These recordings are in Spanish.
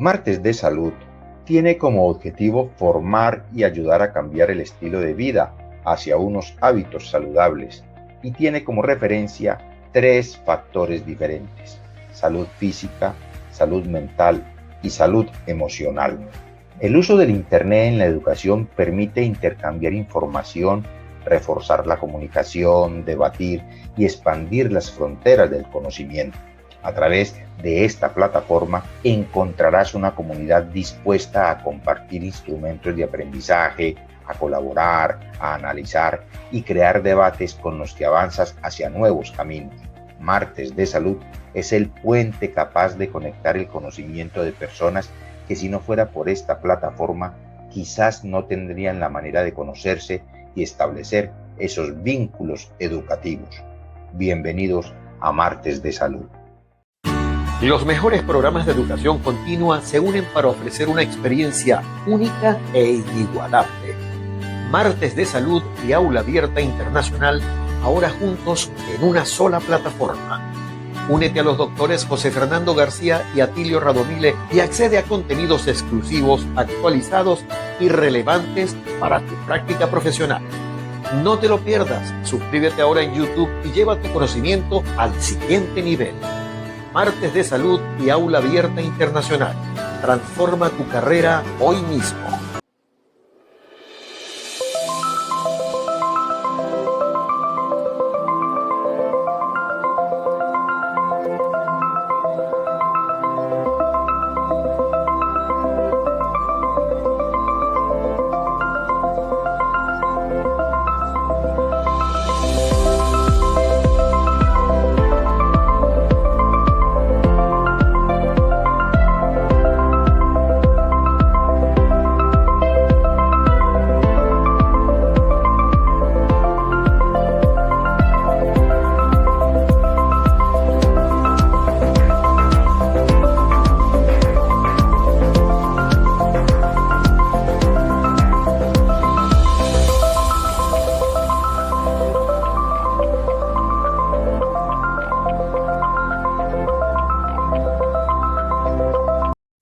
Martes de Salud tiene como objetivo formar y ayudar a cambiar el estilo de vida hacia unos hábitos saludables y tiene como referencia 3 factores diferentes: salud física, salud mental y salud emocional. El uso del Internet en la educación permite intercambiar información, reforzar la comunicación, debatir y expandir las fronteras del conocimiento. A través de esta plataforma encontrarás una comunidad dispuesta a compartir instrumentos de aprendizaje, a colaborar, a analizar y crear debates con los que avanzas hacia nuevos caminos. Martes de Salud es el puente capaz de conectar el conocimiento de personas que, si no fuera por esta plataforma, quizás no tendrían la manera de conocerse y establecer esos vínculos educativos. Bienvenidos a Martes de Salud. Los mejores programas de educación continua se unen para ofrecer una experiencia única e inigualable. Martes de Salud y Aula Abierta Internacional, ahora juntos en una sola plataforma. Únete a los doctores José Fernando García y Atilio Radomile y accede a contenidos exclusivos, actualizados y relevantes para tu práctica profesional. No te lo pierdas, suscríbete ahora en YouTube y lleva tu conocimiento al siguiente nivel. Martes de Salud y Aula Abierta Internacional. Transforma tu carrera hoy mismo.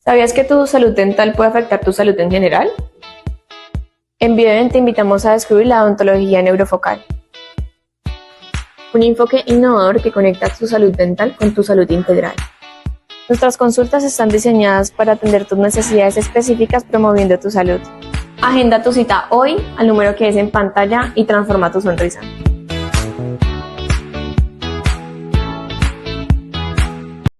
¿Sabías que tu salud dental puede afectar tu salud en general? En Bioden te invitamos a descubrir la odontología neurofocal, un enfoque innovador que conecta tu salud dental con tu salud integral. Nuestras consultas están diseñadas para atender tus necesidades específicas, promoviendo tu salud. Agenda tu cita hoy al número que ves en pantalla y transforma tu sonrisa.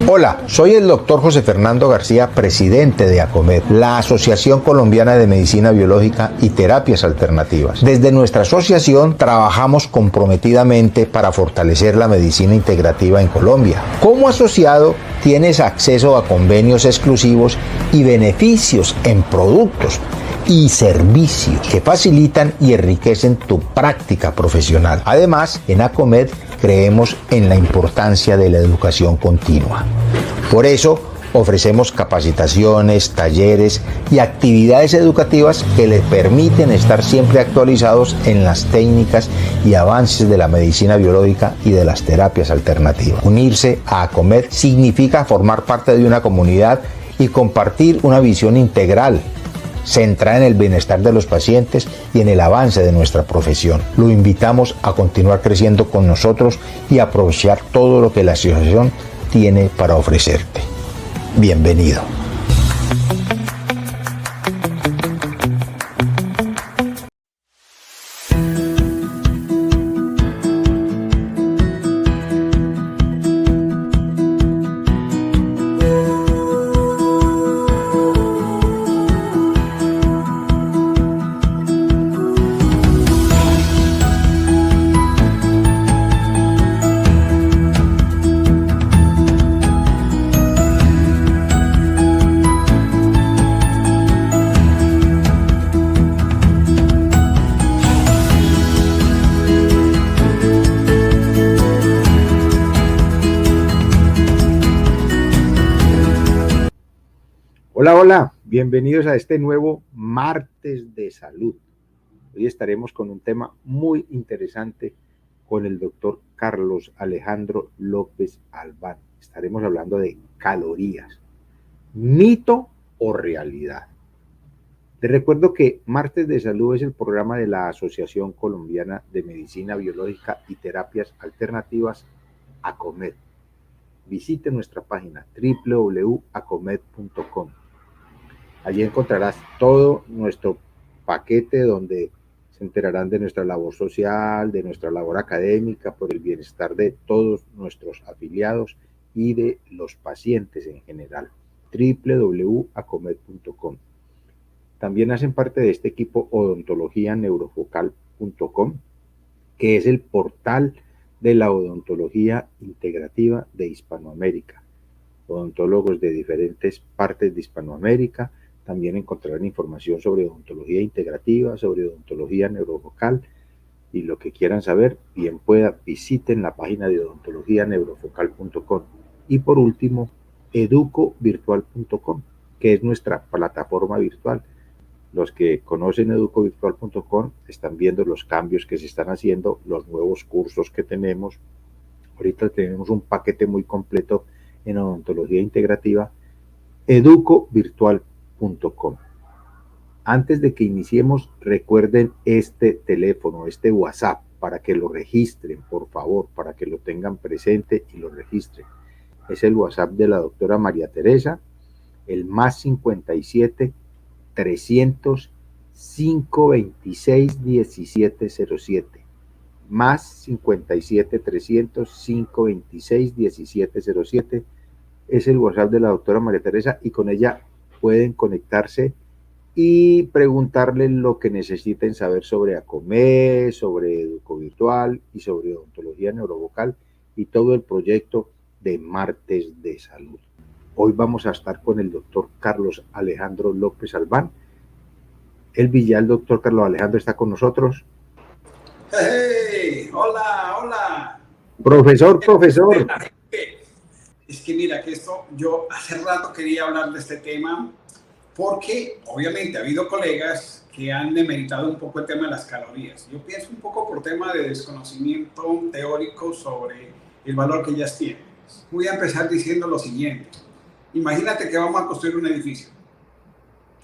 Hola, soy el doctor José Fernando García, presidente de ACOMED, la Asociación Colombiana de Medicina Biológica y Terapias Alternativas. Desde nuestra asociación trabajamos comprometidamente para fortalecer la medicina integrativa en Colombia. Como asociado, tienes acceso a convenios exclusivos y beneficios en productos y servicios que facilitan y enriquecen tu práctica profesional. Además, en ACOMED creemos en la importancia de la educación continua. Por eso, ofrecemos capacitaciones, talleres y actividades educativas que les permiten estar siempre actualizados en las técnicas y avances de la medicina biológica y de las terapias alternativas. Unirse a ACOMED significa formar parte de una comunidad y compartir una visión integral, centrada en el bienestar de los pacientes y en el avance de nuestra profesión. Lo invitamos a continuar creciendo con nosotros y aprovechar todo lo que la asociación tiene para ofrecerte. Bienvenido. Hola, bienvenidos a este nuevo Martes de Salud. Hoy estaremos con un tema muy interesante con el doctor Carlos Alejandro López Albán. Estaremos hablando de calorías, mito o realidad. Les recuerdo que Martes de Salud es el programa de la Asociación Colombiana de Medicina Biológica y Terapias Alternativas, ACOMED. Visite nuestra página www.acomed.com. Allí encontrarás todo nuestro paquete donde se enterarán de nuestra labor social, de nuestra labor académica, por el bienestar de todos nuestros afiliados y de los pacientes en general. www.acomed.com. También hacen parte de este equipo odontologianeurofocal.com, que es el portal de la odontología integrativa de Hispanoamérica. Odontólogos de diferentes partes de Hispanoamérica también encontrarán información sobre odontología integrativa, sobre odontología neurofocal, y lo que quieran saber, bien pueda, visiten la página de odontologianeurofocal.com. Y por último, educovirtual.com, que es nuestra plataforma virtual. Los que conocen educovirtual.com están viendo los cambios que se están haciendo, los nuevos cursos que tenemos. Ahorita tenemos un paquete muy completo en odontología integrativa, educovirtual.com. Antes de que iniciemos, recuerden este teléfono, este WhatsApp, para que lo registren, por favor, para que lo tengan presente y lo registren. Es el WhatsApp de la doctora María Teresa, el más 57 300 526 1707, más 57 300 526 1707, es el WhatsApp de la doctora María Teresa, y con ella pueden conectarse y preguntarle lo que necesiten saber sobre ACOMED, sobre Educovirtual y sobre odontología neurovocal y todo el proyecto de Martes de Salud. Hoy vamos a estar con el doctor Carlos Alejandro López Albán. El doctor Carlos Alejandro está con nosotros. ¡Hey! ¡Hola! ¡Hola! Profesor. Es que mira, que yo hace rato quería hablar de este tema porque obviamente ha habido colegas que han demeritado un poco el tema de las calorías. Yo pienso un poco por tema de desconocimiento teórico sobre el valor que ellas tienen. Voy a empezar diciendo lo siguiente. Imagínate que vamos a construir un edificio.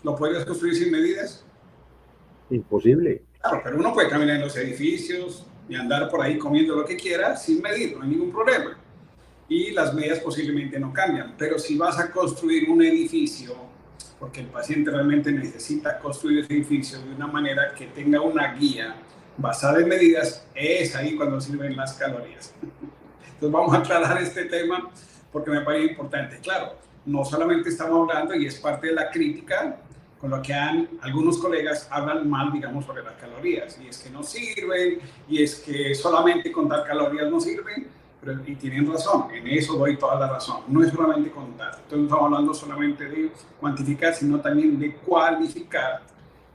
¿Lo podrías construir sin medidas? Imposible. Claro, pero uno puede caminar en los edificios y andar por ahí comiendo lo que quiera sin medir, no hay ningún problema. Y las medidas posiblemente no cambian. Pero si vas a construir un edificio, porque el paciente realmente necesita construir ese edificio de una manera que tenga una guía basada en medidas, es ahí cuando sirven las calorías. Entonces vamos a aclarar este tema porque me parece importante. Claro, no solamente estamos hablando, y es parte de la crítica, con lo que algunos colegas hablan mal, digamos, sobre las calorías, y es que no sirven, y es que solamente contar calorías no sirven, y tienen razón, en eso doy toda la razón. No es solamente contar, entonces no estamos hablando solamente de cuantificar, sino también de cualificar,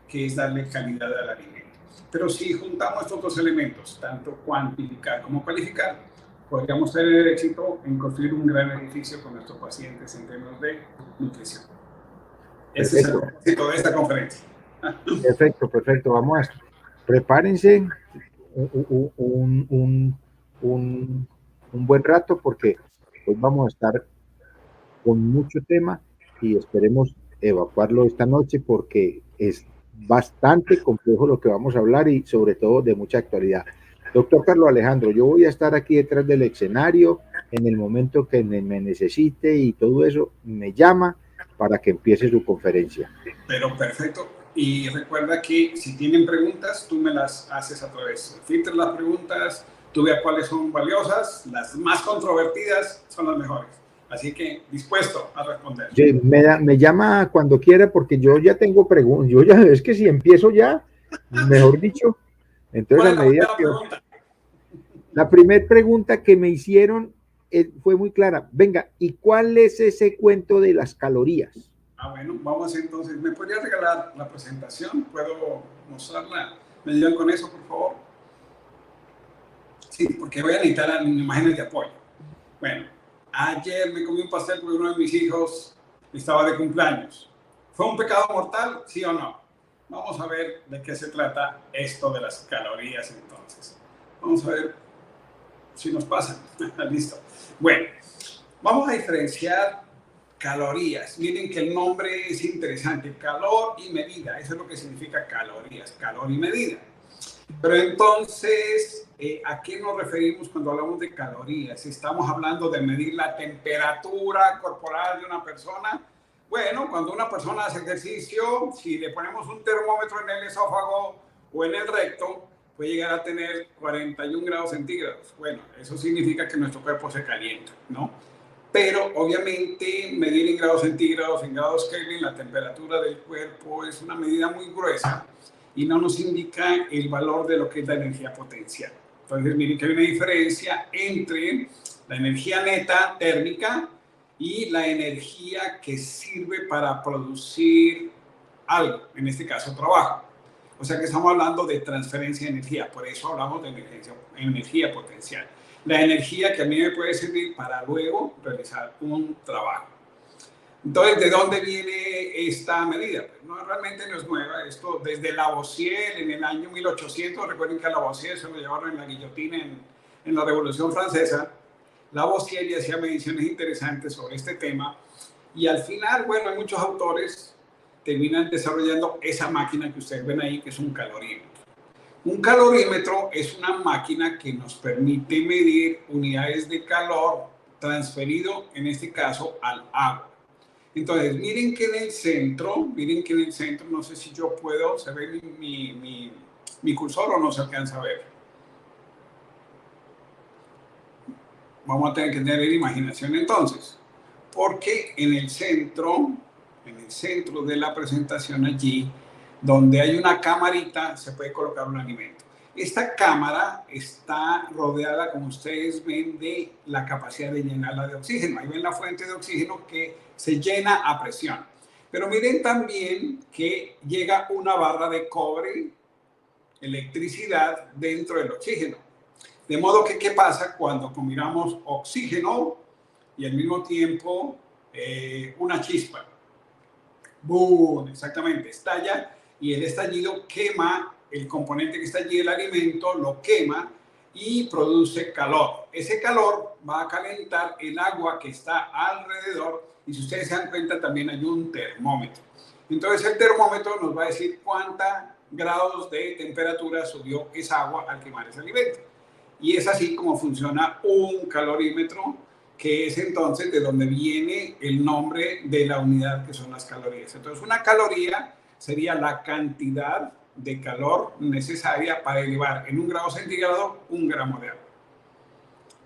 que es darle calidad al alimento. Pero si juntamos estos dos elementos, tanto cuantificar como cualificar, podríamos tener éxito en construir un gran edificio con nuestros pacientes en términos de nutrición. Ese es el propósito de esta conferencia. Perfecto. Vamos a prepárense un buen rato, porque hoy vamos a estar con mucho tema y esperemos evacuarlo esta noche, porque es bastante complejo lo que vamos a hablar y sobre todo de mucha actualidad. Doctor Carlos Alejandro, yo voy a estar aquí detrás del escenario en el momento que me necesite, y todo eso me llama para que empiece su conferencia. Pero perfecto. Y recuerda que si tienen preguntas, tú me las haces a través. Filtra las preguntas, tú veas cuáles son valiosas, las más controvertidas son las mejores. Así que dispuesto a responder. Me llama cuando quiera, porque yo ya tengo preguntas. Es que si empiezo ya, mejor dicho. Entonces, a medida que la primera pregunta que me hicieron fue muy clara. Venga, ¿y cuál es ese cuento de las calorías? Bueno, vamos entonces. ¿Me podría regalar la presentación? ¿Puedo mostrarla? ¿Me ayudan con eso, por favor? Sí, porque voy a necesitar imágenes de apoyo. Bueno, ayer me comí un pastel porque uno de mis hijos estaba de cumpleaños. ¿Fue un pecado mortal, sí o no? Vamos a ver de qué se trata esto de las calorías entonces. Vamos a ver si nos pasa. Listo. Bueno, vamos a diferenciar Calorías. Miren que el nombre es interesante. Calor y medida. Eso es lo que significa calorías. Calor y medida. Pero entonces, ¿a qué nos referimos cuando hablamos de calorías? ¿Estamos hablando de medir la temperatura corporal de una persona? Bueno, cuando una persona hace ejercicio, si le ponemos un termómetro en el esófago o en el recto, puede llegar a tener 41 grados centígrados. Bueno, eso significa que nuestro cuerpo se calienta, ¿no? Pero obviamente medir en grados centígrados, en grados Kelvin, la temperatura del cuerpo es una medida muy gruesa y no nos indica el valor de lo que es la energía potencial. Entonces, miren que hay una diferencia entre la energía neta térmica y la energía que sirve para producir algo, en este caso trabajo. O sea que estamos hablando de transferencia de energía, por eso hablamos de energía potencial. La energía que a mí me puede servir para luego realizar un trabajo. Entonces, ¿de dónde viene esta medida? Pues no, realmente no es nueva. Esto desde Lavoisier en el año 1800, recuerden que a Lavoisier se lo llevaron en la guillotina en la Revolución Francesa. Lavoisier ya hacía mediciones interesantes sobre este tema y al final, bueno, hay muchos autores terminan desarrollando esa máquina que ustedes ven ahí, que es un calorímetro. Un calorímetro es una máquina que nos permite medir unidades de calor transferido, en este caso, al agua. Entonces, miren que en el centro, no sé si yo puedo, se ve mi cursor o no se alcanza a ver. Vamos a tener que tener imaginación entonces, porque en el centro de la presentación allí, donde hay una camarita, se puede colocar un alimento. Esta cámara está rodeada, como ustedes ven, de la capacidad de llenarla de oxígeno. Ahí ven la fuente de oxígeno que se llena a presión. Pero miren también que llega una barra de cobre, electricidad, dentro del oxígeno. De modo que, ¿qué pasa cuando combinamos oxígeno y al mismo tiempo una chispa? ¡Bum! Exactamente, estalla y el estallido quema el componente que está allí, el alimento, lo quema y produce calor. Ese calor va a calentar el agua que está alrededor y si ustedes se dan cuenta también hay un termómetro. Entonces el termómetro nos va a decir cuántos grados de temperatura subió esa agua al quemar ese alimento. Y es así como funciona un calorímetro, que es entonces de donde viene el nombre de la unidad que son las calorías. Entonces una caloría sería la cantidad de calor necesaria para elevar en 1 grado centígrado 1 gramo de agua.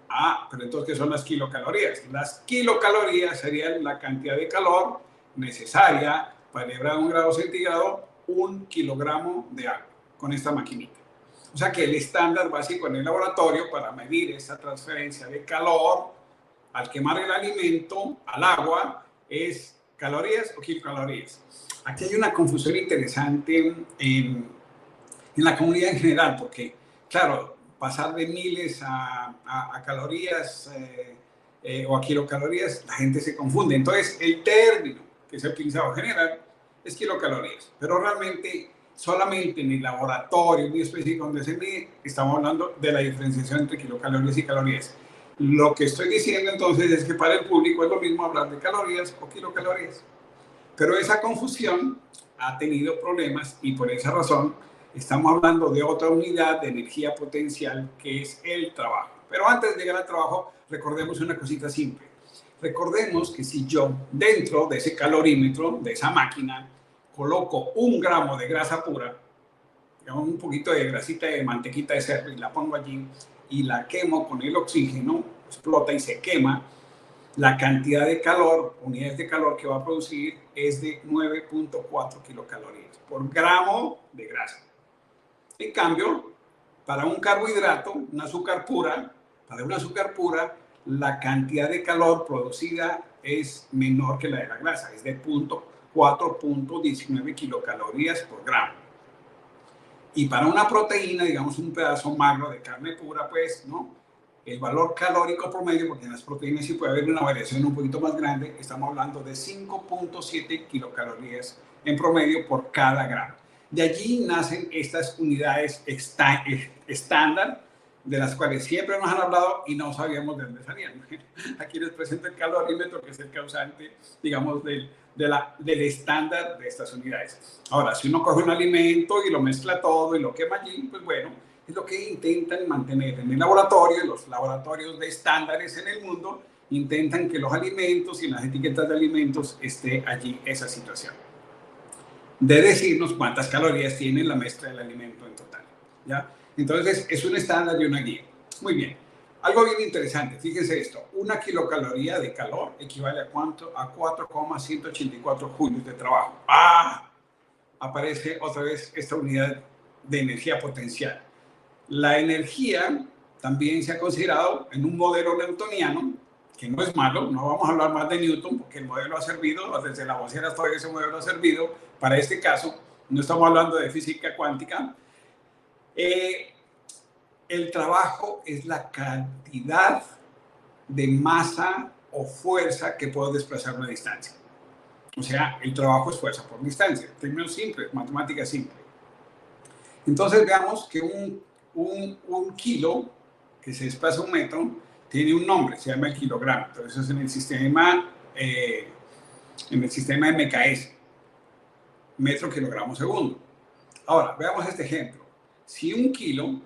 Ah, pero entonces, ¿qué son las kilocalorías? Las kilocalorías serían la cantidad de calor necesaria para elevar a 1 grado centígrado 1 kilogramo de agua con esta maquinita. O sea que el estándar básico en el laboratorio para medir esa transferencia de calor al quemar el alimento al agua es calorías o kilocalorías. Aquí hay una confusión interesante en la comunidad en general, porque, claro, pasar de miles a calorías o a kilocalorías, la gente se confunde. Entonces, el término que se ha utilizado en general es kilocalorías, pero realmente solamente en el laboratorio muy específico donde se mide, estamos hablando de la diferenciación entre kilocalorías y calorías. Lo que estoy diciendo entonces es que para el público es lo mismo hablar de calorías o kilocalorías. Pero esa confusión ha tenido problemas y por esa razón estamos hablando de otra unidad de energía potencial que es el trabajo. Pero antes de llegar al trabajo, recordemos una cosita simple. Recordemos que si yo dentro de ese calorímetro, de esa máquina, coloco 1 gramo de grasa pura, digamos un poquito de grasita de mantequita de cerdo y la pongo allí y la quemo con el oxígeno, explota y se quema, la cantidad de calor, unidades de calor que va a producir es de 9.4 kilocalorías por gramo de grasa. En cambio, para un carbohidrato, un azúcar pura, la cantidad de calor producida es menor que la de la grasa, es de 4.19 kilocalorías por gramo. Y para una proteína, digamos un pedazo magro de carne pura, pues, ¿no? El valor calórico promedio, porque en las proteínas sí puede haber una variación un poquito más grande, estamos hablando de 5.7 kilocalorías en promedio por cada gramo. De allí nacen estas unidades estándar de las cuales siempre nos han hablado y no sabíamos de dónde salían. Aquí les presento el calorímetro, que es el causante, digamos, del estándar de estas unidades. Ahora, si uno coge un alimento y lo mezcla todo y lo quema allí, pues bueno, es lo que intentan mantener en el laboratorio. Los laboratorios de estándares en el mundo intentan que los alimentos y en las etiquetas de alimentos esté allí esa situación de decirnos cuántas calorías tiene la mezcla del alimento en total, ¿ya? Entonces, es un estándar y una guía. Muy bien. Algo bien interesante, fíjense esto. Una kilocaloría de calor equivale a ¿cuánto? A 4,184 julios de trabajo. ¡Ah! Aparece otra vez esta unidad de energía potencial. La energía también se ha considerado en un modelo newtoniano, que no es malo, no vamos a hablar más de Newton, porque el modelo ha servido, desde la vocera hasta hoy ese modelo ha servido para este caso. No estamos hablando de física cuántica. El trabajo es la cantidad de masa o fuerza que puedo desplazar una distancia. O sea, el trabajo es fuerza por distancia. Términos simples, matemática simple. Entonces veamos que un kilo que se desplaza un metro tiene un nombre, se llama el kilogramo. Entonces eso es en el sistema de MKS, metro, kilogramo, segundo. Ahora, veamos este ejemplo. Si un kilo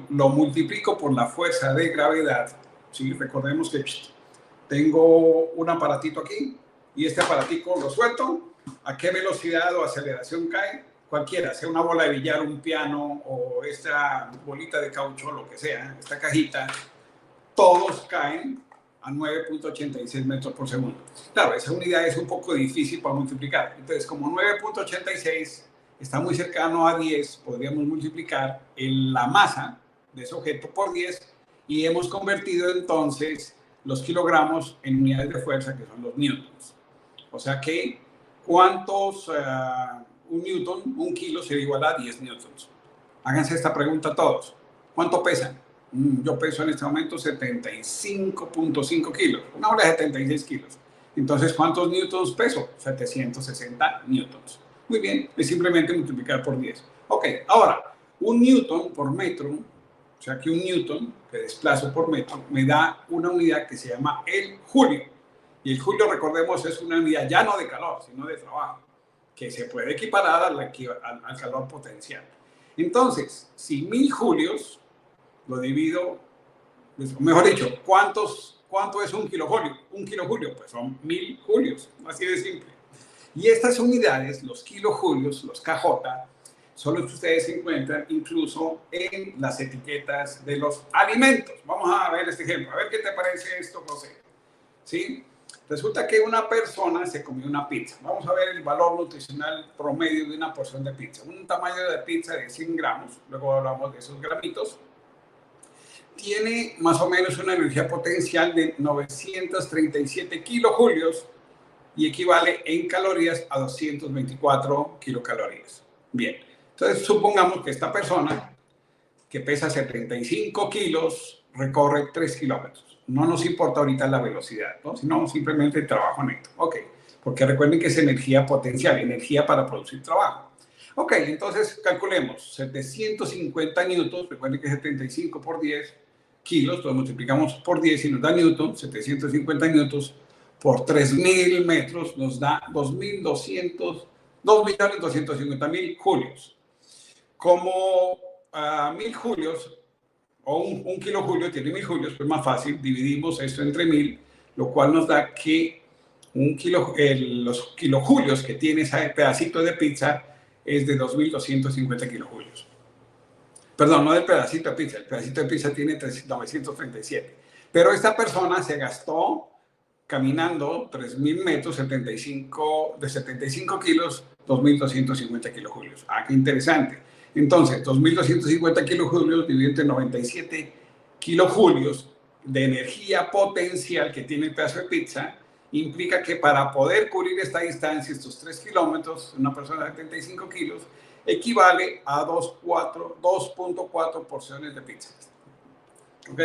lo multiplico por la fuerza de gravedad, ¿sí? Recordemos que tengo un aparatito aquí y este aparatico lo suelto. ¿A qué velocidad o aceleración cae? Cualquiera, sea una bola de billar, un piano o esta bolita de caucho, lo que sea, esta cajita, todos caen a 9.86 metros por segundo. Claro, esa unidad es un poco difícil para multiplicar. Entonces, como 9.86 está muy cercano a 10, podríamos multiplicar la masa de ese objeto por 10 y hemos convertido entonces los kilogramos en unidades de fuerza, que son los newtons. O sea que, ¿cuántos un kilo se iguala a 10 newtons? Háganse esta pregunta todos. ¿Cuánto pesan? Yo peso en este momento 75.5 kilos, una hora de 76 kilos. Entonces, ¿cuántos newtons peso? 760 newtons. Muy bien, es simplemente multiplicar por 10. Ok, ahora, un newton por metro, o sea que un newton que desplazo por metro, me da una unidad que se llama el julio. Y el julio, recordemos, es una unidad ya no de calor, sino de trabajo, que se puede equiparar al calor potencial. Entonces, si 1000 julios lo divido, mejor dicho, ¿cuánto es un kilojulio? Un kilojulio, pues son 1000 julios, así de simple. Y estas unidades, los kilojulios, los KJ, son los que ustedes encuentran incluso en las etiquetas de los alimentos. Vamos a ver este ejemplo. A ver qué te parece esto, José. ¿Sí? Resulta que una persona se comió una pizza. Vamos a ver el valor nutricional promedio de una porción de pizza. Un tamaño de pizza de 100 gramos, luego hablamos de esos gramitos, tiene más o menos una energía potencial de 937 kilojulios y equivale en calorías a 224 kilocalorías. Bien, entonces supongamos que esta persona que pesa 75 kilos recorre 3 kilómetros. No nos importa ahorita la velocidad, ¿no? Sino simplemente el trabajo neto. Ok, porque recuerden que es energía potencial, energía para producir trabajo. Ok, entonces calculemos 750 newtons, recuerden que es 75 por 10 kilos, lo multiplicamos por 10 y nos da newton, 750 newtons por 3.000 metros nos da 2.250.000 julios. Como 1.000 julios, o un kilojulio tiene 1.000 julios, pues más fácil, dividimos esto entre 1.000, lo cual nos da que los kilojulios que tiene ese pedacito de pizza es de 2.250 kilojulios. Perdón, no del pedacito de pizza, el pedacito de pizza tiene 937. Pero esta persona se gastó caminando 3.000 metros, de 75 kilos, 2.250 kilojulios. Ah, qué interesante. Entonces, 2.250 kilojulios dividido entre 97 kilojulios de energía potencial que tiene el pedazo de pizza, implica que para poder cubrir esta distancia, estos 3 kilómetros, una persona de 75 kilos, equivale a 2.4 porciones de pizza. ¿Ok?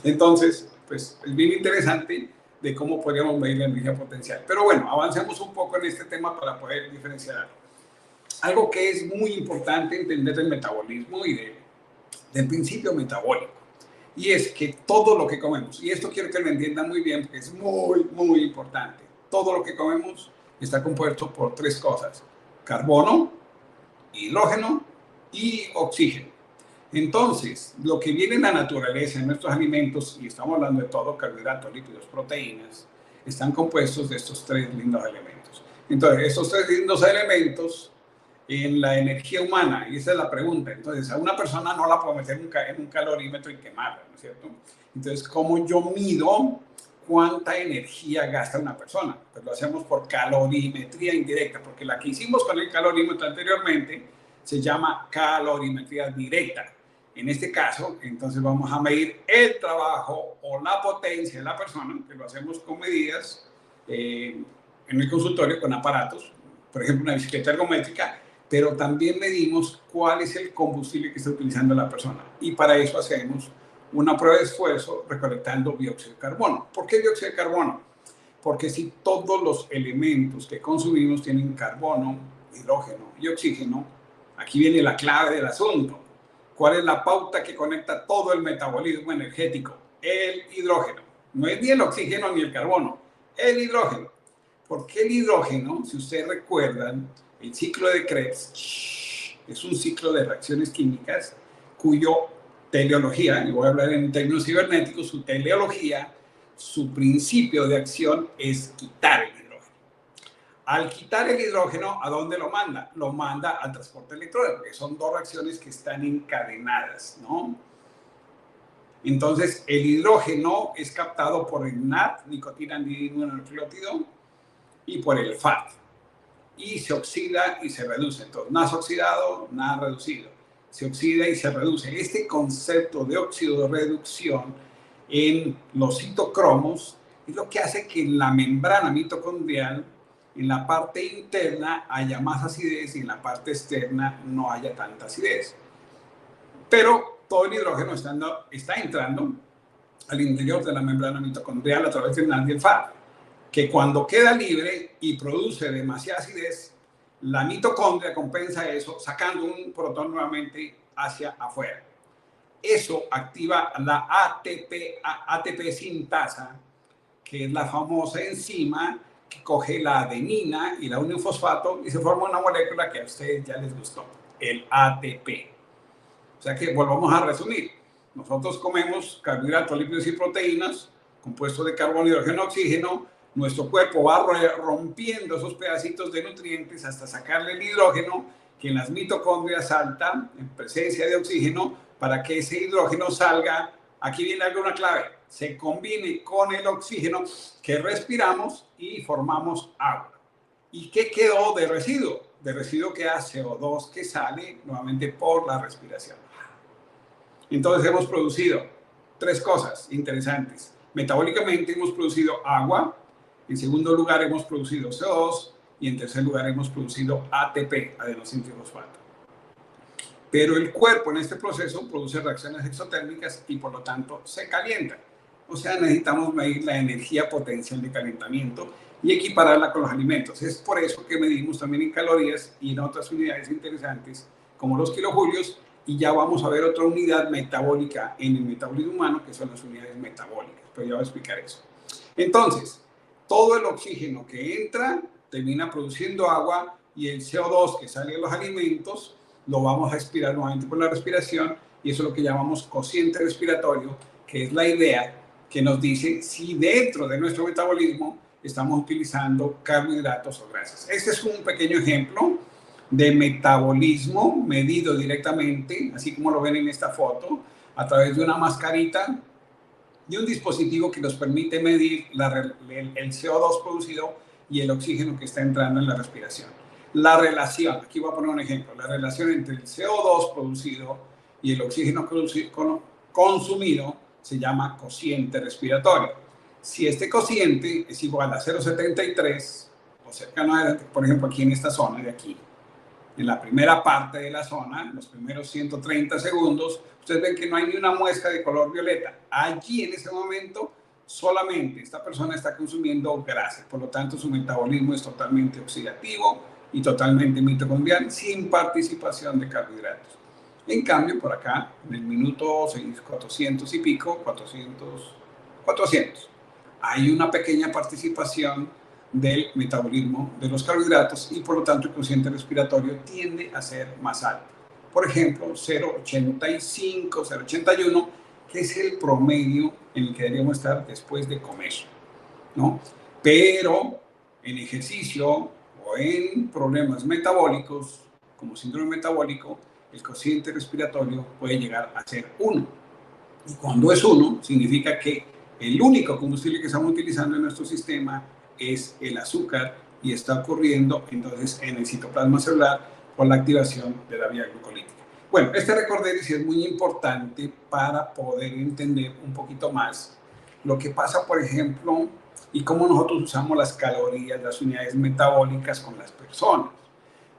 Entonces, pues es bien interesante de cómo podríamos medir la energía potencial. Pero bueno, avancemos un poco en este tema para poder diferenciar. Algo que es muy importante entender del metabolismo y del principio metabólico. Y es que todo lo que comemos, y esto quiero que lo entiendan muy bien porque es muy, muy importante, todo lo que comemos está compuesto por tres cosas: carbono, hidrógeno y oxígeno. Entonces, lo que viene en la naturaleza, en nuestros alimentos, y estamos hablando de todo, carbohidratos, lípidos, proteínas, están compuestos de estos tres lindos elementos. Entonces, estos tres lindos elementos en la energía humana, y esa es la pregunta. Entonces, a una persona no la puedo meter en un calorímetro y quemarla, ¿no es cierto? Entonces, ¿cómo yo mido cuánta energía gasta una persona? Pues lo hacemos por calorimetría indirecta, porque la que hicimos con el calorímetro anteriormente se llama calorimetría directa. En este caso, entonces vamos a medir el trabajo o la potencia de la persona, que lo hacemos con medidas en el consultorio con aparatos, por ejemplo, una bicicleta ergométrica, pero también medimos cuál es el combustible que está utilizando la persona. Y para eso hacemos una prueba de esfuerzo recolectando dióxido de carbono. ¿Por qué dióxido de carbono? Porque si todos los elementos que consumimos tienen carbono, hidrógeno y oxígeno, aquí viene la clave del asunto. ¿Cuál es la pauta que conecta todo el metabolismo energético? El hidrógeno. No es ni el oxígeno ni el carbono, el hidrógeno. ¿Por qué el hidrógeno? Si ustedes recuerdan, el ciclo de Krebs es un ciclo de reacciones químicas cuyo teleología, y voy a hablar en términos cibernéticos, su teleología, su principio de acción es quitar el hidrógeno. Al quitar el hidrógeno, ¿a dónde lo manda? Lo manda al transporte electrónico, porque son dos reacciones que están encadenadas, ¿no? Entonces, el hidrógeno es captado por el NAD, nicotina dinucleótido, y por el FAT. Y se oxida y se reduce. Entonces, NAD oxidado, NAD reducido. Se oxida y se reduce. Este concepto de oxidorreducción en los citocromos es lo que hace que en la membrana mitocondrial, en la parte interna haya más acidez y en la parte externa no haya tanta acidez. Pero todo el hidrógeno está entrando al interior de la membrana mitocondrial a través del NAD y el FAT, que cuando queda libre y produce demasiada acidez, la mitocondria compensa eso sacando un protón nuevamente hacia afuera. Eso activa la ATP sintasa, que es la famosa enzima que coge la adenina y la une un fosfato y se forma una molécula que a ustedes ya les gustó, el ATP. O sea que volvamos a resumir. Nosotros comemos carbohidratos, lípidos y proteínas, compuestos de carbono, hidrógeno, oxígeno. Nuestro cuerpo va rompiendo esos pedacitos de nutrientes hasta sacarle el hidrógeno, que en las mitocondrias salta en presencia de oxígeno, para que ese hidrógeno salga. Aquí viene alguna clave: se combine con el oxígeno que respiramos y formamos agua. ¿Y qué quedó de residuo? De residuo queda CO2 que sale nuevamente por la respiración. Entonces hemos producido tres cosas interesantes. Metabólicamente hemos producido agua, en segundo lugar hemos producido CO2 y en tercer lugar hemos producido ATP, adenosíntrifosfato. Pero el cuerpo en este proceso produce reacciones exotérmicas y por lo tanto se calienta. O sea, necesitamos medir la energía potencial de calentamiento y equipararla con los alimentos. Es por eso que medimos también en calorías y en otras unidades interesantes como los kilojulios, y ya vamos a ver otra unidad metabólica en el metabolismo humano que son las unidades metabólicas, pero ya voy a explicar eso. Entonces, todo el oxígeno que entra termina produciendo agua y el CO2 que sale de los alimentos lo vamos a expirar nuevamente por la respiración, y eso es lo que llamamos cociente respiratorio, que es la idea que nos dice si dentro de nuestro metabolismo estamos utilizando carbohidratos o grasas. Este es un pequeño ejemplo de metabolismo medido directamente, así como lo ven en esta foto, a través de una mascarita y un dispositivo que nos permite medir el CO2 producido y el oxígeno que está entrando en la respiración. La relación, aquí voy a poner un ejemplo, la relación entre el CO2 producido y el oxígeno consumido se llama cociente respiratorio. Si este cociente es igual a 0,73 o cercano a, por ejemplo, aquí en esta zona de aquí, en la primera parte de la zona, en los primeros 130 segundos, ustedes ven que no hay ni una muesca de color violeta. Allí, en ese momento, solamente esta persona está consumiendo grasa. Por lo tanto, su metabolismo es totalmente oxidativo y totalmente mitocondrial, sin participación de carbohidratos. En cambio, por acá, en el minuto 400 y pico, 400, hay una pequeña participación del metabolismo de los carbohidratos y por lo tanto el cociente respiratorio tiende a ser más alto. Por ejemplo, 0,85, 0,81, que es el promedio en el que deberíamos estar después de comer, ¿no? Pero en ejercicio o en problemas metabólicos, como síndrome metabólico, el cociente respiratorio puede llegar a ser 1. Y cuando es 1, significa que el único combustible que estamos utilizando en nuestro sistema es el azúcar y está ocurriendo entonces en el citoplasma celular por la activación de la vía glucolítica. Bueno, este recorderis es muy importante para poder entender un poquito más lo que pasa, por ejemplo, y cómo nosotros usamos las calorías, las unidades metabólicas con las personas.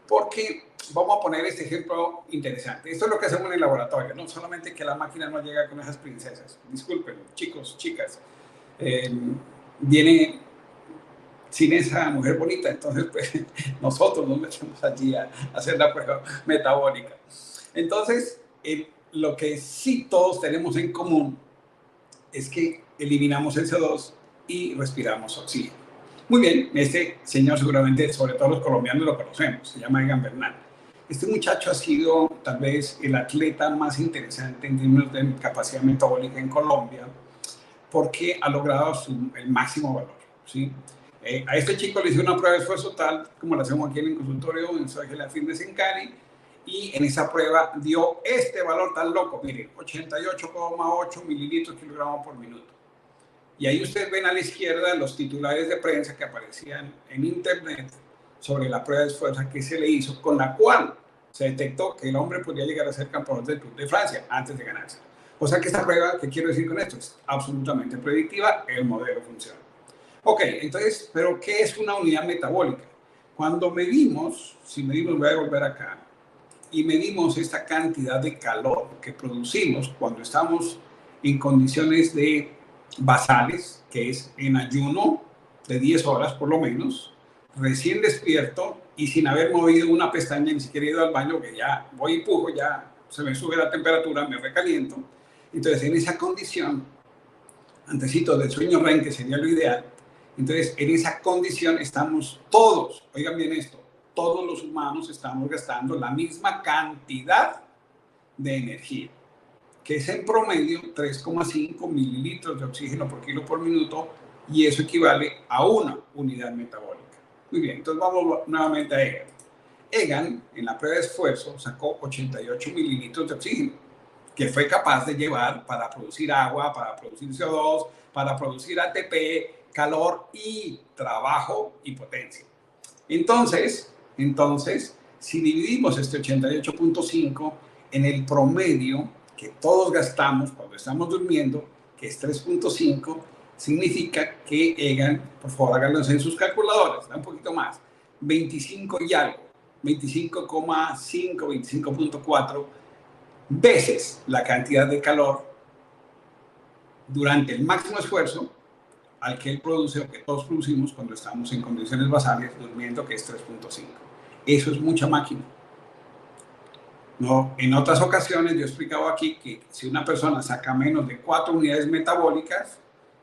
Porque vamos a poner este ejemplo interesante. Esto es lo que hacemos en el laboratorio, no solamente que la máquina no llega con esas princesas. Disculpen, chicos, chicas. Viene sin esa mujer bonita, entonces pues nosotros nos metemos allí a hacer la prueba metabólica. Entonces, lo que sí todos tenemos en común es que eliminamos el CO2 y respiramos oxígeno. Muy bien, este señor seguramente, sobre todo los colombianos lo conocemos, se llama Egan Bernal. Este muchacho ha sido tal vez el atleta más interesante en términos de capacidad metabólica en Colombia porque ha logrado el máximo valor, ¿sí? A este chico le hice una prueba de esfuerzo tal como la hacemos aquí en el consultorio en Ángela Fitness en Cali, y en esa prueba dio este valor tan loco, miren, 88,8 mililitros kilogramos por minuto. Y ahí ustedes ven a la izquierda los titulares de prensa que aparecían en internet sobre la prueba de esfuerzo que se le hizo, con la cual se detectó que el hombre podía llegar a ser campeón del Tour de Francia antes de ganarse. O sea que esta prueba, ¿qué quiero decir con esto? Es absolutamente predictiva, el modelo funciona. Ok, entonces, ¿pero qué es una unidad metabólica? Cuando medimos, si medimos, voy a volver acá, y medimos esta cantidad de calor que producimos cuando estamos en condiciones de basales, que es en ayuno de 10 horas por lo menos, recién despierto y sin haber movido una pestaña, ni siquiera he ido al baño, que ya voy y pujo, ya se me sube la temperatura, me recaliento. Entonces, en esa condición, antesito del sueño REM, que sería lo ideal, entonces en esa condición estamos todos, oigan bien esto, todos los humanos estamos gastando la misma cantidad de energía, que es en promedio 3,5 mililitros de oxígeno por kilo por minuto, y eso equivale a una unidad metabólica. Muy bien, entonces vamos nuevamente a Egan. Egan, en la prueba de esfuerzo, sacó 88 mililitros de oxígeno, que fue capaz de llevar para producir agua, para producir CO2, para producir ATP, calor y trabajo y potencia. Entonces, si dividimos este 88.5 en el promedio que todos gastamos cuando estamos durmiendo, que es 3.5, significa que Egan, por favor háganlo en sus calculadoras, da un poquito más, 25 y algo, 25,5, 25.4 veces la cantidad de calor durante el máximo esfuerzo al que él produce o que todos producimos cuando estamos en condiciones basales durmiendo, que es 3.5. Eso es mucha máquina. No, en otras ocasiones yo he explicado aquí que si una persona saca menos de 4 unidades metabólicas,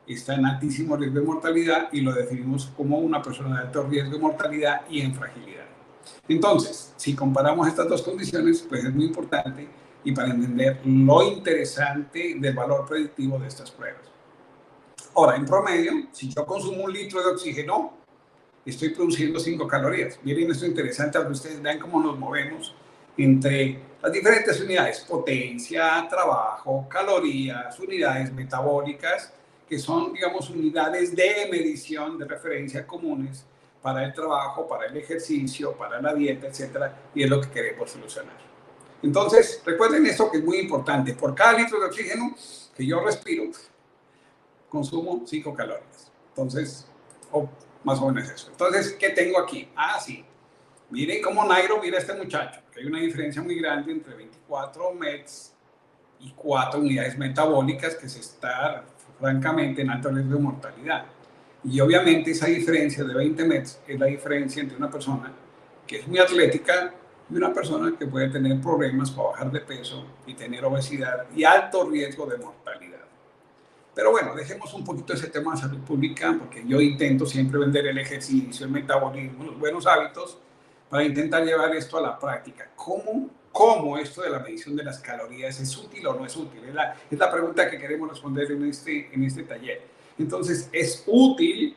está en altísimo riesgo de mortalidad y lo definimos como una persona de alto riesgo de mortalidad y en fragilidad. Entonces, si comparamos estas dos condiciones, pues es muy importante y para entender lo interesante del valor predictivo de estas pruebas. Ahora, en promedio, si yo consumo 1 litro de oxígeno, estoy produciendo 5 calorías. Miren, esto es interesante para que ustedes vean cómo nos movemos entre las diferentes unidades, potencia, trabajo, calorías, unidades metabólicas, que son, digamos, unidades de medición de referencia comunes para el trabajo, para el ejercicio, para la dieta, etcétera, y es lo que queremos solucionar. Entonces, recuerden esto que es muy importante. Por cada litro de oxígeno que yo respiro, consumo 5 calorías. Entonces, más o menos eso. Entonces, ¿qué tengo aquí? Ah, sí. Miren cómo Nairo mira a este muchacho, que hay una diferencia muy grande entre 24 METs y 4 unidades metabólicas, que se está, francamente, en alto riesgo de mortalidad. Y obviamente esa diferencia de 20 METs es la diferencia entre una persona que es muy atlética, y una persona que puede tener problemas para bajar de peso y tener obesidad y alto riesgo de mortalidad. Pero bueno, dejemos un poquito ese tema de salud pública, porque yo intento siempre vender el ejercicio, el metabolismo, los buenos hábitos, para intentar llevar esto a la práctica. ¿Cómo esto de la medición de las calorías es útil o no es útil? Es la pregunta que queremos responder en este taller. Entonces, ¿es útil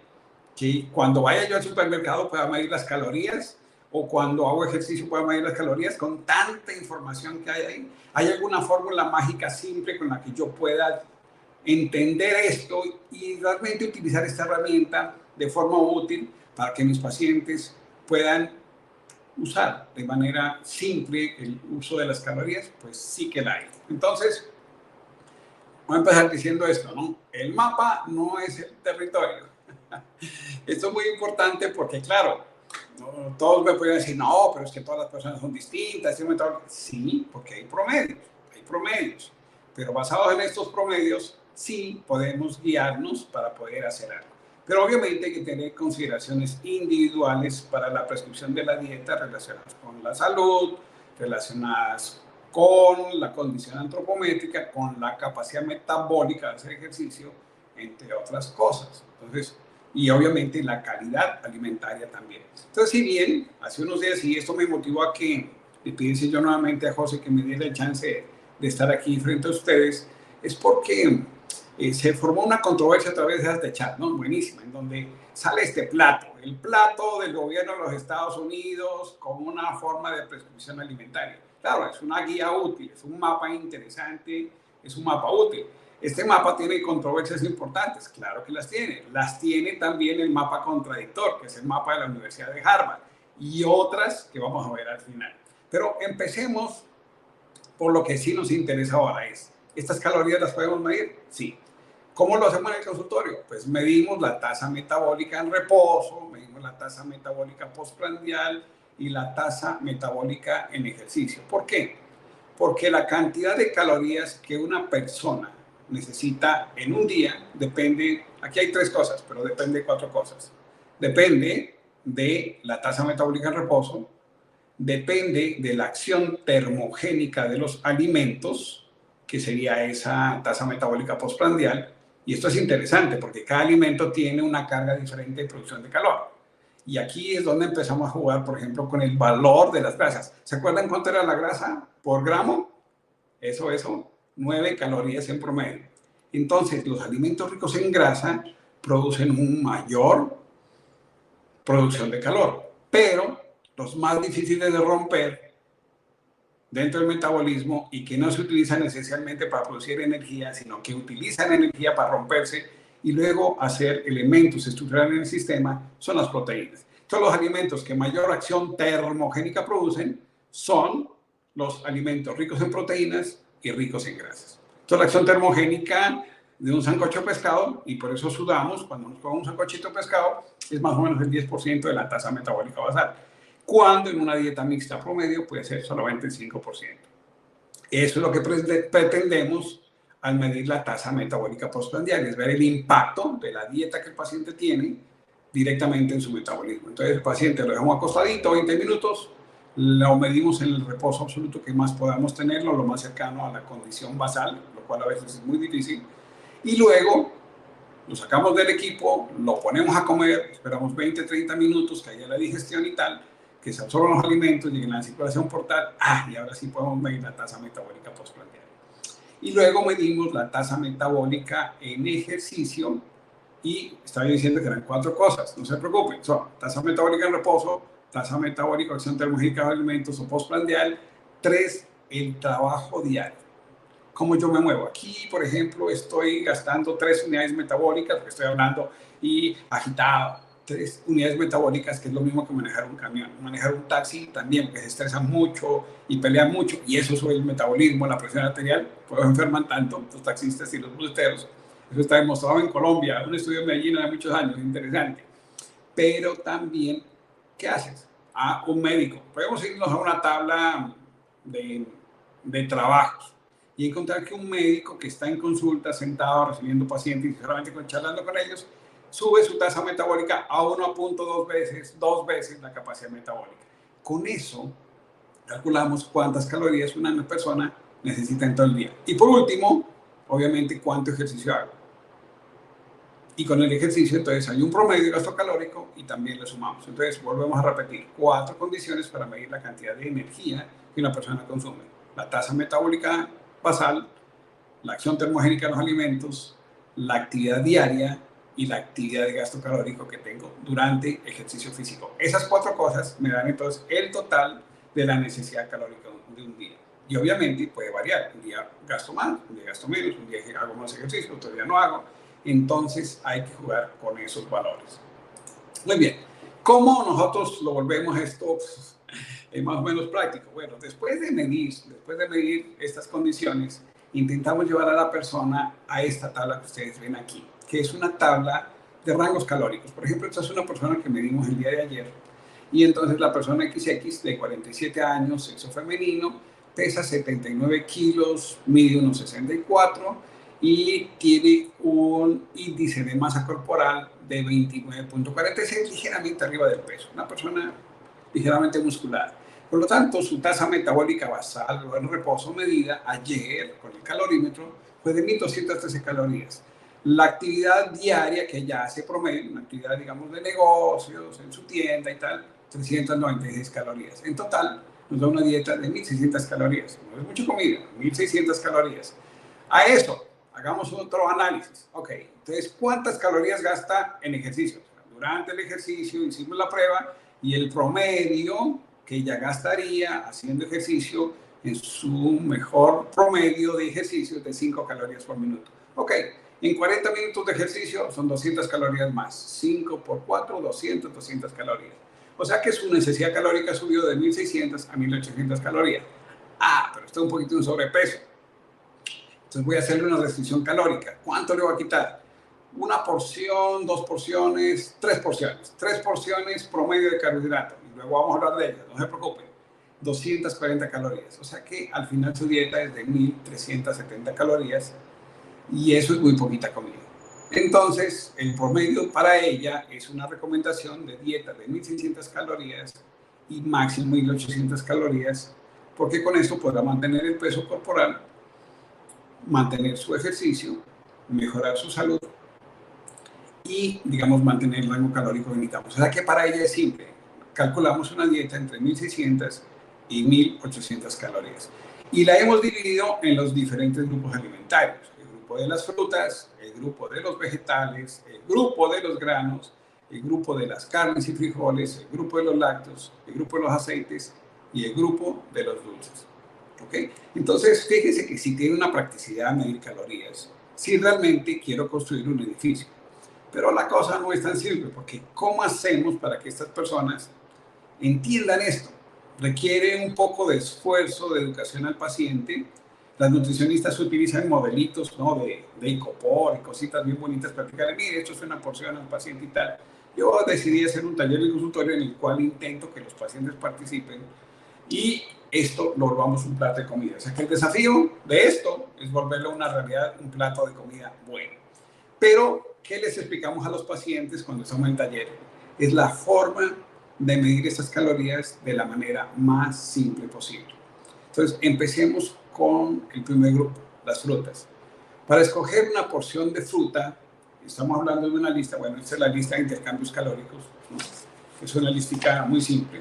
que cuando vaya yo al supermercado pueda medir las calorías? ¿O cuando hago ejercicio pueda medir las calorías? Con tanta información que hay ahí, ¿hay alguna fórmula mágica simple con la que yo pueda entender esto y realmente utilizar esta herramienta de forma útil para que mis pacientes puedan usar de manera simple el uso de las calorías? Pues sí que la hay. Entonces, voy a empezar diciendo esto, ¿no? El mapa no es el territorio. Esto es muy importante porque, claro, todos me pueden decir, no, pero es que todas las personas son distintas. Sí, porque hay promedios. Pero basados en estos promedios, sí podemos guiarnos para poder hacer algo. Pero obviamente hay que tener consideraciones individuales para la prescripción de la dieta relacionadas con la salud, relacionadas con la condición antropométrica, con la capacidad metabólica de hacer ejercicio, entre otras cosas. Entonces, y obviamente la calidad alimentaria también. Entonces, si bien hace unos días, y esto me motivó a que le pidiese yo nuevamente a José que me diera el chance de estar aquí frente a ustedes, es porque se formó una controversia a través de este chat, ¿no? Buenísima, en donde sale este plato, el plato del gobierno de los Estados Unidos como una forma de prescripción alimentaria. Claro, es una guía útil, es un mapa interesante, es un mapa útil. Este mapa tiene controversias importantes, claro que las tiene. Las tiene también el mapa contradictor, que es el mapa de la Universidad de Harvard, y otras que vamos a ver al final. Pero empecemos por lo que sí nos interesa ahora es, ¿estas calorías las podemos medir? Sí. ¿Cómo lo hacemos en el consultorio? Pues medimos la tasa metabólica en reposo, medimos la tasa metabólica postprandial y la tasa metabólica en ejercicio. ¿Por qué? Porque la cantidad de calorías que una persona necesita en un día depende, aquí hay 3 cosas, pero depende de 4 cosas. Depende de la tasa metabólica en reposo, depende de la acción termogénica de los alimentos, que sería esa tasa metabólica postprandial. Y esto es interesante porque cada alimento tiene una carga diferente de producción de calor. Y aquí es donde empezamos a jugar, por ejemplo, con el valor de las grasas. ¿Se acuerdan cuánto era la grasa por gramo? Eso, 9 calorías en promedio. Entonces, los alimentos ricos en grasa producen una mayor producción de calor, pero los más difíciles de romper dentro del metabolismo y que no se utilizan esencialmente para producir energía, sino que utilizan energía para romperse y luego hacer elementos estructurales en el sistema, son las proteínas. Entonces, los alimentos que mayor acción termogénica producen son los alimentos ricos en proteínas y ricos en grasas. Entonces, la acción termogénica de un sancocho de pescado, y por eso sudamos cuando nos comemos un sancochito de pescado, es más o menos el 10% de la tasa metabólica basal, cuando en una dieta mixta promedio puede ser solamente el 5%. Eso es lo que pretendemos al medir la tasa metabólica postprandial, es ver el impacto de la dieta que el paciente tiene directamente en su metabolismo. Entonces, el paciente lo dejamos acostadito 20 minutos, lo medimos en el reposo absoluto que más podamos tenerlo, lo más cercano a la condición basal, lo cual a veces es muy difícil, y luego lo sacamos del equipo, lo ponemos a comer, esperamos 20-30 minutos que haya la digestión y tal, que se absorban los alimentos, lleguen a la circulación portal, y ahora sí podemos medir la tasa metabólica postprandial. Y luego medimos la tasa metabólica en ejercicio, y estaba diciendo que eran 4 cosas, no se preocupen, son tasa metabólica en reposo, tasa metabólica, acción termogénica de alimentos o postprandial. 3, el trabajo diario. ¿Cómo yo me muevo? Aquí, por ejemplo, estoy gastando 3 unidades metabólicas, porque estoy hablando y agitado. 3 unidades metabólicas, que es lo mismo que manejar un camión. Manejar un taxi también, porque se estresan mucho y pelean mucho, y eso sube el metabolismo, la presión arterial, pues enferman tanto los taxistas y los buseteros. Eso está demostrado en Colombia, un estudio en Medellín hace muchos años, interesante. Pero también, ¿qué haces? Un médico. Podemos irnos a una tabla de trabajos y encontrar que un médico que está en consulta, sentado, recibiendo pacientes y solamente charlando con ellos, sube su tasa metabólica a 1.2 veces, 2 veces la capacidad metabólica. Con eso, calculamos cuántas calorías una persona necesita en todo el día. Y por último, obviamente, cuánto ejercicio hago. Y con el ejercicio, entonces, hay un promedio de gasto calórico y también le sumamos. Entonces, volvemos a repetir 4 condiciones para medir la cantidad de energía que una persona consume. La tasa metabólica basal, la acción termogénica de los alimentos, la actividad diaria y la actividad de gasto calórico que tengo durante ejercicio físico. Esas 4 cosas me dan entonces el total de la necesidad calórica de un día. Y obviamente puede variar. Un día gasto más, un día gasto menos, un día hago más ejercicio, otro día no hago. Entonces hay que jugar con esos valores. Muy bien. ¿Cómo nosotros lo volvemos esto más o menos práctico? Bueno, después de medir estas condiciones, intentamos llevar a la persona a esta tabla que ustedes ven aquí, que es una tabla de rangos calóricos. Por ejemplo, esta es una persona que medimos el día de ayer, y entonces la persona XX de 47 años, sexo femenino, pesa 79 kilos, mide unos 64 y tiene un índice de masa corporal de 29.46, ligeramente arriba del peso. Una persona ligeramente muscular. Por lo tanto, su tasa metabólica basal o en reposo medida ayer con el calorímetro fue de 1.213 calorías. La actividad diaria que ella hace promedio, una actividad, digamos, de negocios, en su tienda y tal, 396 calorías. En total, nos da una dieta de 1.600 calorías. No es mucha comida, 1.600 calorías. A eso, hagamos otro análisis. Ok, entonces, ¿cuántas calorías gasta en ejercicio? Durante el ejercicio hicimos la prueba y el promedio que ella gastaría haciendo ejercicio en su mejor promedio de ejercicio es de 5 calorías por minuto. Ok, en 40 minutos de ejercicio son 200 calorías más. 5 por 4, 200 calorías. O sea que su necesidad calórica subió de 1.600 a 1.800 calorías. Ah, pero está un poquito en sobrepeso. Entonces voy a hacerle una restricción calórica. ¿Cuánto le voy a quitar? Una porción, 2 porciones, 3 porciones. 3 porciones promedio de carbohidratos. Y luego vamos a hablar de ellas, no se preocupen. 240 calorías. O sea que al final su dieta es de 1.370 calorías. Y eso es muy poquita comida. Entonces, el promedio para ella es una recomendación de dieta de 1.600 calorías y máximo 1.800 calorías, porque con esto podrá mantener el peso corporal, mantener su ejercicio, mejorar su salud y, digamos, mantener el rango calórico que necesitamos. O sea que para ella es simple. Calculamos una dieta entre 1.600 y 1.800 calorías. Y la hemos dividido en los diferentes grupos alimentarios. El grupo de las frutas, el grupo de los vegetales, el grupo de los granos, el grupo de las carnes y frijoles, el grupo de los lácteos, el grupo de los aceites y el grupo de los dulces. ¿Okay? Entonces, fíjense que si tiene una practicidad medir calorías, si realmente quiero construir un edificio. Pero la cosa no es tan simple, porque ¿cómo hacemos para que estas personas entiendan esto? Requiere un poco de esfuerzo, de educación al paciente. Las nutricionistas utilizan modelitos, ¿no? de icopor y cositas bien bonitas para explicar, mire, esto es una porción al paciente y tal. Yo decidí hacer un taller de consultorio en el cual intento que los pacientes participen y esto lo volvamos un plato de comida. O sea que el desafío de esto es volverlo una realidad, un plato de comida bueno. Pero, ¿qué les explicamos a los pacientes cuando estamos en el taller? Es la forma de medir estas calorías de la manera más simple posible. Entonces, empecemos con el primer grupo, las frutas. Para escoger una porción de fruta, estamos hablando de una lista, bueno, esta es la lista de intercambios calóricos, ¿no? Es una listica muy simple,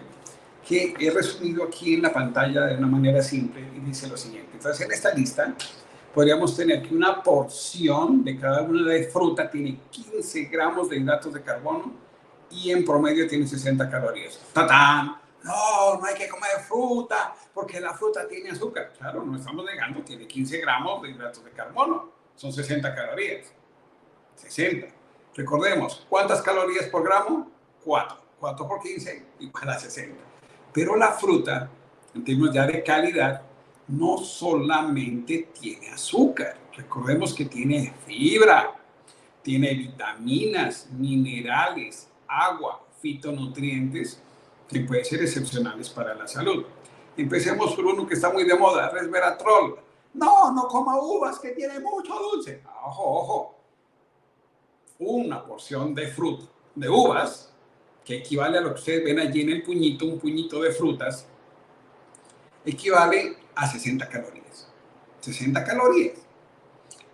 que he resumido aquí en la pantalla de una manera simple y dice lo siguiente. Entonces, en esta lista podríamos tener que una porción de cada una de fruta tiene 15 gramos de hidratos de carbono y en promedio tiene 60 calorías. ¡Tatán! No, no hay que comer fruta porque la fruta tiene azúcar. Claro, no estamos negando, tiene 15 gramos de hidratos de carbono. Son 60 calorías. 60. Recordemos, ¿cuántas calorías por gramo? 4. 4 por 15 igual a 60. Pero la fruta, en términos ya de calidad, no solamente tiene azúcar. Recordemos que tiene fibra, tiene vitaminas, minerales, agua, fitonutrientes que pueden ser excepcionales para la salud. Empecemos por uno que está muy de moda, resveratrol. No, no coma uvas que tiene mucho dulce. Ojo, ojo. Una porción de fruta, de uvas, que equivale a lo que ustedes ven allí en el puñito, un puñito de frutas, equivale a 60 calorías. 60 calorías.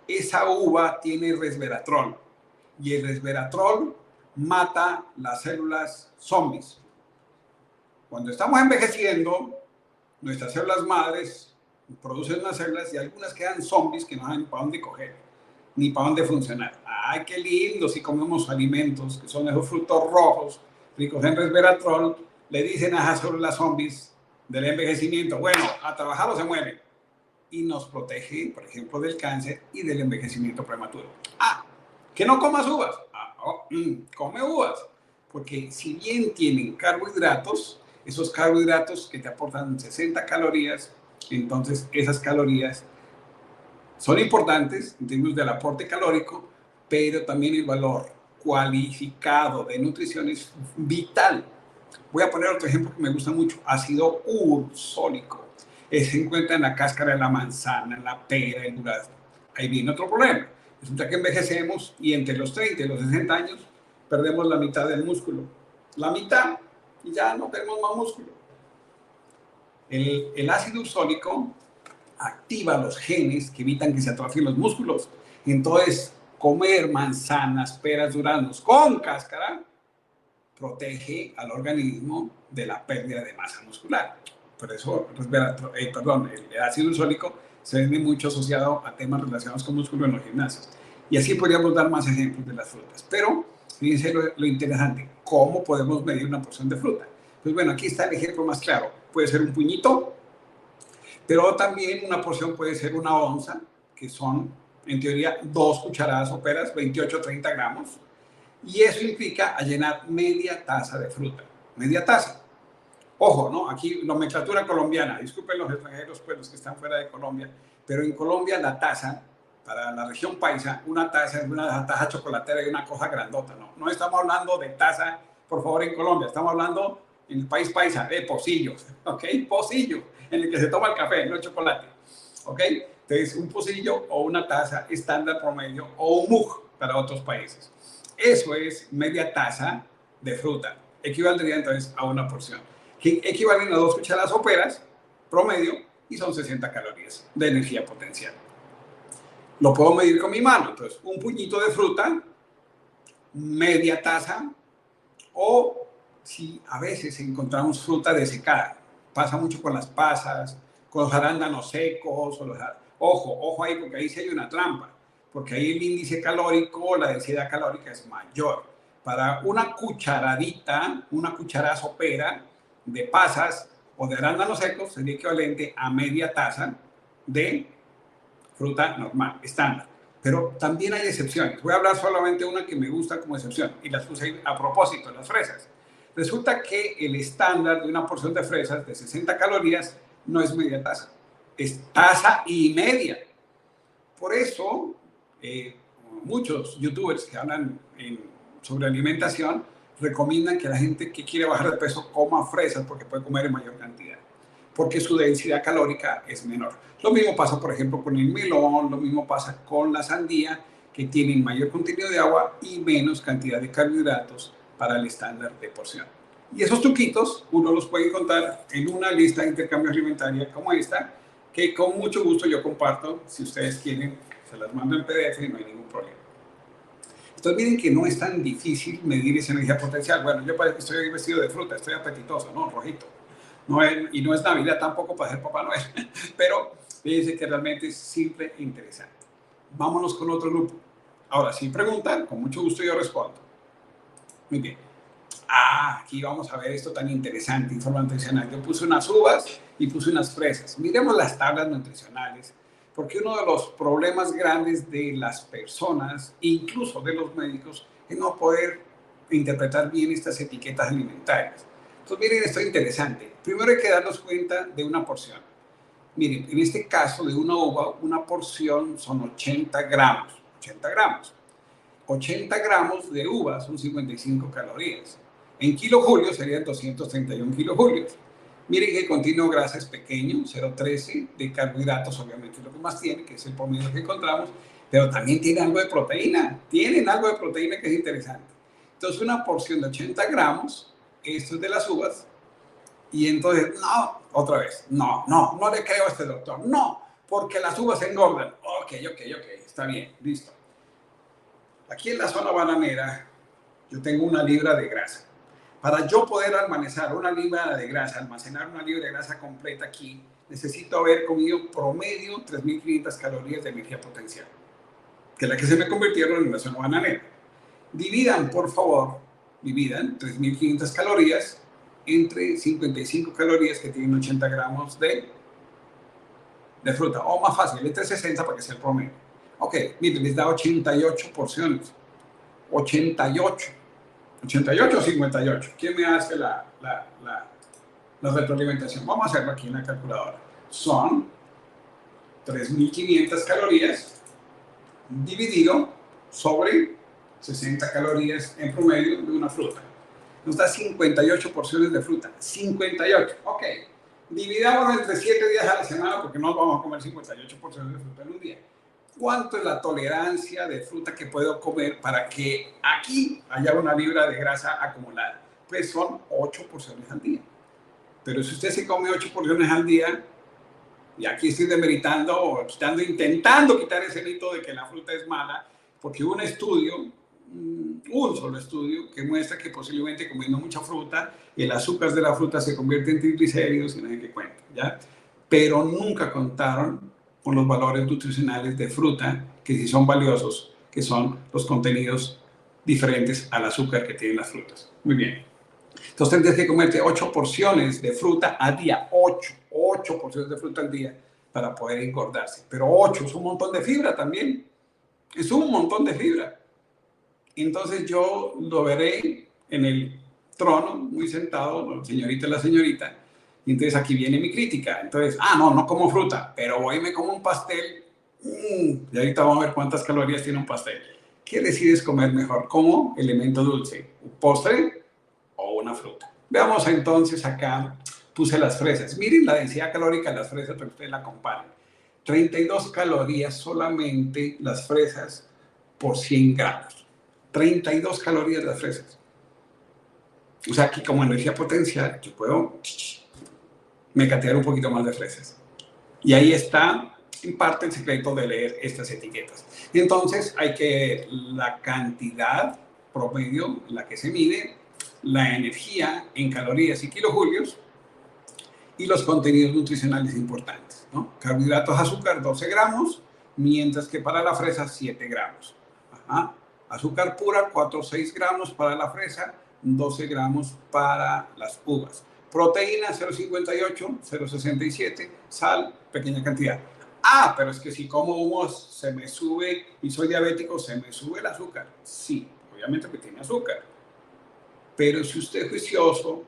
Esa uva tiene resveratrol y el resveratrol mata las células zombies. Cuando estamos envejeciendo, nuestras células madres producen unas células y algunas quedan zombies que no saben para dónde coger ni para dónde funcionar. ¡Ay, qué lindo! Si comemos alimentos que son esos frutos rojos ricos en resveratrol, le dicen a esas células zombies del envejecimiento, bueno, a trabajar o se mueren. Y nos protege, por ejemplo, del cáncer y del envejecimiento prematuro. Que no comas uvas. Come uvas. Porque si bien tienen carbohidratos, esos carbohidratos que te aportan 60 calorías, entonces esas calorías son importantes en términos del aporte calórico, pero también el valor cualificado de nutrición es vital. Voy a poner otro ejemplo que me gusta mucho, ácido ursólico. Se encuentra en la cáscara de la manzana, en la pera, el durazno. Ahí viene otro problema. Resulta que envejecemos y entre los 30 y los 60 años perdemos la mitad del músculo. La mitad y ya no tenemos más músculo. El ácido ursólico activa los genes que evitan que se atrofien los músculos. Entonces, comer manzanas, peras, duraznos con cáscara protege al organismo de la pérdida de masa muscular. Por eso, el ácido ursólico se ve mucho asociado a temas relacionados con músculo en los gimnasios. Y así podríamos dar más ejemplos de las frutas. Pero, fíjense lo interesante, ¿cómo podemos medir una porción de fruta? Pues bueno, aquí está el ejemplo más claro. Puede ser un puñito, pero también una porción puede ser una onza, que son, en teoría, 2 cucharadas soperas, 28-30 gramos. Y eso implica a llenar media taza de fruta. Media taza. Ojo, ¿no? Aquí nomenclatura colombiana. Disculpen los extranjeros, pues los que están fuera de Colombia. Pero en Colombia la taza, para la región paisa, una taza es una taza chocolatera y una cosa grandota, ¿no? No estamos hablando de taza, por favor, en Colombia. Estamos hablando en el país paisa de pocillos, ¿ok? Pocillo, en el que se toma el café, no el chocolate, ¿ok? Entonces, un pocillo o una taza estándar promedio o un mug para otros países. Eso es media taza de fruta. Equivaldría entonces a una porción, que equivalen a 2 cucharadas soperas promedio y son 60 calorías de energía potencial. Lo puedo medir con mi mano. Entonces, un puñito de fruta, media taza, o si a veces encontramos fruta desecada. Pasa mucho con las pasas, con los arándanos secos. Ojo ahí, porque ahí sí hay una trampa. Porque ahí el índice calórico, la densidad calórica es mayor. Para una cucharadita, una cucharada sopera de pasas o de arándanos secos sería equivalente a media taza de fruta normal, estándar. Pero también hay excepciones. Voy a hablar solamente una que me gusta como excepción y las puse a propósito, las fresas. Resulta que el estándar de una porción de fresas de 60 calorías no es media taza, es taza y media. Por eso, muchos youtubers que hablan sobre alimentación recomiendan que la gente que quiere bajar de peso coma fresas porque puede comer en mayor cantidad, porque su densidad calórica es menor. Lo mismo pasa, por ejemplo, con el melón, lo mismo pasa con la sandía, que tienen mayor contenido de agua y menos cantidad de carbohidratos para el estándar de porción. Y esos truquitos uno los puede encontrar en una lista de intercambio alimentaria como esta, que con mucho gusto yo comparto. Si ustedes quieren, se las mando en PDF y no hay ningún problema. Entonces miren que no es tan difícil medir esa energía potencial. Bueno, yo parece que estoy vestido de fruta, estoy apetitoso, ¿no? Rojito. Y no es Navidad tampoco para ser Papá Noel, pero fíjense que realmente es simple e interesante. Vámonos con otro grupo. Ahora, si preguntan, con mucho gusto yo respondo. Muy bien. Aquí vamos a ver esto tan interesante, información nutricional. Yo puse unas uvas y puse unas fresas. Miremos las tablas nutricionales, porque uno de los problemas grandes de las personas, incluso de los médicos, es no poder interpretar bien estas etiquetas alimentarias. Entonces, miren, esto es interesante. Primero hay que darnos cuenta de una porción. Miren, en este caso de una uva, una porción son 80 gramos. 80 gramos. 80 gramos de uva son 55 calorías. En kilojulios serían 231 kilojulios. Miren que el continuo de grasa es pequeño, 0,13, de carbohidratos obviamente es lo que más tiene, que es el promedio que encontramos, pero también tiene algo de proteína. Tienen algo de proteína que es interesante. Entonces, una porción de 80 gramos, esto es de las uvas, Y entonces, no, otra vez, no le creo a este doctor, no, porque las uvas engordan. Ok, está bien, listo. Aquí en la zona bananera, yo tengo una libra de grasa. Para yo poder almacenar una libra de grasa completa aquí, necesito haber comido promedio 3.500 calorías de energía potencial, que es la que se me convirtieron en la zona bananera. Dividan, por favor, 3.500 calorías entre 55 calorías que tienen 80 gramos de fruta. O más fácil, entre 60 para que sea el promedio. Ok, miren, les da 88 porciones. 88 o 58. ¿Quién me hace la retroalimentación? Vamos a hacerlo aquí en la calculadora. Son 3.500 calorías dividido sobre 60 calorías en promedio de una fruta. Nos da 58 porciones de fruta. 58. Ok. Dividámoslo entre 7 días a la semana porque no vamos a comer 58 porciones de fruta en un día. ¿Cuánto es la tolerancia de fruta que puedo comer para que aquí haya una libra de grasa acumulada? Pues son 8 porciones al día. Pero si usted se come 8 porciones al día, y aquí estoy demeritando o intentando quitar ese mito de que la fruta es mala, porque un solo estudio que muestra que posiblemente comiendo mucha fruta, el azúcar de la fruta se convierte en triglicéridos y no sé qué cuenta, ¿ya? Pero nunca contaron con los valores nutricionales de fruta, que sí son valiosos, que son los contenidos diferentes al azúcar que tienen las frutas. Muy bien. Entonces tendrías que comerte 8 porciones de fruta al día. 8 porciones de fruta al día para poder engordarse. Pero 8 es un montón de fibra también. Es un montón de fibra. Entonces yo lo veré en el trono, muy sentado, la señorita, y entonces aquí viene mi crítica. Entonces, no como fruta, pero voy y me como un pastel, y ahorita vamos a ver cuántas calorías tiene un pastel. ¿Qué decides comer mejor? ¿Como elemento dulce? ¿Un postre o una fruta? Veamos entonces acá, puse las fresas. Miren la densidad calórica de las fresas para que ustedes la comparen. 32 calorías solamente las fresas por 100 gramos. 32 calorías las fresas. O sea, aquí como energía potencial, yo puedo mecatear un poquito más de fresas. Y ahí está, en parte, el secreto de leer estas etiquetas. Entonces, hay que la cantidad promedio, la que se mide, la energía en calorías y kilojulios, y los contenidos nutricionales importantes, ¿no? Carbohidratos, azúcar, 12 gramos, mientras que para la fresa, 7 gramos. Ajá. Azúcar pura, 4 o 6 gramos para la fresa, 12 gramos para las uvas. Proteína, 0,58, 0,67. Sal, pequeña cantidad. Pero es que si como humos se me sube y soy diabético, se me sube el azúcar. Sí, obviamente que tiene azúcar. Pero si usted es juicioso,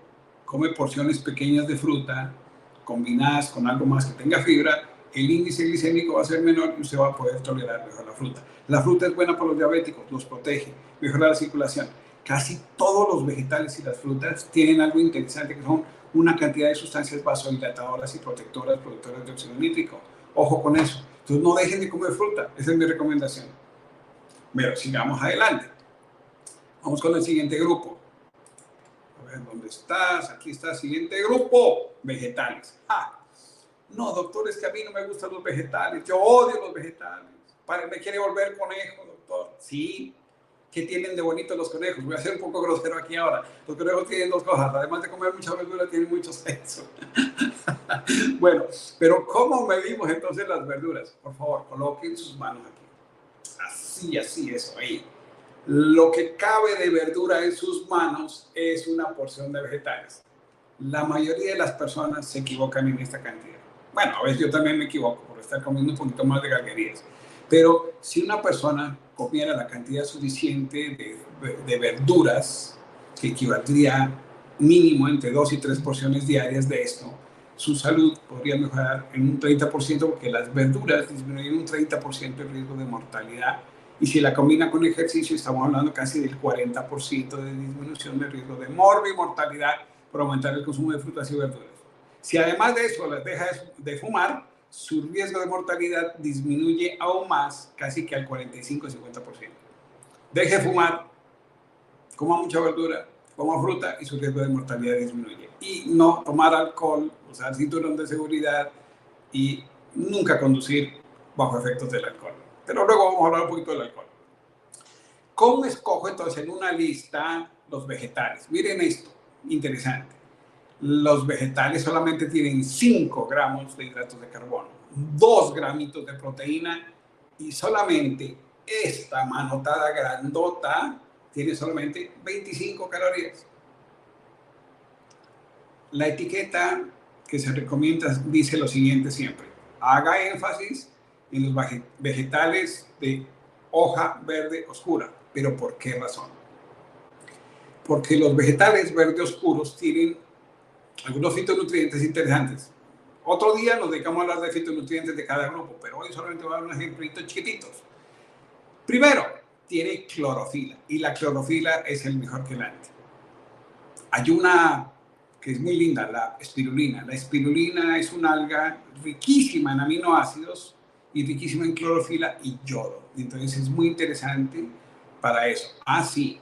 come porciones pequeñas de fruta, combinadas con algo más que tenga fibra, el índice glicémico va a ser menor y usted va a poder tolerar mejor la fruta. La fruta es buena para los diabéticos, los protege, mejora la circulación. Casi todos los vegetales y las frutas tienen algo interesante, que son una cantidad de sustancias vasodilatadoras y protectoras, productoras de óxido nítrico. Ojo con eso. Entonces no dejen de comer fruta, esa es mi recomendación. Pero sigamos adelante. Vamos con el siguiente grupo. A ver, ¿dónde estás? Aquí está el siguiente grupo, vegetales. No, doctor, es que a mí no me gustan los vegetales. Yo odio los vegetales. ¿Me quiere volver conejo, doctor? Sí. ¿Qué tienen de bonito los conejos? Voy a ser un poco grosero aquí ahora. Los conejos tienen dos cosas. Además de comer mucha verdura, tienen mucho sexo. Bueno, pero ¿cómo medimos entonces las verduras? Por favor, coloquen sus manos aquí. Así, eso, ahí. Lo que cabe de verdura en sus manos es una porción de vegetales. La mayoría de las personas se equivocan en esta cantidad. Bueno, a veces yo también me equivoco por estar comiendo un poquito más de galguerías. Pero si una persona comiera la cantidad suficiente de verduras, que equivaldría mínimo entre 2 y 3 porciones diarias de esto, su salud podría mejorar en un 30%, porque las verduras disminuyen un 30% el riesgo de mortalidad. Y si la combina con ejercicio, estamos hablando casi del 40% de disminución del riesgo de morbimortalidad por aumentar el consumo de frutas y verduras. Si además de eso las deja de fumar, su riesgo de mortalidad disminuye aún más, casi que al 45-50%. Deje de fumar, coma mucha verdura coma fruta y su riesgo de mortalidad disminuye. Y no tomar alcohol, usar cinturón de seguridad y nunca conducir bajo efectos del alcohol. Pero luego vamos a hablar un poquito del alcohol. ¿Cómo escojo entonces en una lista los vegetales? Miren esto, interesante. Los vegetales solamente tienen 5 gramos de hidratos de carbono, 2 gramitos de proteína y solamente esta manotada grandota tiene solamente 25 calorías. La etiqueta que se recomienda dice lo siguiente siempre: haga énfasis en los vegetales de hoja verde oscura. ¿Pero por qué razón? Porque los vegetales verde oscuros tienen algunos fitonutrientes interesantes. Otro día nos dedicamos a hablar de fitonutrientes de cada grupo, pero hoy solamente voy a dar unos ejemplitos chiquititos. Primero, tiene clorofila, y la clorofila es el mejor quelante. Hay una que es muy linda, la espirulina. La espirulina es una alga riquísima en aminoácidos y riquísima en clorofila y yodo. Entonces es muy interesante para eso. Sí,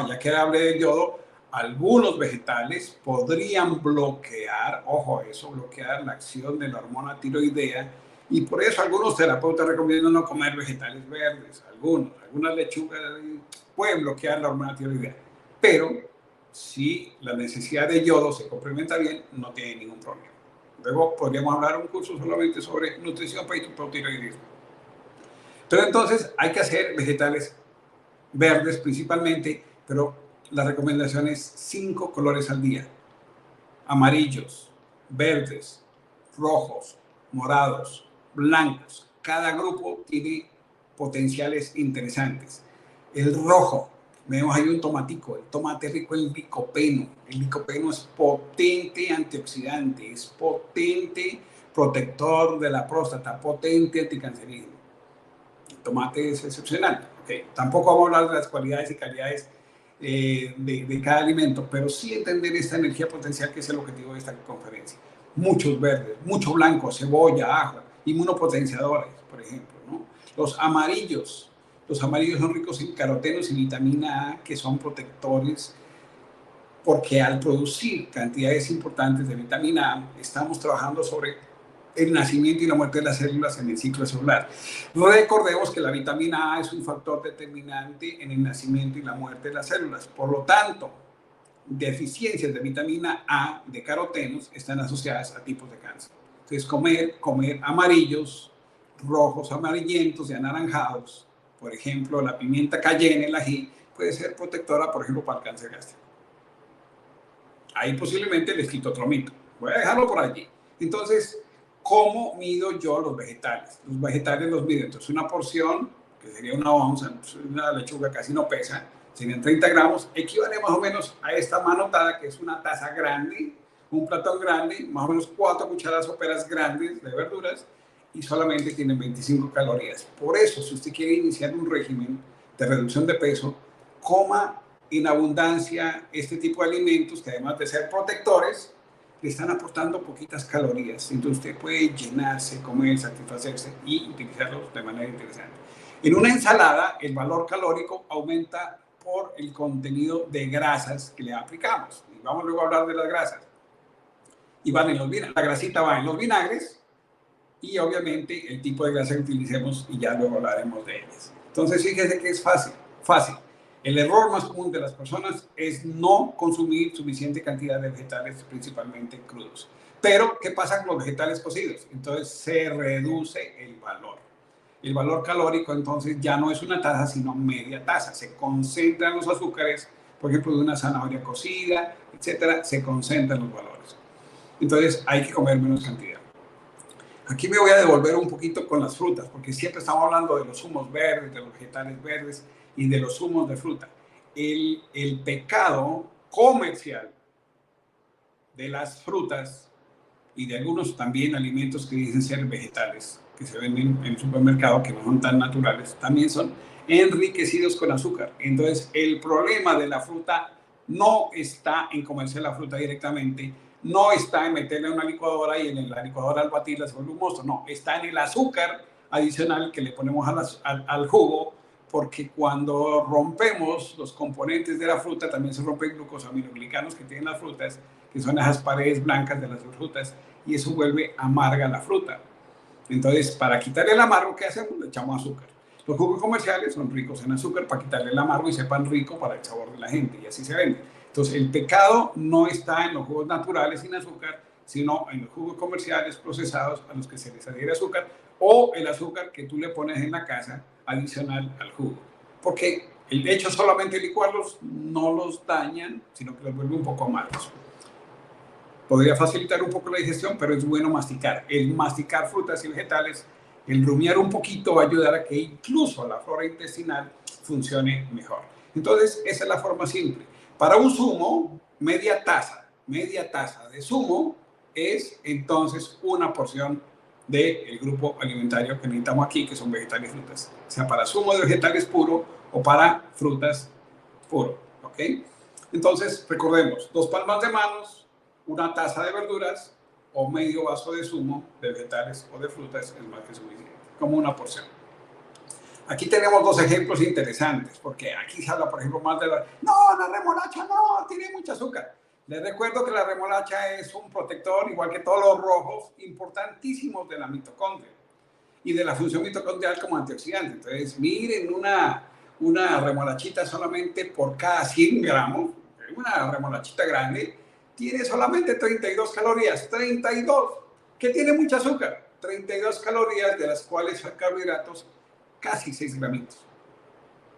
ya que hablé del yodo, algunos vegetales podrían bloquear, ojo eso, bloquear la acción de la hormona tiroidea, y por eso algunos terapeutas recomiendan no comer vegetales verdes. Algunas lechugas pueden bloquear la hormona tiroidea, pero si la necesidad de yodo se complementa bien, no tiene ningún problema. Luego podríamos hablar un curso solamente sobre nutrición para hipotiroidismo. Pero entonces hay que hacer vegetales verdes principalmente, pero la recomendación es 5 colores al día: amarillos, verdes, rojos, morados, blancos. Cada grupo tiene potenciales interesantes. El rojo, vemos ahí un tomatico, el tomate rico en licopeno. El licopeno es potente antioxidante, es potente protector de la próstata, potente anticancerígeno. El tomate es excepcional. Tampoco vamos a hablar de las cualidades y calidades de cada alimento, pero sí entender esta energía potencial que es el objetivo de esta conferencia. Muchos verdes, mucho blanco, cebolla, ajo, inmunopotenciadores, por ejemplo, ¿no? Los amarillos son ricos en carotenos y vitamina A, que son protectores, porque al producir cantidades importantes de vitamina A, estamos trabajando sobre el nacimiento y la muerte de las células en el ciclo celular. Recordemos que la vitamina A es un factor determinante en el nacimiento y la muerte de las células. Por lo tanto, deficiencias de vitamina A, de carotenos, están asociadas a tipos de cáncer. Entonces, comer amarillos, rojos, amarillentos y anaranjados, por ejemplo, la pimienta cayenne, el ají, puede ser protectora, por ejemplo, para el cáncer gástrico. Ahí posiblemente les quito otro mito. Voy a dejarlo por allí. Entonces, ¿cómo mido yo los vegetales? Los vegetales los mido. Entonces, una porción, que sería una onza, una lechuga casi no pesa, serían 30 gramos, equivale más o menos a esta manotada, que es una taza grande, un platón grande, más o menos 4 cucharadas soperas grandes de verduras, y solamente tienen 25 calorías. Por eso, si usted quiere iniciar un régimen de reducción de peso, coma en abundancia este tipo de alimentos que, además de ser protectores, le están aportando poquitas calorías. Entonces usted puede llenarse, comer, satisfacerse y utilizarlos de manera interesante. En una ensalada, el valor calórico aumenta por el contenido de grasas que le aplicamos. Y vamos luego a hablar de las grasas. Y van en los vinagres. La grasita va en los vinagres y obviamente el tipo de grasa que utilicemos, y ya luego hablaremos de ellas. Entonces fíjese que es fácil. El error más común de las personas es no consumir suficiente cantidad de vegetales, principalmente crudos. Pero, ¿qué pasa con los vegetales cocidos? Entonces se reduce el valor. El valor calórico, entonces, ya no es una taza, sino media taza. Se concentran los azúcares, por ejemplo, de una zanahoria cocida, etcétera, se concentran los valores. Entonces, hay que comer menos cantidad. Aquí me voy a devolver un poquito con las frutas, porque siempre estamos hablando de los zumos verdes, de los vegetales verdes y de los zumos de fruta. El pecado comercial de las frutas y de algunos también alimentos que dicen ser vegetales, que se venden en el supermercado, que no son tan naturales, también son enriquecidos con azúcar. Entonces, el problema de la fruta no está en comerse la fruta directamente, no está en meterla en una licuadora y en la licuadora al batirla se vuelve un monstruo. No, está en el azúcar adicional que le ponemos al jugo porque cuando rompemos los componentes de la fruta, también se rompen glucosaminoglicanos que tienen las frutas, que son esas paredes blancas de las frutas, y eso vuelve amarga la fruta. Entonces, para quitarle el amargo, ¿qué hacemos? Le echamos azúcar. Los jugos comerciales son ricos en azúcar para quitarle el amargo y sepan rico para el sabor de la gente, y así se vende. Entonces, el pecado no está en los jugos naturales sin azúcar, sino en los jugos comerciales procesados a los que se les adhiere azúcar, o el azúcar que tú le pones en la casa adicional al jugo. Porque el hecho solamente de licuarlos no los dañan, sino que los vuelve un poco amargos. Podría facilitar un poco la digestión, pero es bueno masticar. El masticar frutas y vegetales, el rumiar un poquito va a ayudar a que incluso la flora intestinal funcione mejor. Entonces, esa es la forma simple. Para un zumo, media taza de zumo es entonces una porción del grupo alimentario que necesitamos aquí, que son vegetales y frutas. O sea, para zumo de vegetales puro o para frutas puro. ¿Ok? Entonces, recordemos, 2 palmas de manos, una taza de verduras o medio vaso de zumo de vegetales o de frutas es más que suficiente, como una porción. Aquí tenemos 2 ejemplos interesantes, porque aquí se habla, por ejemplo, más de la remolacha no, tiene mucho azúcar. Les recuerdo que la remolacha es un protector, igual que todos los rojos, importantísimos de la mitocondria y de la función mitocondrial como antioxidante. Entonces, miren, una remolachita solamente por cada 100 gramos, una remolachita grande, tiene solamente 32 calorías, 32, que tiene mucho azúcar, 32 calorías, de las cuales son carbohidratos casi 6 gramitos.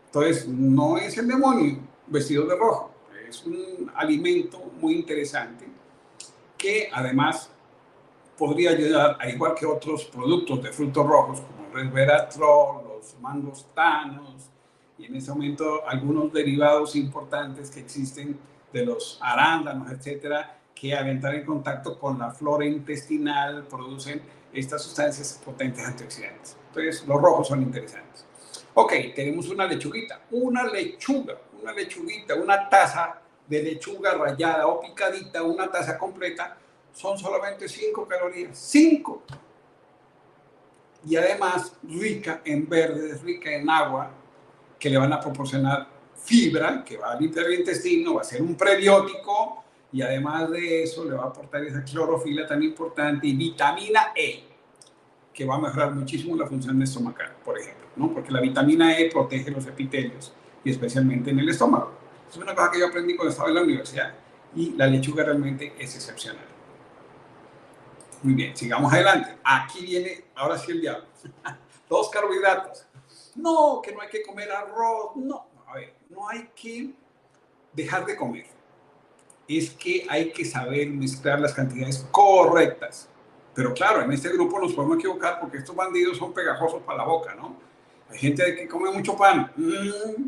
Entonces, no es el demonio vestido de rojo, es un alimento muy interesante que además podría ayudar, a igual que otros productos de frutos rojos, como el resveratrol, los mangostanos, y en ese momento algunos derivados importantes que existen de los arándanos, etcétera, que al entrar en contacto con la flora intestinal producen estas sustancias potentes antioxidantes. Entonces, los rojos son interesantes. Ok, tenemos una lechuguita, una lechuguita, una taza de lechuga rallada o picadita, una taza completa, son solamente 5 calorías. 5. Y además, rica en verdes, rica en agua, que le van a proporcionar fibra, que va a limpiar el intestino, va a ser un prebiótico, y además de eso le va a aportar esa clorofila tan importante y vitamina E, que va a mejorar muchísimo la función estomacal, por ejemplo, ¿no? Porque la vitamina E protege los epitelios, y especialmente en el estómago. Es una cosa que yo aprendí cuando estaba en la universidad, y la lechuga realmente es excepcional. Muy bien, sigamos adelante. Aquí viene, ahora sí el diablo. 2 carbohidratos. No, que no hay que comer arroz. No, a ver, no hay que dejar de comer. Es que hay que saber mezclar las cantidades correctas. Pero claro, en este grupo nos podemos equivocar porque estos bandidos son pegajosos para la boca, ¿no? Hay gente que come mucho pan,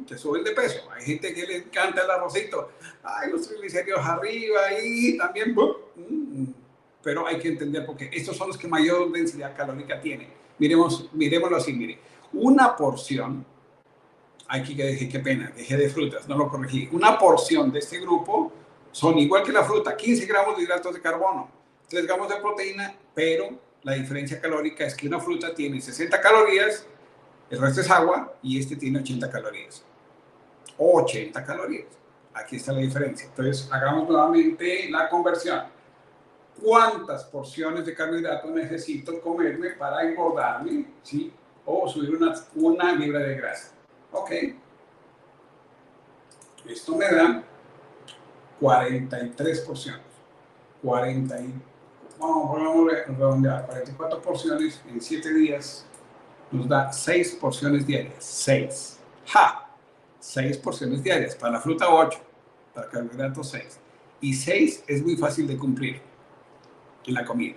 que suben de peso. Hay gente que le encanta el arrocito. Ay, los triglicéridos arriba y también... Pero hay que entender porque estos son los que mayor densidad calórica tienen. Miremoslo así, mire. Una porción, aquí que dejé, qué pena, dejé de frutas, no lo corregí. Una porción de este grupo son igual que la fruta, 15 gramos de hidratos de carbono, 3 gramos de proteína, pero la diferencia calórica es que una fruta tiene 60 calorías, el resto es agua, y este tiene 80 calorías. 80 calorías. Aquí está la diferencia. Entonces, hagamos nuevamente la conversión. ¿Cuántas porciones de carbohidratos necesito comerme para engordarme? ¿Sí? O subir una libra de grasa. Ok. Esto me da 43 porciones. Vamos a redondear. 44 porciones en 7 días nos da 6 porciones diarias. 6. ¡Ja! 6 porciones diarias. Para la fruta 8. Para carbohidratos 6. Y 6 es muy fácil de cumplir en la comida.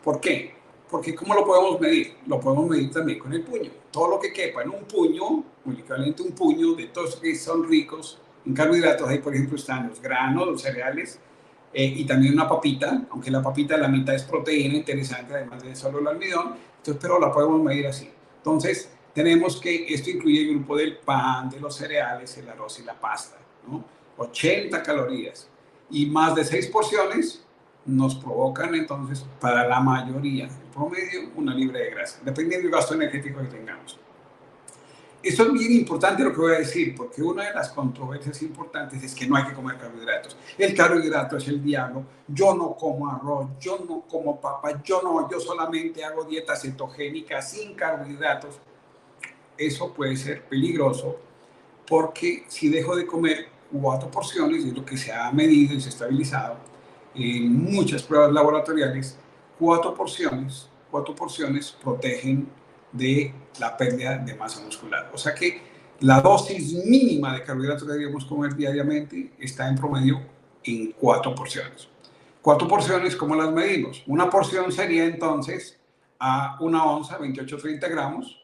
¿Por qué? Porque ¿cómo lo podemos medir? Lo podemos medir también con el puño. Todo lo que quepa en un puño, muy equivalente a un puño de todos que son ricos en carbohidratos. Ahí, por ejemplo, están los granos, los cereales, y también una papita, aunque la papita la mitad es proteína, interesante, además de solo el almidón. Entonces, pero la podemos medir así. Entonces, tenemos que esto incluye el grupo del pan, de los cereales, el arroz y la pasta, ¿no? 80 calorías. Y más de 6 porciones nos provocan entonces, para la mayoría, el promedio, una libra de grasa, dependiendo del gasto energético que tengamos. Eso es bien importante lo que voy a decir, porque una de las controversias importantes es que no hay que comer carbohidratos. El carbohidrato es el diablo. Yo no como arroz, yo no como papa, yo solamente hago dieta cetogénica sin carbohidratos. Eso puede ser peligroso porque si dejo de comer 4 porciones, es lo que se ha medido y se ha estabilizado en muchas pruebas laboratoriales, 4 porciones protegen de la pérdida de masa muscular. O sea que la dosis mínima de carbohidratos que deberíamos comer diariamente está en promedio en 4 porciones. 4 porciones, ¿cómo las medimos? Una porción sería entonces a una onza, 28-30 gramos,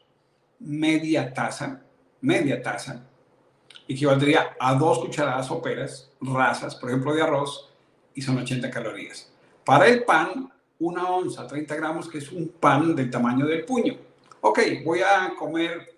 media taza, equivaldría a 2 cucharadas soperas rasas, por ejemplo, de arroz, y son 80 calorías. Para el pan, una onza, 30 gramos, que es un pan del tamaño del puño. Ok, voy a comer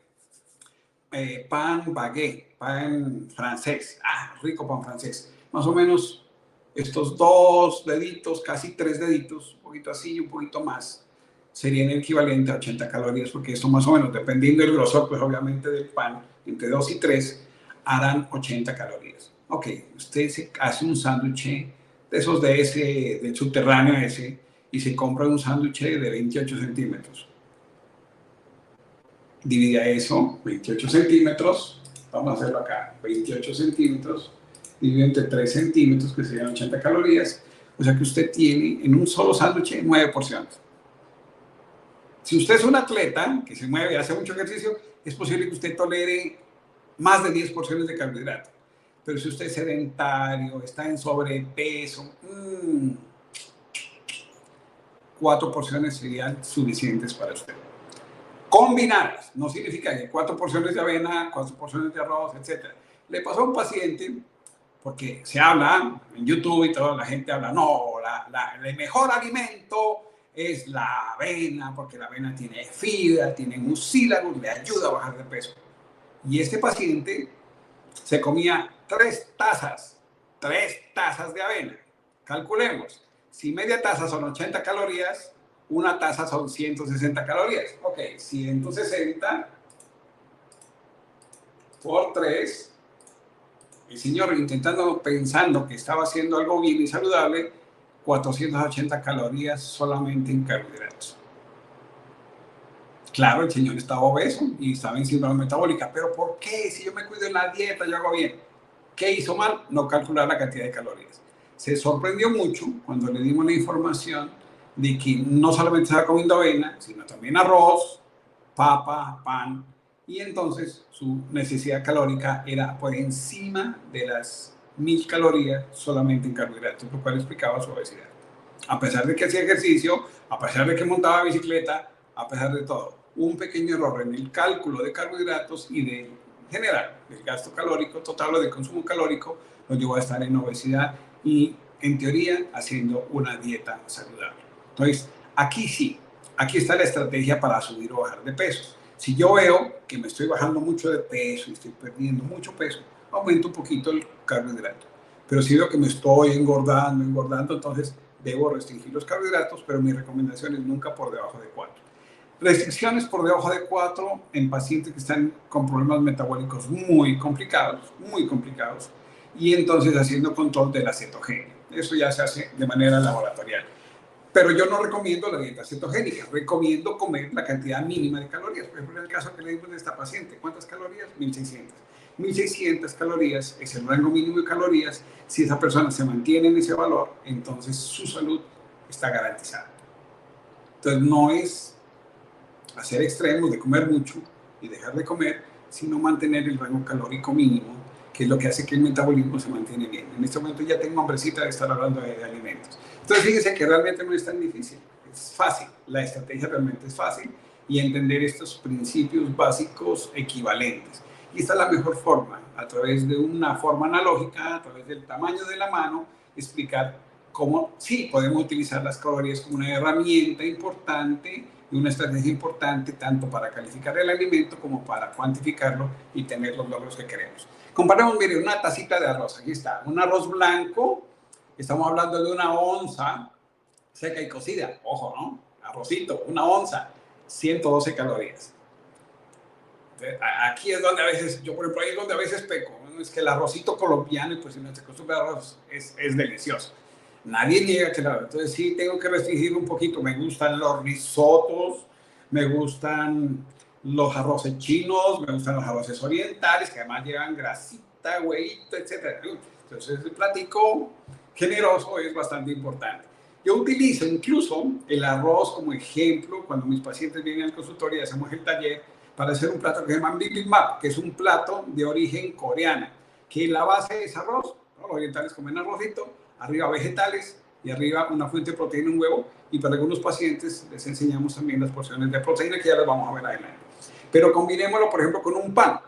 pan baguette, pan francés. Rico pan francés. Más o menos estos 2 deditos, casi 3 deditos, un poquito así y un poquito más, serían el equivalente a 80 calorías, porque esto más o menos, dependiendo del grosor, pues obviamente del pan, entre 2 y 3, harán 80 calorías. Ok, usted se hace un sándwich de esos de ese, del subterráneo ese, y se compra un sándwich de 28 centímetros. Divide eso, 28 centímetros, vamos a hacerlo acá, 28 centímetros, divide entre 3 centímetros, que serían 80 calorías, o sea que usted tiene en un solo sándwich 9 porciones. Si usted es un atleta que se mueve y hace mucho ejercicio, es posible que usted tolere más de 10 porciones de carbohidrato. Pero si usted es sedentario, está en sobrepeso, 4 porciones serían suficientes para usted. Combinadas, no significa que 4 porciones de avena, 4 porciones de arroz, etc. Le pasó a un paciente, porque se habla en YouTube y toda la gente habla, no, el mejor alimento es la avena, porque la avena tiene fibra, tiene mucílagos, le ayuda a bajar de peso. Y este paciente se comía 3 tazas de avena. Calculemos, si media taza son 80 calorías, una taza son 160 calorías. Ok, 160 por 3. El señor pensando que estaba haciendo algo bien y saludable, 480 calorías solamente en carbohidratos. Claro, el señor estaba obeso y estaba en síndrome metabólica, pero ¿por qué? Si yo me cuido en la dieta, yo hago bien. ¿Qué hizo mal? No calcular la cantidad de calorías. Se sorprendió mucho cuando le dimos la información de que no solamente estaba comiendo avena, sino también arroz, papa, pan, y entonces su necesidad calórica era por encima de las 1000 calorías solamente en carbohidratos, lo cual explicaba su obesidad. A pesar de que hacía ejercicio, a pesar de que montaba bicicleta, a pesar de todo, un pequeño error en el cálculo de carbohidratos y de general del gasto calórico total o del consumo calórico lo llevó a estar en obesidad y en teoría haciendo una dieta saludable. Entonces, aquí sí, aquí está la estrategia para subir o bajar de peso. Si yo veo que me estoy bajando mucho de peso y estoy perdiendo mucho peso, aumento un poquito el carbohidrato. Pero si veo que me estoy engordando, entonces debo restringir los carbohidratos, pero mi recomendación es nunca por debajo de 4. Restricciones por debajo de 4 en pacientes que están con problemas metabólicos muy complicados, y entonces haciendo control de la cetogenia. Eso ya se hace de manera laboratorial. Pero yo no recomiendo la dieta cetogénica, recomiendo comer la cantidad mínima de calorías. Por ejemplo, en el caso que le dimos de esta paciente, ¿cuántas calorías? 1600. 1600 calorías es el rango mínimo de calorías. Si esa persona se mantiene en ese valor, entonces su salud está garantizada. Entonces no es hacer extremos de comer mucho y dejar de comer, sino mantener el rango calórico mínimo, que es lo que hace que el metabolismo se mantiene bien. En este momento ya tengo hambrecita de estar hablando de alimentos. Entonces fíjense que realmente no es tan difícil, es fácil, la estrategia realmente es fácil y entender estos principios básicos equivalentes. Y esta es la mejor forma, a través de una forma analógica, a través del tamaño de la mano, explicar cómo sí podemos utilizar las calorías como una herramienta importante y una estrategia importante tanto para calificar el alimento como para cuantificarlo y tener los logros que queremos. Comparemos, mire, una tacita de arroz, aquí está, un arroz blanco, estamos hablando de una onza seca y cocida, ojo, ¿no? Arrocito, una onza, 112 calorías. Aquí es donde a veces, yo por ejemplo, ahí es donde a veces peco, ¿no? Es que el arrocito colombiano, y pues si no se acostumbra a arroz, es delicioso. Nadie niega que entonces sí tengo que restringir un poquito. Me gustan los risotos, me gustan los arroces chinos, me gustan los arroces orientales, que además llevan grasita, huevito, etc. Entonces el platico generoso es bastante importante. Yo utilizo incluso el arroz como ejemplo cuando mis pacientes vienen al consultorio y hacemos el taller para hacer un plato que se llama bibimbap, que es un plato de origen coreano, que la base es arroz, ¿no? Los orientales comen arrocito, arriba vegetales y arriba una fuente de proteína, un huevo, y para algunos pacientes les enseñamos también las porciones de proteína que ya las vamos a ver adelante. Pero combinémoslo, por ejemplo, con un pan.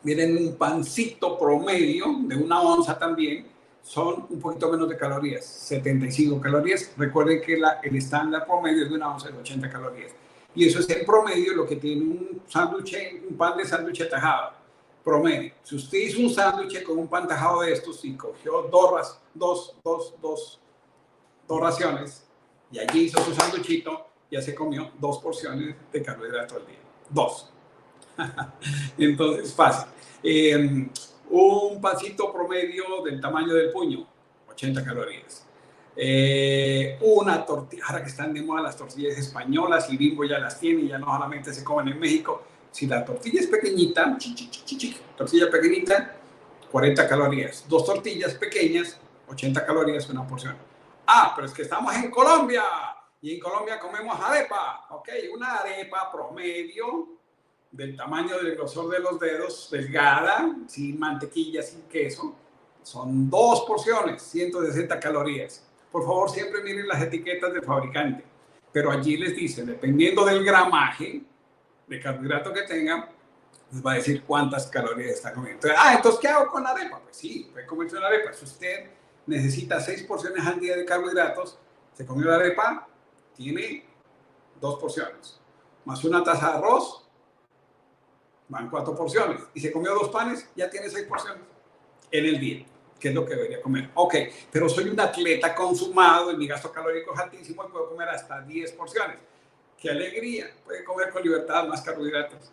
Miren, un pancito promedio de 1 onza también, son un poquito menos de calorías, 75 calorías. Recuerden que el estándar promedio de 1 onza es 80 calorías. Y eso es el promedio, lo que tiene un sándwich, un pan de sándwich tajado, promedio. Si usted hizo un sándwich con un pan tajado de estos y cogió dos raciones y allí hizo su sándwichito, ya se comió 2 porciones de carbohidratos al día. 2. Entonces, fácil. Un pancito promedio del tamaño del puño, 80 calorías. Una tortilla, ahora que están de moda las tortillas españolas y Bimbo ya las tiene, ya no solamente se comen en México. Si la tortilla es pequeñita, tortilla pequeñita, 40 calorías. 2 tortillas pequeñas, 80 calorías una porción. Pero es que estamos en Colombia y en Colombia comemos arepa. Ok, una arepa promedio del tamaño del grosor de los dedos, delgada, sin mantequilla, sin queso, son 2 porciones, 160 calorías. Por favor, siempre miren las etiquetas del fabricante, pero allí les dice, dependiendo del gramaje de carbohidrato que tengan, les va a decir cuántas calorías está comiendo. Entonces, ¿qué hago con la arepa? Pues sí, puede comerse una arepa. Si usted necesita 6 porciones al día de carbohidratos, se comió la arepa, tiene 2 porciones, más una taza de arroz, van 4 porciones. Y se comió 2 panes, ya tiene 6 porciones en el día, que es lo que debería comer. Ok, pero soy un atleta consumado y mi gasto calórico es altísimo y puedo comer hasta 10 porciones. ¡Qué alegría! Puede comer con libertad más carbohidratos.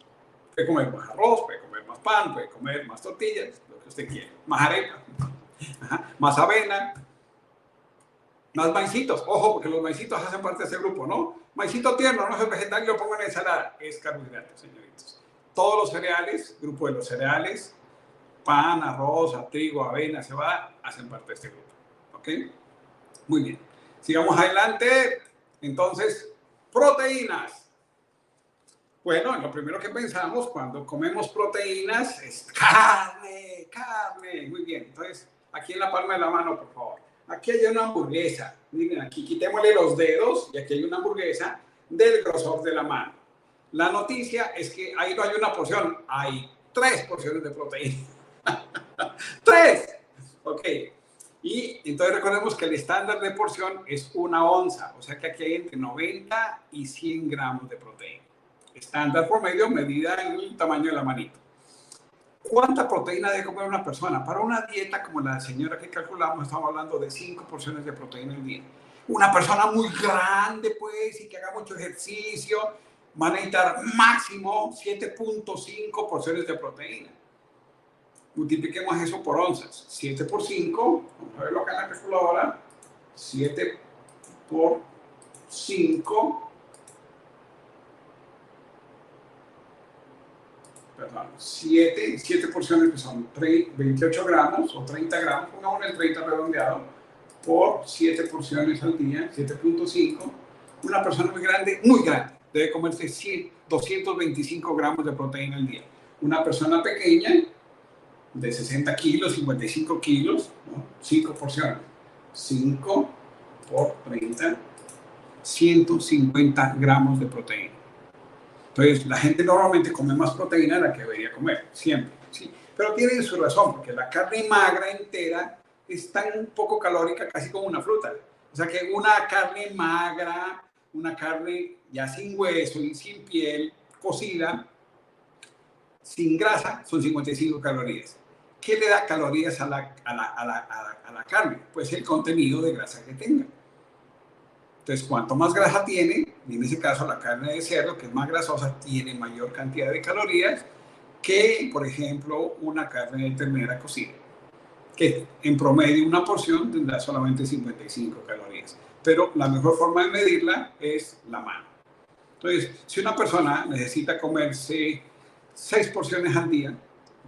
Puede comer más arroz, puede comer más pan, puede comer más tortillas, lo que usted quiera. Más arepa, más avena, más maicitos. Ojo, porque los maicitos hacen parte de ese grupo, ¿no? Maicito tierno, no es vegetal y lo pongo en ensalada. Es carbohidrato, señoritos. Todos los cereales, grupo de los cereales, pan, arroz, trigo, avena, cebada, hacen parte de este grupo. ¿Ok? Muy bien. Sigamos adelante. Entonces, proteínas. Bueno, lo primero que pensamos cuando comemos proteínas es carne, carne. Muy bien. Entonces, aquí en la palma de la mano, por favor. Aquí hay una hamburguesa. Miren, aquí quitémosle los dedos y aquí hay una hamburguesa del grosor de la mano. La noticia es que ahí no hay una porción, hay 3 porciones de proteína. 3. Ok. Y entonces recordemos que el estándar de porción es 1 onza. O sea que aquí hay entre 90 y 100 gramos de proteína. Estándar promedio, medida en el tamaño de la manito. ¿Cuánta proteína debe comer una persona? Para una dieta como la señora que calculamos, estamos hablando de 5 porciones de proteína al día. Una persona muy grande, pues, y que haga mucho ejercicio, van a necesitar máximo 7.5 porciones de proteína. Multipliquemos eso por onzas. 7 por 5, vamos a verlo acá en la calculadora. 7 por 5. Perdón, 7 porciones que son 28 gramos o 30 gramos, pongamos el 30 redondeado, por 7 porciones al día, 7.5. Una persona muy grande, debe comerse 225 gramos de proteína al día. Una persona pequeña, de 60 kilos, 55 kilos, ¿no? 5 porciones. 5 por 30, 150 gramos de proteína. Entonces, la gente normalmente come más proteína de la que debería comer, siempre, ¿sí? Pero tiene su razón, porque la carne magra entera es tan poco calórica, casi como una fruta. O sea que una carne magra, una carne ya sin hueso y sin piel, cocida, sin grasa, son 55 calorías. ¿Qué le da calorías a la carne? Pues el contenido de grasa que tenga. Entonces, cuanto más grasa tiene, y en ese caso la carne de cerdo, que es más grasosa, tiene mayor cantidad de calorías, que, por ejemplo, una carne de ternera cocida, que en promedio una porción tendrá solamente 55 calorías. Pero la mejor forma de medirla es la mano. Entonces, si una persona necesita comerse 6 porciones al día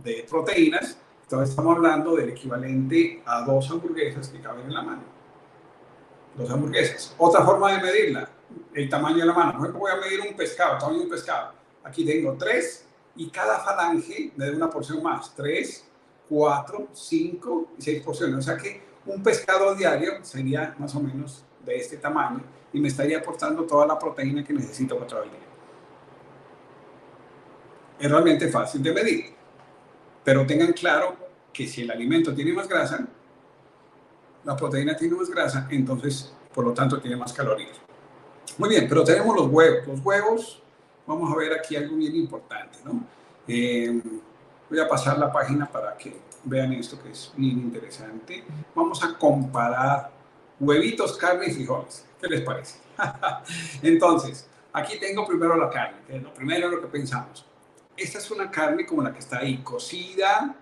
de proteínas, entonces estamos hablando del equivalente a 2 hamburguesas que caben en la mano. 2 hamburguesas. Otra forma de medirla, el tamaño de la mano. Por ejemplo, voy a medir un pescado, el tamaño de un pescado. Aquí tengo 3 y cada falange me da una porción más. 3, 4, 5 y 6 porciones. O sea que un pescado diario sería más o menos de este tamaño y me estaría aportando toda la proteína que necesito para todo el día. Es realmente fácil de medir, pero tengan claro que si el alimento tiene más grasa, la proteína tiene más grasa, entonces por lo tanto tiene más calorías. Muy bien, pero tenemos los huevos. Los huevos, vamos a ver aquí algo bien importante, ¿no? Voy a pasar la página para que vean esto que es bien interesante. Vamos a comparar huevitos, carne y frijoles. ¿Qué les parece? Entonces, aquí tengo primero la carne, que es lo primero lo que pensamos. Esta es una carne como la que está ahí, cocida,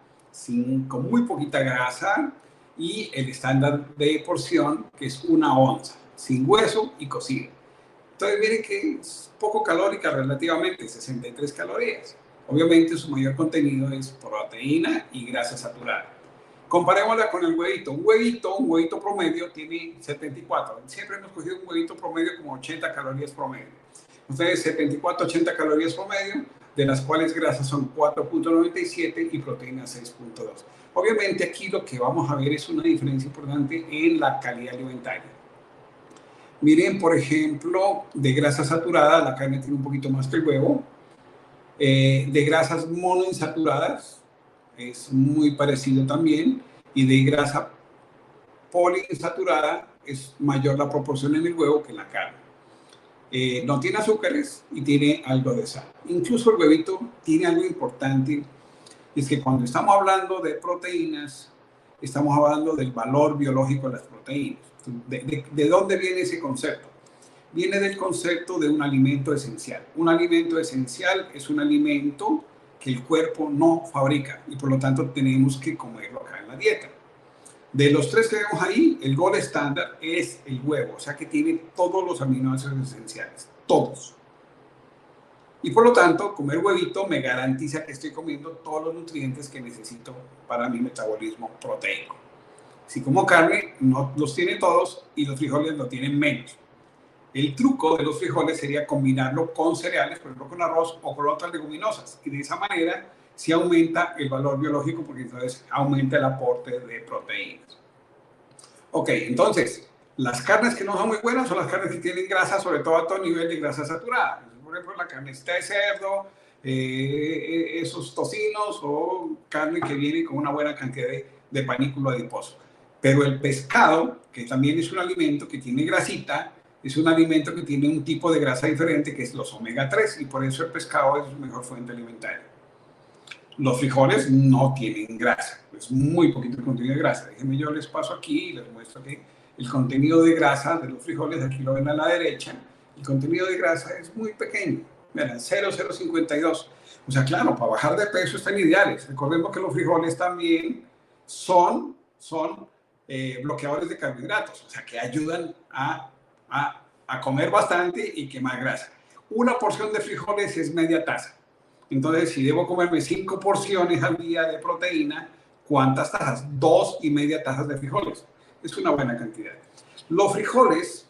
con muy poquita grasa y el estándar de porción que es 1 onza, sin hueso y cocida. Entonces, miren que es poco calórica relativamente, 63 calorías. Obviamente su mayor contenido es proteína y grasa saturada. Comparémosla con el huevito. Un huevito promedio tiene 74. Siempre hemos cogido un huevito promedio como 80 calorías promedio. Entonces 74, 80 calorías promedio, de las cuales grasas son 4.97 y proteínas 6.2. Obviamente aquí lo que vamos a ver es una diferencia importante en la calidad alimentaria. Miren, por ejemplo, de grasa saturada, la carne tiene un poquito más que el huevo. De grasas monoinsaturadas es muy parecido también, y de grasa poliinsaturada es mayor la proporción en el huevo que en la carne. No tiene azúcares y tiene algo de sal. Incluso el huevito tiene algo importante, es que cuando estamos hablando de proteínas, estamos hablando del valor biológico de las proteínas. ¿De dónde viene ese concepto? Viene del concepto de un alimento esencial. Un alimento esencial es un alimento que el cuerpo no fabrica y por lo tanto tenemos que comerlo acá en la dieta. De los 3 que vemos ahí, el gold estándar es el huevo, o sea que tiene todos los aminoácidos esenciales, todos. Y por lo tanto, comer huevito me garantiza que estoy comiendo todos los nutrientes que necesito para mi metabolismo proteico. Si como carne, no los tiene todos y los frijoles lo tienen menos. El truco de los frijoles sería combinarlo con cereales, por ejemplo con arroz o con otras leguminosas. Y de esa manera sí aumenta el valor biológico porque entonces aumenta el aporte de proteínas. Ok, entonces, las carnes que no son muy buenas son las carnes que tienen grasa, sobre todo a todo nivel de grasa saturada. Por ejemplo, la carnecita de cerdo, esos tocinos o carne que viene con una buena cantidad de panículo adiposo. Pero el pescado, que también es un alimento que tiene grasita, es un alimento que tiene un tipo de grasa diferente, que es los omega 3, y por eso el pescado es su mejor fuente alimentaria. Los frijoles no tienen grasa, es muy poquito el contenido de grasa. Déjenme yo les paso aquí y les muestro que el contenido de grasa de los frijoles, aquí lo ven a la derecha, el contenido de grasa es muy pequeño, miren, 0,052. O sea, claro, para bajar de peso están ideales. Recordemos que los frijoles también son bloqueadores de carbohidratos, o sea, que ayudan a comer bastante y quemar grasa. Una porción de frijoles es media taza. Entonces, si debo comerme 5 porciones al día de proteína, ¿cuántas tazas? 2,5 tazas de frijoles. Es una buena cantidad. Los frijoles,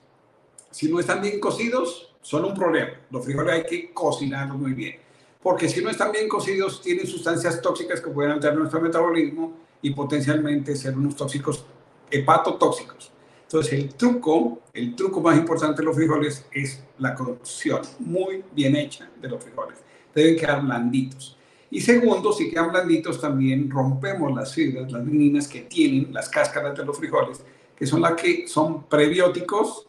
si no están bien cocidos, son un problema. Los frijoles hay que cocinarlos muy bien. Porque si no están bien cocidos, tienen sustancias tóxicas que pueden alterar nuestro metabolismo y potencialmente ser unos tóxicos, hepatotóxicos. Entonces, el truco más importante de los frijoles es la cocción muy bien hecha de los frijoles. Deben quedar blanditos. Y segundo, si quedan blanditos, también rompemos las fibras, las ligninas que tienen las cáscaras de los frijoles, que son las que son prebióticos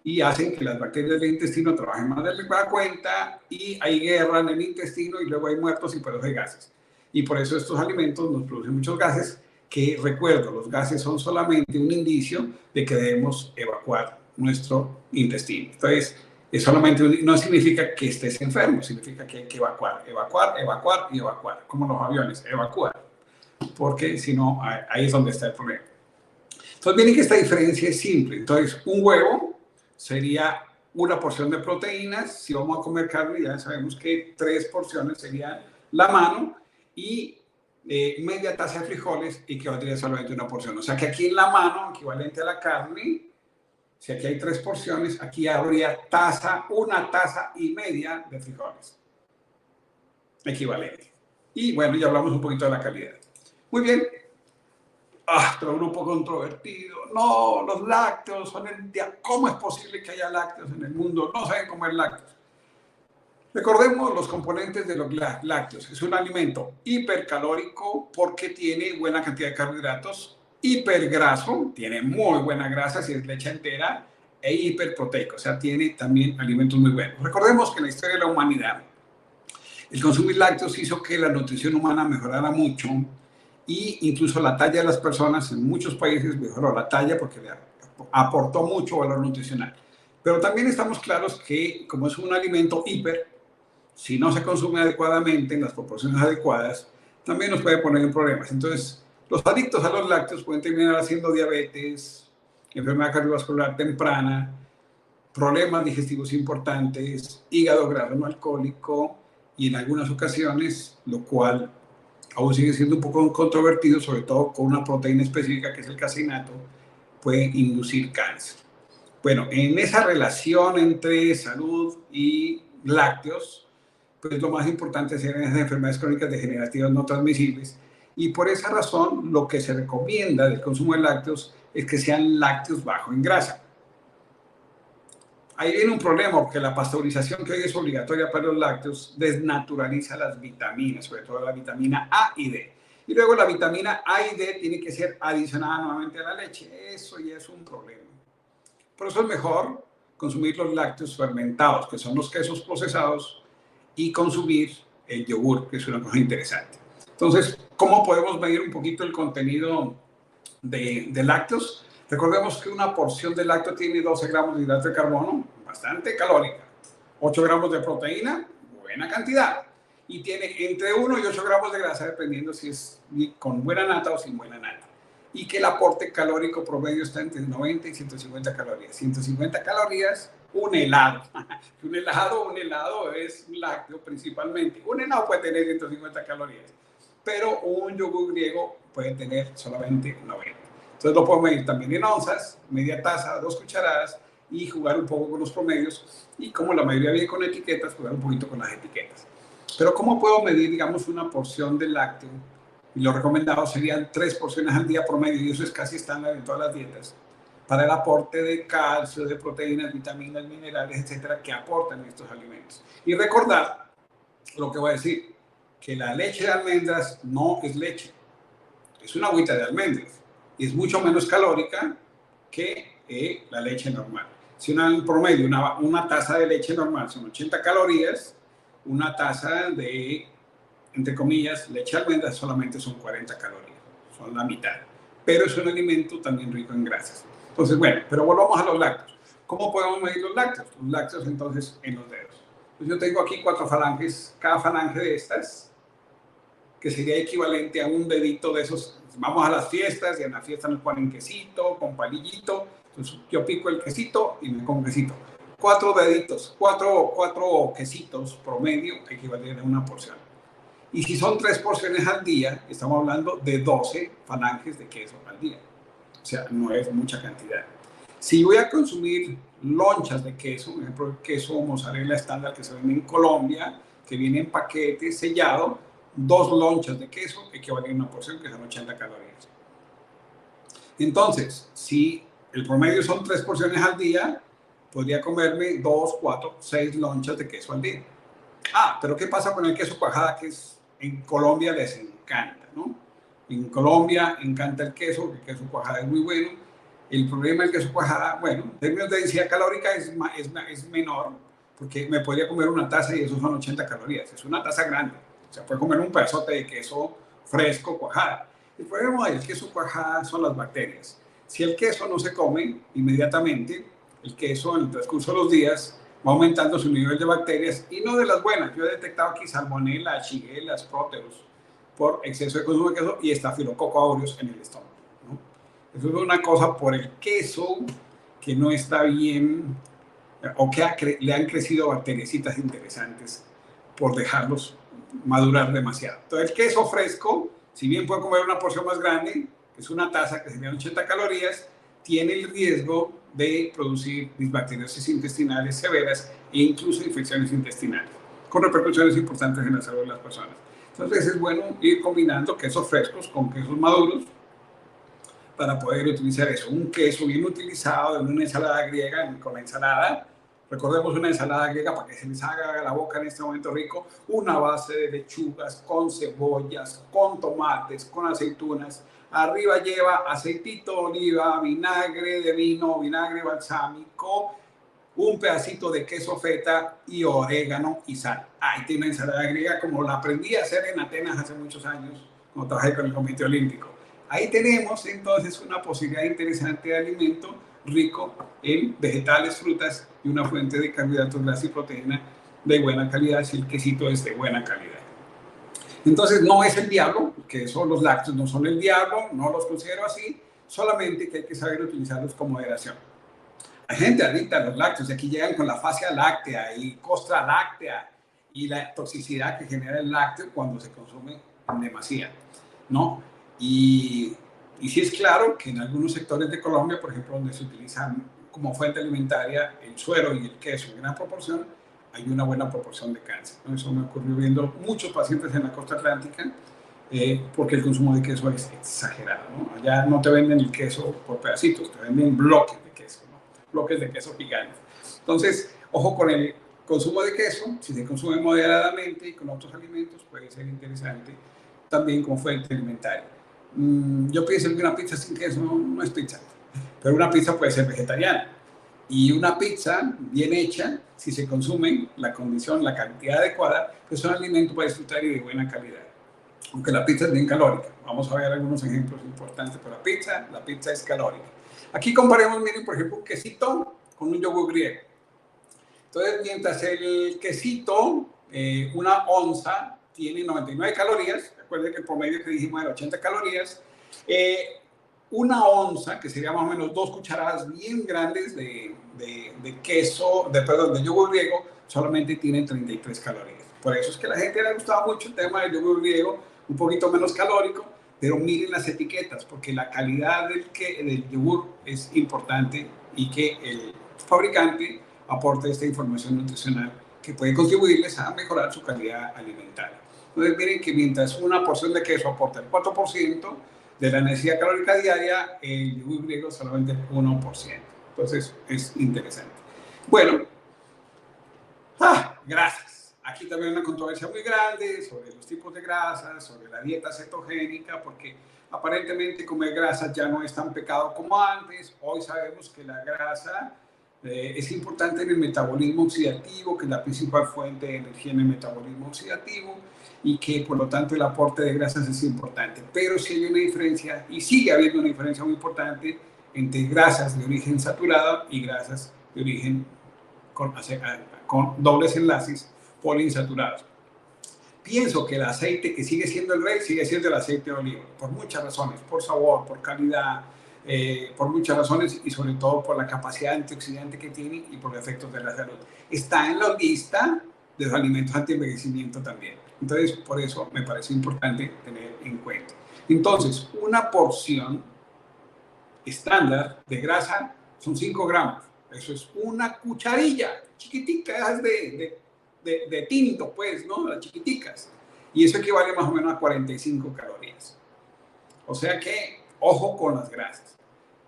y hacen que las bacterias del intestino trabajen más de la cuenta y hay guerra en el intestino y luego hay muertos y por eso hay gases. Y por eso estos alimentos nos producen muchos gases, que recuerdo, los gases son solamente un indicio de que debemos evacuar nuestro intestino. Entonces, no significa que estés enfermo, significa que hay que evacuar, evacuar, evacuar y evacuar, como los aviones, evacuar, porque si no, ahí es donde está el problema. Entonces, miren que esta diferencia es simple. Entonces, un huevo sería una porción de proteínas. Si vamos a comer carne, ya sabemos que 3 porciones serían la mano y media taza de frijoles equivaldría solamente a una porción. O sea que aquí en la mano, equivalente a la carne, si aquí hay 3 porciones, aquí habría una taza y media de frijoles. Equivalente. Y bueno, ya hablamos un poquito de la calidad. Muy bien. Otro grupo controvertido. No, los lácteos son el día. ¿Cómo es posible que haya lácteos en el mundo? No saben comer lácteos. Recordemos los componentes de los lácteos. Es un alimento hipercalórico porque tiene buena cantidad de carbohidratos, hipergraso, tiene muy buena grasa si es leche entera, e hiperproteico, o sea, tiene también alimentos muy buenos. Recordemos que en la historia de la humanidad, el consumir lácteos hizo que la nutrición humana mejorara mucho y incluso la talla de las personas en muchos países mejoró la talla porque le aportó mucho valor nutricional. Pero también estamos claros que como es un alimento hiper, si no se consume adecuadamente en las proporciones adecuadas, también nos puede poner en problemas. Entonces, los adictos a los lácteos pueden terminar haciendo diabetes, enfermedad cardiovascular temprana, problemas digestivos importantes, hígado graso no alcohólico y en algunas ocasiones, lo cual aún sigue siendo un poco controvertido, sobre todo con una proteína específica que es el caseinato, puede inducir cáncer. Bueno, en esa relación entre salud y lácteos, pues lo más importante es las enfermedades crónicas degenerativas no transmisibles. Y por esa razón, lo que se recomienda del consumo de lácteos es que sean lácteos bajos en grasa. Ahí viene un problema, porque la pasteurización que hoy es obligatoria para los lácteos desnaturaliza las vitaminas, sobre todo la vitamina A y D. Y luego la vitamina A y D tiene que ser adicionada nuevamente a la leche. Eso ya es un problema. Por eso es mejor consumir los lácteos fermentados, que son los quesos procesados, y consumir el yogur, que es una cosa interesante. Entonces, ¿cómo podemos medir un poquito el contenido de lácteos? Recordemos que una porción de lácteo tiene 12 gramos de hidrato de carbono, bastante calórica, 8 gramos de proteína, buena cantidad, y tiene entre 1 y 8 gramos de grasa, dependiendo si es con buena nata o sin buena nata. Y que el aporte calórico promedio está entre 90 y 150 calorías. 150 calorías, un helado. Un helado es un lácteo principalmente. Un helado puede tener 150 calorías, pero un yogur griego puede tener solamente 90. Entonces lo podemos medir también en onzas, media taza, 2 cucharadas, y jugar un poco con los promedios. Y como la mayoría viene con etiquetas, jugar un poquito con las etiquetas. Pero ¿cómo puedo medir, digamos, una porción de lácteo? Y lo recomendado serían 3 porciones al día promedio, y eso es casi estándar en todas las dietas, para el aporte de calcio, de proteínas, vitaminas, minerales, etcétera, que aportan estos alimentos. Y recordar lo que voy a decir, que la leche de almendras no es leche, es una agüita de almendras, y es mucho menos calórica que la leche normal. Si en promedio una taza de leche normal son 80 calorías, una taza de, entre comillas, leche de almendras solamente son 40 calorías, son la mitad. Pero es un alimento también rico en grasas. Entonces, bueno, pero volvamos a los lácteos. ¿Cómo podemos medir los lácteos? Los lácteos, entonces, en los dedos. Pues yo tengo aquí 4 falanges, cada falange de estas, que sería equivalente a un dedito de esos. Vamos a las fiestas y en la fiesta nos ponen quesito con palillito. Entonces yo pico el quesito y me como quesito. 4 deditos, 4 quesitos promedio equivalen a una porción. Y si son 3 porciones al día, estamos hablando de 12 falanges de queso al día. O sea, no es mucha cantidad. Si voy a consumir lonchas de queso, por ejemplo, el queso mozzarella estándar que se vende en Colombia, que viene en paquete sellado, 2 lonchas de queso equivalen a una porción que son 80 calorías. Entonces, si el promedio son 3 porciones al día, podría comerme 2, 4, 6 lonchas de queso al día. Ah, pero ¿qué pasa con el queso cuajada, que en Colombia les encanta, ¿no? En Colombia encanta el queso cuajada es muy bueno. El problema del queso cuajada, bueno, en términos de densidad calórica es menor, porque me podría comer una taza y eso son 80 calorías. Es una taza grande. O sea, puede comer un pedazote de queso fresco cuajada. El problema del queso cuajada son las bacterias. Si el queso no se come inmediatamente, el queso en el transcurso de los días va aumentando su nivel de bacterias y no de las buenas. Yo he detectado aquí salmonella, shigella, proteus por exceso de consumo de queso y estafilococo aureus en el estómago, ¿no? Eso es una cosa por el queso que no está bien o que le han crecido bacteriecitas interesantes por dejarlos madurar demasiado. Entonces el queso fresco, si bien puede comer una porción más grande, que es una taza que serían 80 calorías, tiene el riesgo de producir disbacteriosis intestinales severas e incluso infecciones intestinales, con repercusiones importantes en la salud de las personas. Entonces es bueno ir combinando quesos frescos con quesos maduros para poder utilizar eso. Un queso bien utilizado en una ensalada griega, con la ensalada, recordemos una ensalada griega para que se les haga la boca en este momento rico, una base de lechugas, con cebollas, con tomates, con aceitunas. Arriba lleva aceitito de oliva, vinagre de vino, vinagre balsámico, un pedacito de queso feta y orégano y sal. Ahí tiene una ensalada griega como la aprendí a hacer en Atenas hace muchos años, cuando trabajé con el Comité Olímpico. Ahí tenemos entonces una posibilidad interesante de alimento rico en vegetales, frutas y una fuente de carbohidratos, grasa y proteína de buena calidad, si el quesito es de buena calidad. Entonces no es el diablo, que son los lácteos, no son el diablo, no los considero así, solamente que hay que saber utilizarlos con moderación. Hay gente adicta a los lácteos, y aquí llegan con la fascia láctea y costra láctea y la toxicidad que genera el lácteo cuando se consume en demasía, ¿no? Y sí es claro que en algunos sectores de Colombia, por ejemplo, donde se utilizan como fuente alimentaria el suero y el queso en gran proporción, hay una buena proporción de cáncer, ¿no? Eso me ocurrió viendo muchos pacientes en la costa atlántica porque el consumo de queso es exagerado, ¿no? Allá no te venden el queso por pedacitos, te venden bloques de queso, ¿no? Bloques de queso gigantes. Entonces, ojo con el consumo de queso, si se consume moderadamente y con otros alimentos puede ser interesante también como fuente alimentaria. Yo pienso que una pizza sin queso no es pizza, pero una pizza puede ser vegetariana. Y una pizza bien hecha, si se consume la condición, la cantidad adecuada, pues es un alimento para disfrutar y de buena calidad. Aunque la pizza es bien calórica. Vamos a ver algunos ejemplos importantes para la pizza es calórica. Aquí comparemos, miren, por ejemplo, un quesito con un yogur griego. Entonces, mientras el quesito, una onza, tiene 99 calorías, recuerden que el promedio que dijimos era 80 calorías, una onza, que sería más o menos 2 cucharadas bien grandes de queso, de yogur griego, solamente tiene 33 calorías. Por eso es que a la gente le ha gustado mucho el tema del yogur griego, un poquito menos calórico, pero miren las etiquetas, porque la calidad del yogur es importante y que el fabricante aporte esta información nutricional que puede contribuirles a mejorar su calidad alimentaria. Entonces miren que mientras una porción de queso aporta el 4%, de la necesidad calórica diaria, el yogur griego solamente el 1%. Entonces, es interesante. Bueno, grasas. Aquí también hay una controversia muy grande sobre los tipos de grasas, sobre la dieta cetogénica, porque aparentemente comer grasas ya no es tan pecado como antes. Hoy sabemos que la grasa es importante en el metabolismo oxidativo, que es la principal fuente de energía en el metabolismo oxidativo, y que por lo tanto el aporte de grasas es importante. Pero sí hay una diferencia, y sigue habiendo una diferencia muy importante entre grasas de origen saturado y grasas de origen con dobles enlaces poliinsaturados. Pienso que el aceite que sigue siendo el rey sigue siendo el aceite de oliva, por muchas razones, por sabor, por calidad, por muchas razones y sobre todo por la capacidad antioxidante que tiene y por los efectos de la salud. Está en la lista de los alimentos anti-envejecimiento también. Entonces, por eso me parece importante tener en cuenta. Entonces, una porción estándar de grasa son 5 gramos. Eso es una cucharilla chiquitica, esas de tinto, pues, ¿no? Las chiquiticas. Y eso equivale más o menos a 45 calorías. O sea que, ojo con las grasas.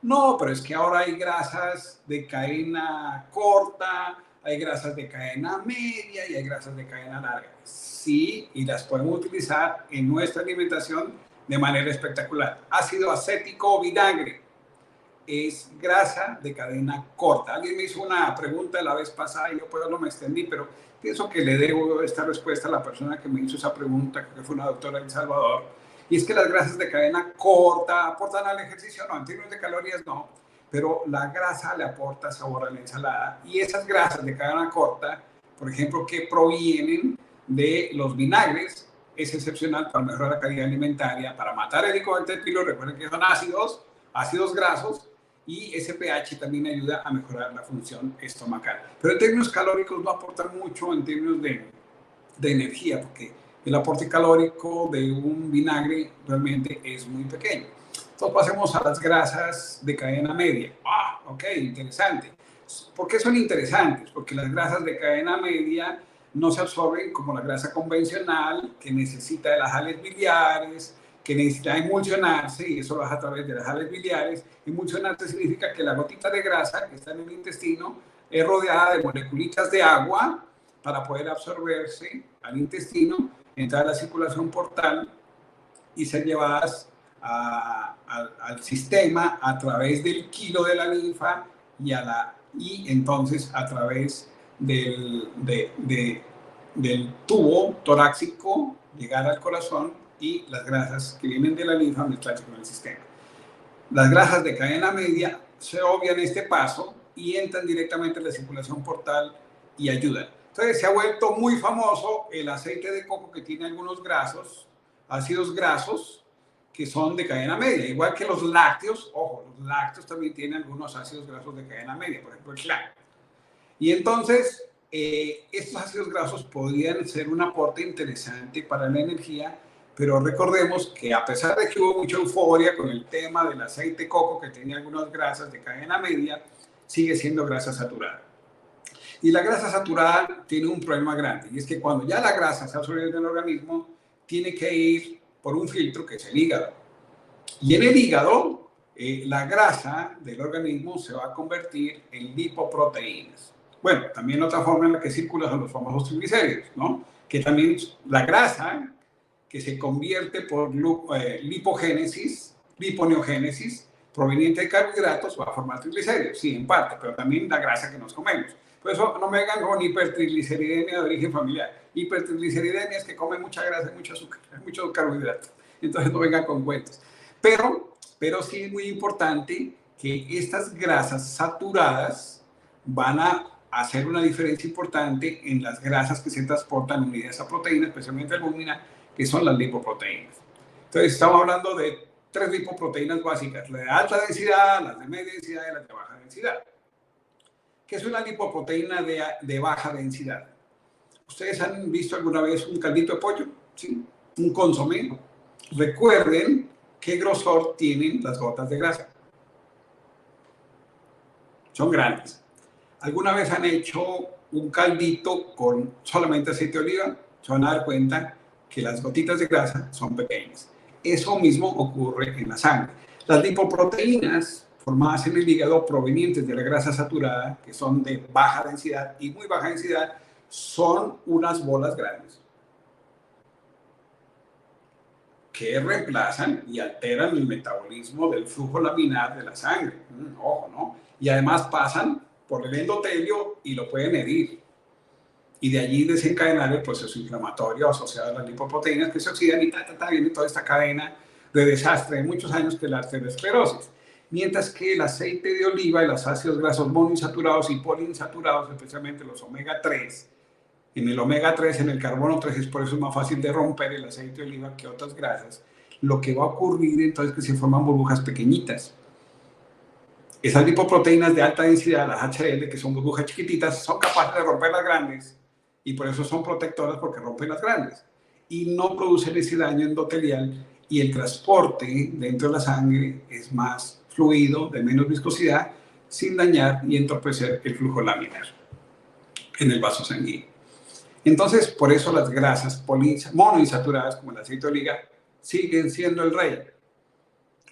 No, pero es que ahora hay grasas de cadena corta, hay grasas de cadena media y hay grasas de cadena larga. Sí, y las podemos utilizar en nuestra alimentación de manera espectacular. Ácido acético o vinagre es grasa de cadena corta. Alguien me hizo una pregunta la vez pasada y yo pues no me extendí, pero pienso que le debo esta respuesta a la persona que me hizo esa pregunta, que fue una doctora de El Salvador. Y es que las grasas de cadena corta aportan al ejercicio, no, en términos de calorías no, pero la grasa le aporta sabor a la ensalada. Y esas grasas de cadena corta, por ejemplo, que provienen de los vinagres, es excepcional para mejorar la calidad alimentaria, para matar el Helicobacter pylori. Recuerden que son ácidos grasos, y ese pH también ayuda a mejorar la función estomacal. Pero en términos calóricos no aportan mucho en términos de energía, porque el aporte calórico de un vinagre realmente es muy pequeño. Entonces pasemos a las grasas de cadena media. Ah, ok, interesante. ¿Por qué son interesantes? Porque las grasas de cadena media no se absorben como la grasa convencional, que necesita de las sales biliares, que necesita emulsionarse, y eso lo hace a través de las sales biliares. Emulsionarse significa que la gotita de grasa que está en el intestino es rodeada de moleculitas de agua para poder absorberse al intestino, entrar a la circulación portal y ser llevadas al sistema a través del quilo de la linfa y entonces a través del tubo torácico llegar al corazón, y las grasas que vienen de la linfa mezclarse con el sistema. Las grasas de cadena media se obvian este paso y entran directamente en la circulación portal y ayudan. Entonces se ha vuelto muy famoso el aceite de coco, que tiene algunos ácidos grasos, que son de cadena media, igual que los lácteos. Ojo, los lácteos también tienen algunos ácidos grasos de cadena media, por ejemplo el claro. Y entonces estos ácidos grasos podrían ser un aporte interesante para la energía, pero recordemos que a pesar de que hubo mucha euforia con el tema del aceite de coco, que tenía algunas grasas de cadena media, sigue siendo grasa saturada. Y la grasa saturada tiene un problema grande, y es que cuando ya la grasa se absorbe en el organismo, tiene que ir por un filtro que es el hígado. Y en el hígado, la grasa del organismo se va a convertir en lipoproteínas. Bueno, también otra forma en la que circula son los famosos triglicéridos, ¿no? Que también la grasa que se convierte por liponeogénesis, proveniente de carbohidratos, va a formar triglicéridos, sí, en parte, pero también la grasa que nos comemos. Por eso no me vengan con hipertrigliceridemia de origen familiar. Hipertrigliceridemia es que come mucha grasa y mucho azúcar, mucho carbohidrato. Entonces no vengan con cuentos. Pero sí es muy importante que estas grasas saturadas van a hacer una diferencia importante en las grasas que se transportan unidas a proteínas, especialmente albúmina, que son las lipoproteínas. Entonces estamos hablando de 3 lipoproteínas básicas: las de alta densidad, las de media densidad y las de baja densidad. ¿Qué es una lipoproteína de baja densidad? ¿Ustedes han visto alguna vez un caldito de pollo? ¿Sí? Un consomé. Recuerden qué grosor tienen las gotas de grasa. Son grandes. ¿Alguna vez han hecho un caldito con solamente aceite de oliva? Se van a dar cuenta que las gotitas de grasa son pequeñas. Eso mismo ocurre en la sangre. Las lipoproteínas formadas en el hígado, provenientes de la grasa saturada, que son de baja densidad y muy baja densidad, son unas bolas grandes que reemplazan y alteran el metabolismo del flujo laminar de la sangre. Ojo, ¿no? Y además pasan por el endotelio y lo pueden herir. Y de allí desencadenar el proceso inflamatorio asociado a las lipoproteínas, que se oxidan, y viene toda esta cadena de desastre de muchos años, que es la arteriosclerosis. Mientras que el aceite de oliva y los ácidos grasos monoinsaturados y poliinsaturados, especialmente los omega 3, en el omega 3, en el carbono 3, es por eso más fácil de romper el aceite de oliva que otras grasas. Lo que va a ocurrir entonces es que se forman burbujas pequeñitas. Esas lipoproteínas de alta densidad, las HDL, que son burbujas chiquititas, son capaces de romper las grandes, y por eso son protectoras, porque rompen las grandes y no producen ese daño endotelial, y el transporte dentro de la sangre es más fluido, de menos viscosidad, sin dañar y entorpecer el flujo laminar en el vaso sanguíneo. Entonces, por eso las grasas monoinsaturadas, como el aceite de oliva, siguen siendo el rey.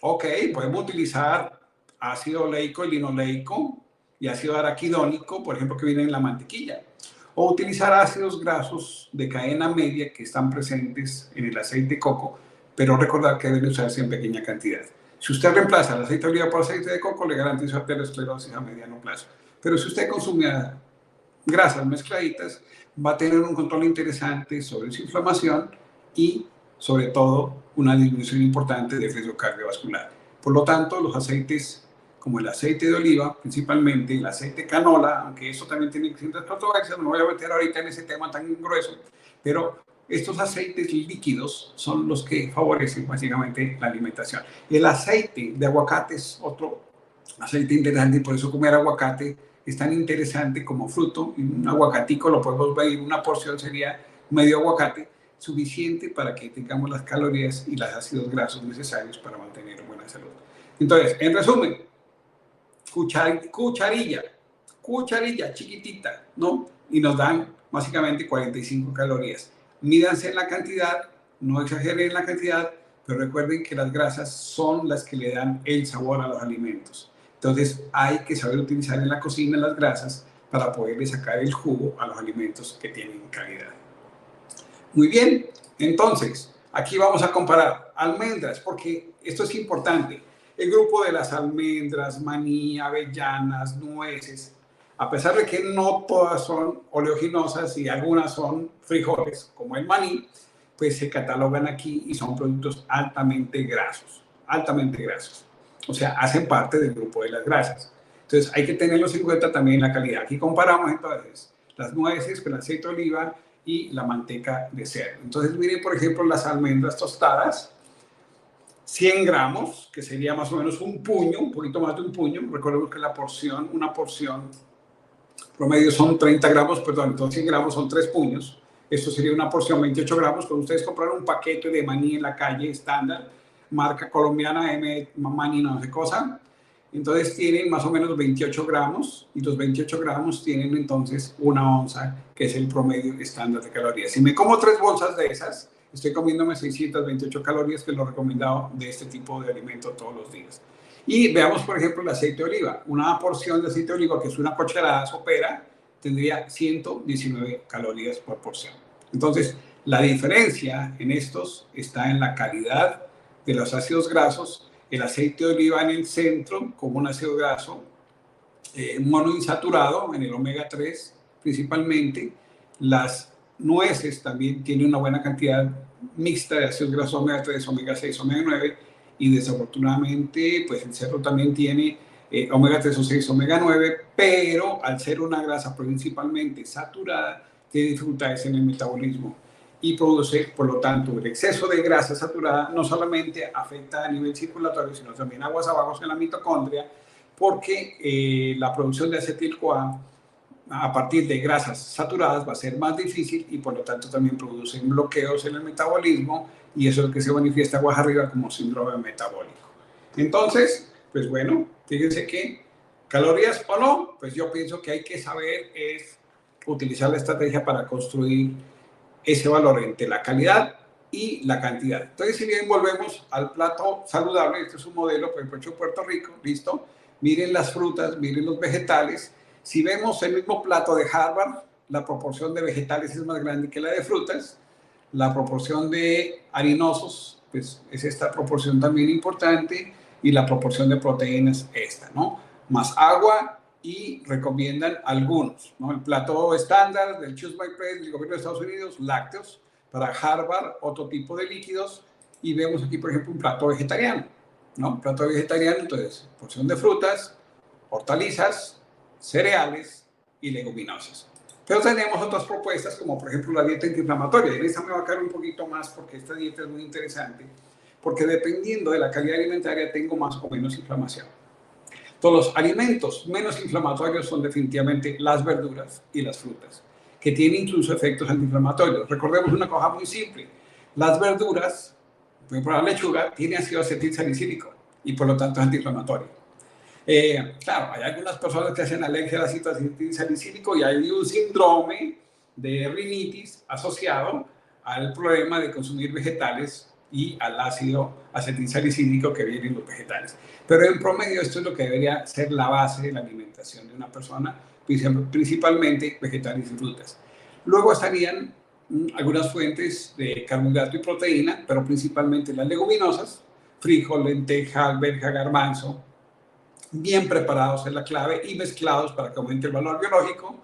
Ok, podemos utilizar ácido oleico y linoleico y ácido araquidónico, por ejemplo, que vienen en la mantequilla, o utilizar ácidos grasos de cadena media que están presentes en el aceite de coco, pero recordar que deben usarse en pequeña cantidad. Si usted reemplaza el aceite de oliva por aceite de coco, le garantizo arteriosclerosis a mediano plazo. Pero si usted consume grasas mezcladitas, va a tener un control interesante sobre su inflamación y, sobre todo, una disminución importante del riesgo cardiovascular. Por lo tanto, los aceites como el aceite de oliva, principalmente el aceite de canola, aunque eso también tiene ciertas controversias, no me voy a meter ahorita en ese tema tan grueso, pero estos aceites líquidos son los que favorecen básicamente la alimentación. El aceite de aguacate es otro aceite interesante y por eso comer aguacate es tan interesante como fruto. Un aguacatico lo podemos ver, una porción sería medio aguacate, suficiente para que tengamos las calorías y los ácidos grasos necesarios para mantener buena salud. Entonces, en resumen, cucharilla chiquitita, ¿no? Y nos dan básicamente 45 calorías. Mídanse en la cantidad, no exageren en la cantidad, pero recuerden que las grasas son las que le dan el sabor a los alimentos. Entonces hay que saber utilizar en la cocina las grasas para poderle sacar el jugo a los alimentos que tienen calidad. Muy bien, entonces aquí vamos a comparar almendras, porque esto es importante. El grupo de las almendras, maní, avellanas, nueces, a pesar de que no todas son oleaginosas y algunas son frijoles, como el maní, pues se catalogan aquí y son productos altamente grasos, O sea, hacen parte del grupo de las grasas. Entonces hay que tenerlos en cuenta también la calidad. Aquí comparamos entonces las nueces con el aceite de oliva y la manteca de cerdo. Entonces miren, por ejemplo, las almendras tostadas, 100 gramos, que sería más o menos un puño, un poquito más de un puño. Recuerden que una porción promedio son 30 gramos, perdón, entonces 100 gramos son 3 puños. Esto sería una porción 28 gramos. Cuando ustedes compraron un paquete de maní en la calle estándar, marca colombiana, maní no sé cosa, entonces tienen más o menos 28 gramos y los 28 gramos tienen entonces una onza, que es el promedio estándar de calorías. Si me como 3 bolsas de esas, estoy comiéndome 628 calorías, que es lo recomendado de este tipo de alimento todos los días. Y veamos, por ejemplo, el aceite de oliva. Una porción de aceite de oliva, que es una cucharada sopera, tendría 119 calorías por porción. Entonces, la diferencia en estos está en la calidad de los ácidos grasos. El aceite de oliva en el centro, como un ácido graso monoinsaturado, en el omega 3 principalmente. Las nueces también tienen una buena cantidad mixta de ácidos grasos omega 3, omega 6, omega 9, y desafortunadamente pues el cerdo también tiene omega 3 o 6, omega 9, pero al ser una grasa principalmente saturada, tiene dificultades en el metabolismo y produce, por lo tanto, el exceso de grasa saturada no solamente afecta a nivel circulatorio, sino también aguas abajo en la mitocondria, porque la producción de acetil-CoA a partir de grasas saturadas va a ser más difícil y por lo tanto también producen bloqueos en el metabolismo, y eso es lo que se manifiesta aguas arriba como síndrome metabólico. Entonces, pues bueno, fíjense que calorías o no, pues yo pienso que hay que saber es utilizar la estrategia para construir ese valor entre la calidad y la cantidad. Entonces, si bien volvemos al plato saludable, este es un modelo por ejemplo hecho en Puerto Rico, listo, miren las frutas, miren los vegetales. Si vemos el mismo plato de Harvard, la proporción de vegetales es más grande que la de frutas, la proporción de harinosos, pues es esta proporción también importante, y la proporción de proteínas esta, ¿no? Más agua, y recomiendan algunos, ¿no? El plato estándar del Choose My Press del gobierno de Estados Unidos, lácteos. Para Harvard, otro tipo de líquidos. Y vemos aquí, por ejemplo, un plato vegetariano, ¿no? Un plato vegetariano, entonces, porción de frutas, hortalizas, cereales y leguminosas. Pero tenemos otras propuestas, como por ejemplo la dieta antiinflamatoria. En esta me va a caer un poquito más porque esta dieta es muy interesante, porque dependiendo de la calidad alimentaria tengo más o menos inflamación. Todos los alimentos menos inflamatorios son definitivamente las verduras y las frutas, que tienen incluso efectos antiinflamatorios. Recordemos una cosa muy simple. Las verduras, por ejemplo la lechuga, tiene ácido acetilsalicílico y por lo tanto es antiinflamatorio. Claro, hay algunas personas que hacen alergia al ácido acetilsalicílico y hay un síndrome de rinitis asociado al problema de consumir vegetales y al ácido acetilsalicílico que viene en los vegetales. Pero en promedio esto es lo que debería ser la base de la alimentación de una persona, principalmente vegetales y frutas. Luego estarían algunas fuentes de carbohidrato y proteína, pero principalmente las leguminosas, frijol, lenteja, alberja, garbanzo, bien preparados es la clave y mezclados para que aumente el valor biológico,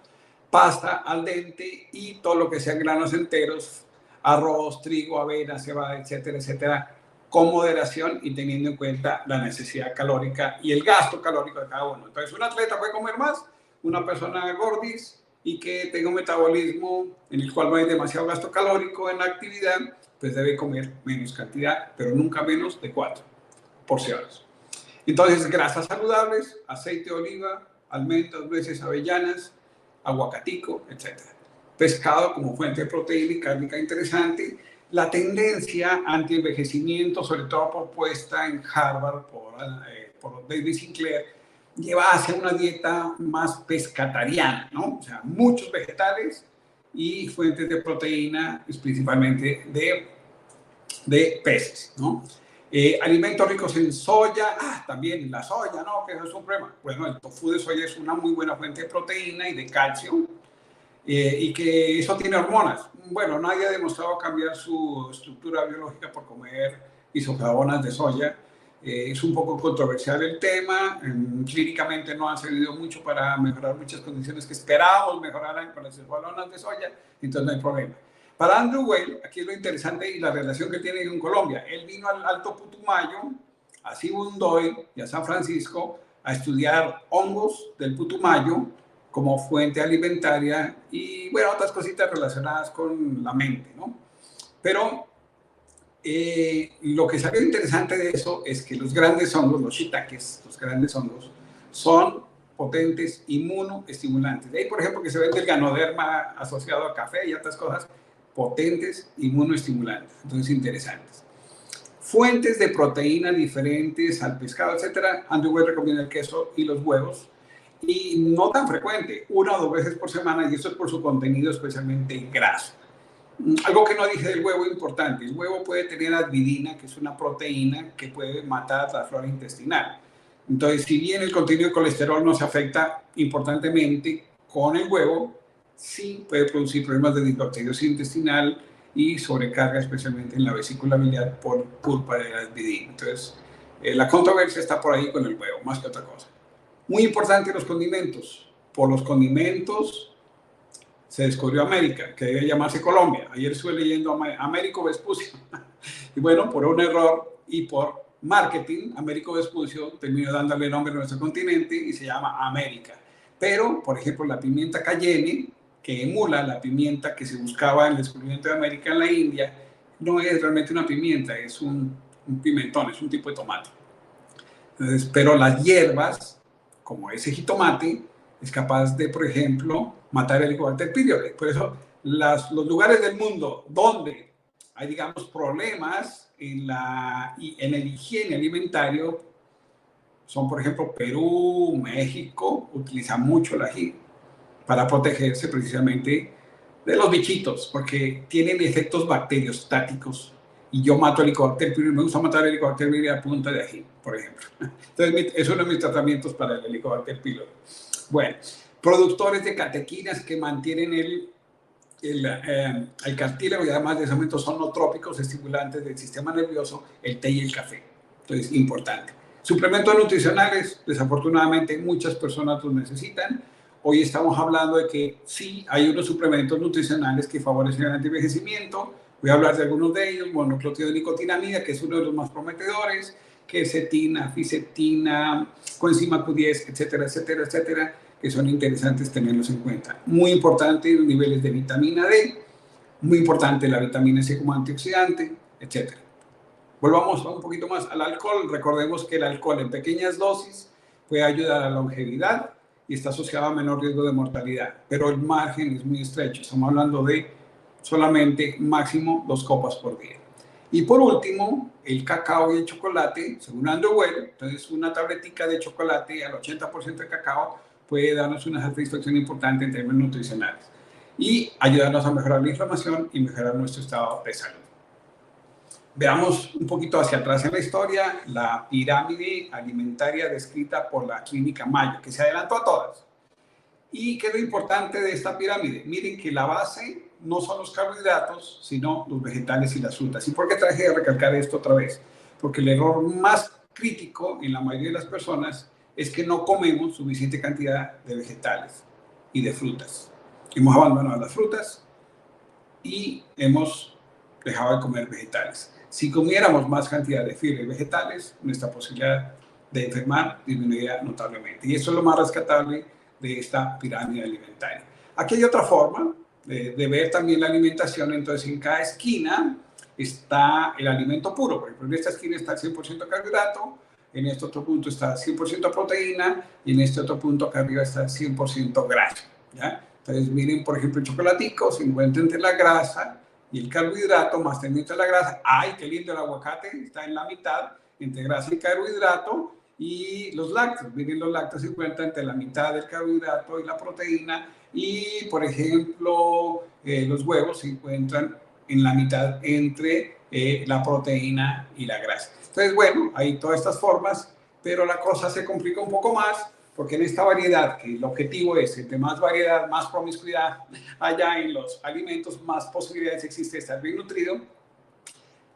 pasta al dente y todo lo que sean granos enteros, arroz, trigo, avena, cebada, etcétera, etcétera, con moderación y teniendo en cuenta la necesidad calórica y el gasto calórico de cada uno. Entonces, un atleta puede comer más, una persona gordis y que tenga un metabolismo en el cual no hay demasiado gasto calórico en la actividad, pues debe comer menos cantidad, pero nunca menos de 4 porciones. Entonces, grasas saludables, aceite de oliva, almendras, nueces, avellanas, aguacatico, etc. Pescado como fuente de proteína y cárnica interesante. La tendencia anti-envejecimiento, sobre todo propuesta en Harvard por David Sinclair, lleva hacia una dieta más pescatariana, ¿no? O sea, muchos vegetales y fuentes de proteína, principalmente de peces, ¿no? Alimentos ricos en soya, también la soya, ¿no? Que eso es un problema. Bueno, el tofu de soya es una muy buena fuente de proteína y de calcio, y que eso tiene hormonas. Bueno, nadie ha demostrado cambiar su estructura biológica por comer isoflavonas de soya. Es un poco controversial el tema. Clínicamente no han servido mucho para mejorar muchas condiciones que esperábamos mejoraran con las isoflavonas de soya, entonces no hay problema. Para Andrew Weil, aquí es lo interesante y la relación que tiene con Colombia. Él vino al Alto Putumayo, a Sibundoy y a San Francisco a estudiar hongos del Putumayo como fuente alimentaria y, bueno, otras cositas relacionadas con la mente, ¿no? Pero lo que salió interesante de eso es que los grandes hongos, los shiitakes, los grandes hongos, son potentes inmunoestimulantes. De ahí, por ejemplo, que se vende el ganoderma asociado a café y otras cosas potentes inmunoestimulantes. Entonces, interesantes. Fuentes de proteína diferentes al pescado, etcétera. Andrew Weil recomienda el queso y los huevos. Y no tan frecuente, 1 o 2 veces por semana, y esto es por su contenido especialmente graso. Algo que no dije del huevo importante, el huevo puede tener advidina, que es una proteína que puede matar la flora intestinal. Entonces, si bien el contenido de colesterol no se afecta importantemente con el huevo, sí puede producir problemas de disbacteriosis intestinal y sobrecarga, especialmente en la vesícula biliar por culpa de la advidina. Entonces, la controversia está por ahí con el huevo, más que otra cosa. Muy importante los condimentos. Por los condimentos se descubrió América, que debe llamarse Colombia. Ayer estuve leyendo Américo Vespucio. Y bueno, por un error y por marketing, Américo Vespucio terminó dándole nombre a nuestro continente y se llama América. Pero, por ejemplo, la pimienta cayenne, que emula la pimienta que se buscaba en el descubrimiento de América en la India, no es realmente una pimienta, es un pimentón, es un tipo de tomate. Entonces, pero las hierbas, como ese jitomate, es capaz de, por ejemplo, matar el Helicobacter pylori. Por eso, los lugares del mundo donde hay, digamos, problemas en el higiene alimentario son, por ejemplo, Perú, México, utilizan mucho el ají para protegerse precisamente de los bichitos, porque tienen efectos bacteriostáticos. Y yo mato el Helicobacter pylori, me gusta matar el Helicobacter pylori a punta de ají, por ejemplo. Entonces, es uno de mis tratamientos para el Helicobacter pylori. Bueno, productores de catequinas que mantienen el cartílago y además de ese momento son nootrópicos, estimulantes del sistema nervioso, el té y el café. Entonces, importante. Suplementos nutricionales, desafortunadamente muchas personas los necesitan. Hoy estamos hablando de que sí, hay unos suplementos nutricionales que favorecen el antienvejecimiento. Voy a hablar de algunos de ellos, monoclótido de nicotinamida, que es uno de los más prometedores, quercetina, fisetina, coenzima Q10, etcétera, etcétera, etcétera, que son interesantes tenerlos en cuenta. Muy importante los niveles de vitamina D, muy importante la vitamina C como antioxidante, etcétera. Volvamos un poquito más al alcohol. Recordemos que el alcohol en pequeñas dosis puede ayudar a la longevidad y está asociado a menor riesgo de mortalidad, pero el margen es muy estrecho. Estamos hablando de solamente máximo 2 copas por día. Y por último, el cacao y el chocolate, según Andrew Weil, entonces una tabletica de chocolate al 80% de cacao puede darnos una satisfacción importante en términos nutricionales y ayudarnos a mejorar la inflamación y mejorar nuestro estado de salud. Veamos un poquito hacia atrás en la historia, la pirámide alimentaria descrita por la Clínica Mayo, que se adelantó a todas. ¿Y qué es lo importante de esta pirámide? Miren que la base no son los carbohidratos, sino los vegetales y las frutas. ¿Y por qué traje de recalcar esto otra vez? Porque el error más crítico en la mayoría de las personas es que no comemos suficiente cantidad de vegetales y de frutas. Hemos abandonado las frutas y hemos dejado de comer vegetales. Si comiéramos más cantidad de fibra y vegetales, nuestra posibilidad de enfermar disminuiría notablemente. Y eso es lo más rescatable de esta pirámide alimentaria. Aquí hay otra forma de ver también la alimentación. Entonces, en cada esquina está el alimento puro. Por ejemplo, en esta esquina está el 100% carbohidrato, en este otro punto está 100% proteína y en este otro punto acá arriba está 100% grasa, ¿ya? Entonces miren, por ejemplo, el chocolatico se encuentra entre la grasa y el carbohidrato, más tendiente a la grasa. ¡Ay, qué lindo el aguacate! Está en la mitad entre grasa y carbohidrato. Y los lácteos, miren, los lácteos se encuentran entre la mitad del carbohidrato y la proteína. Y, por ejemplo, los huevos se encuentran en la mitad entre la proteína y la grasa. Entonces, bueno, hay todas estas formas, pero la cosa se complica un poco más, porque en esta variedad, que el objetivo es, entre más variedad, más promiscuidad haya en los alimentos, más posibilidades existe de estar bien nutrido,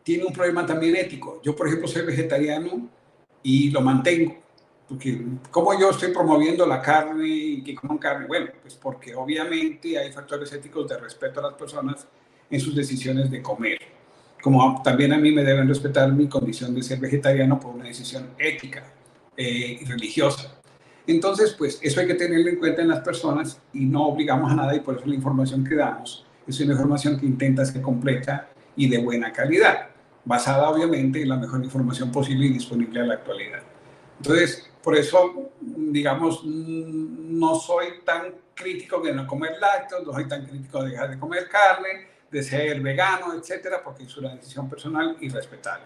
tiene un problema también ético. Yo, por ejemplo, soy vegetariano y lo mantengo, porque ¿cómo yo estoy promoviendo la carne y que coman carne? Bueno, pues porque obviamente hay factores éticos de respeto a las personas en sus decisiones de comer. Como también a mí me deben respetar mi condición de ser vegetariano por una decisión ética y religiosa. Entonces, pues eso hay que tenerlo en cuenta en las personas y no obligamos a nada, y por eso la información que damos es una información que intenta ser completa y de buena calidad, basada obviamente en la mejor información posible y disponible a la actualidad. Entonces, por eso, digamos, no soy tan crítico de no comer lácteos, no soy tan crítico de dejar de comer carne, de ser vegano, etcétera, porque es una decisión personal y respetable.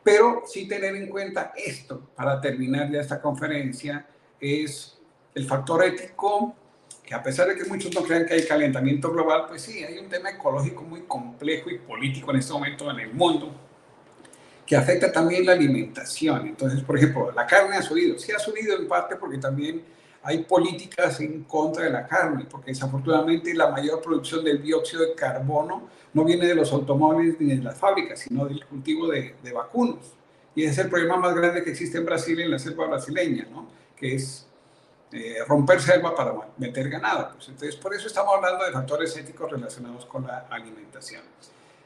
Pero sí tener en cuenta esto, para terminar ya esta conferencia, es el factor ético, que a pesar de que muchos no crean que hay calentamiento global, pues sí, hay un tema ecológico muy complejo y político en este momento en el mundo, que afecta también la alimentación. Entonces, por ejemplo, la carne ha subido. Sí ha subido en parte porque también hay políticas en contra de la carne, porque desafortunadamente la mayor producción del dióxido de carbono no viene de los automóviles ni de las fábricas, sino del cultivo de vacunos. Y ese es el problema más grande que existe en Brasil, en la selva brasileña, ¿no? Que es romper selva para meter ganado. Pues entonces, por eso estamos hablando de factores éticos relacionados con la alimentación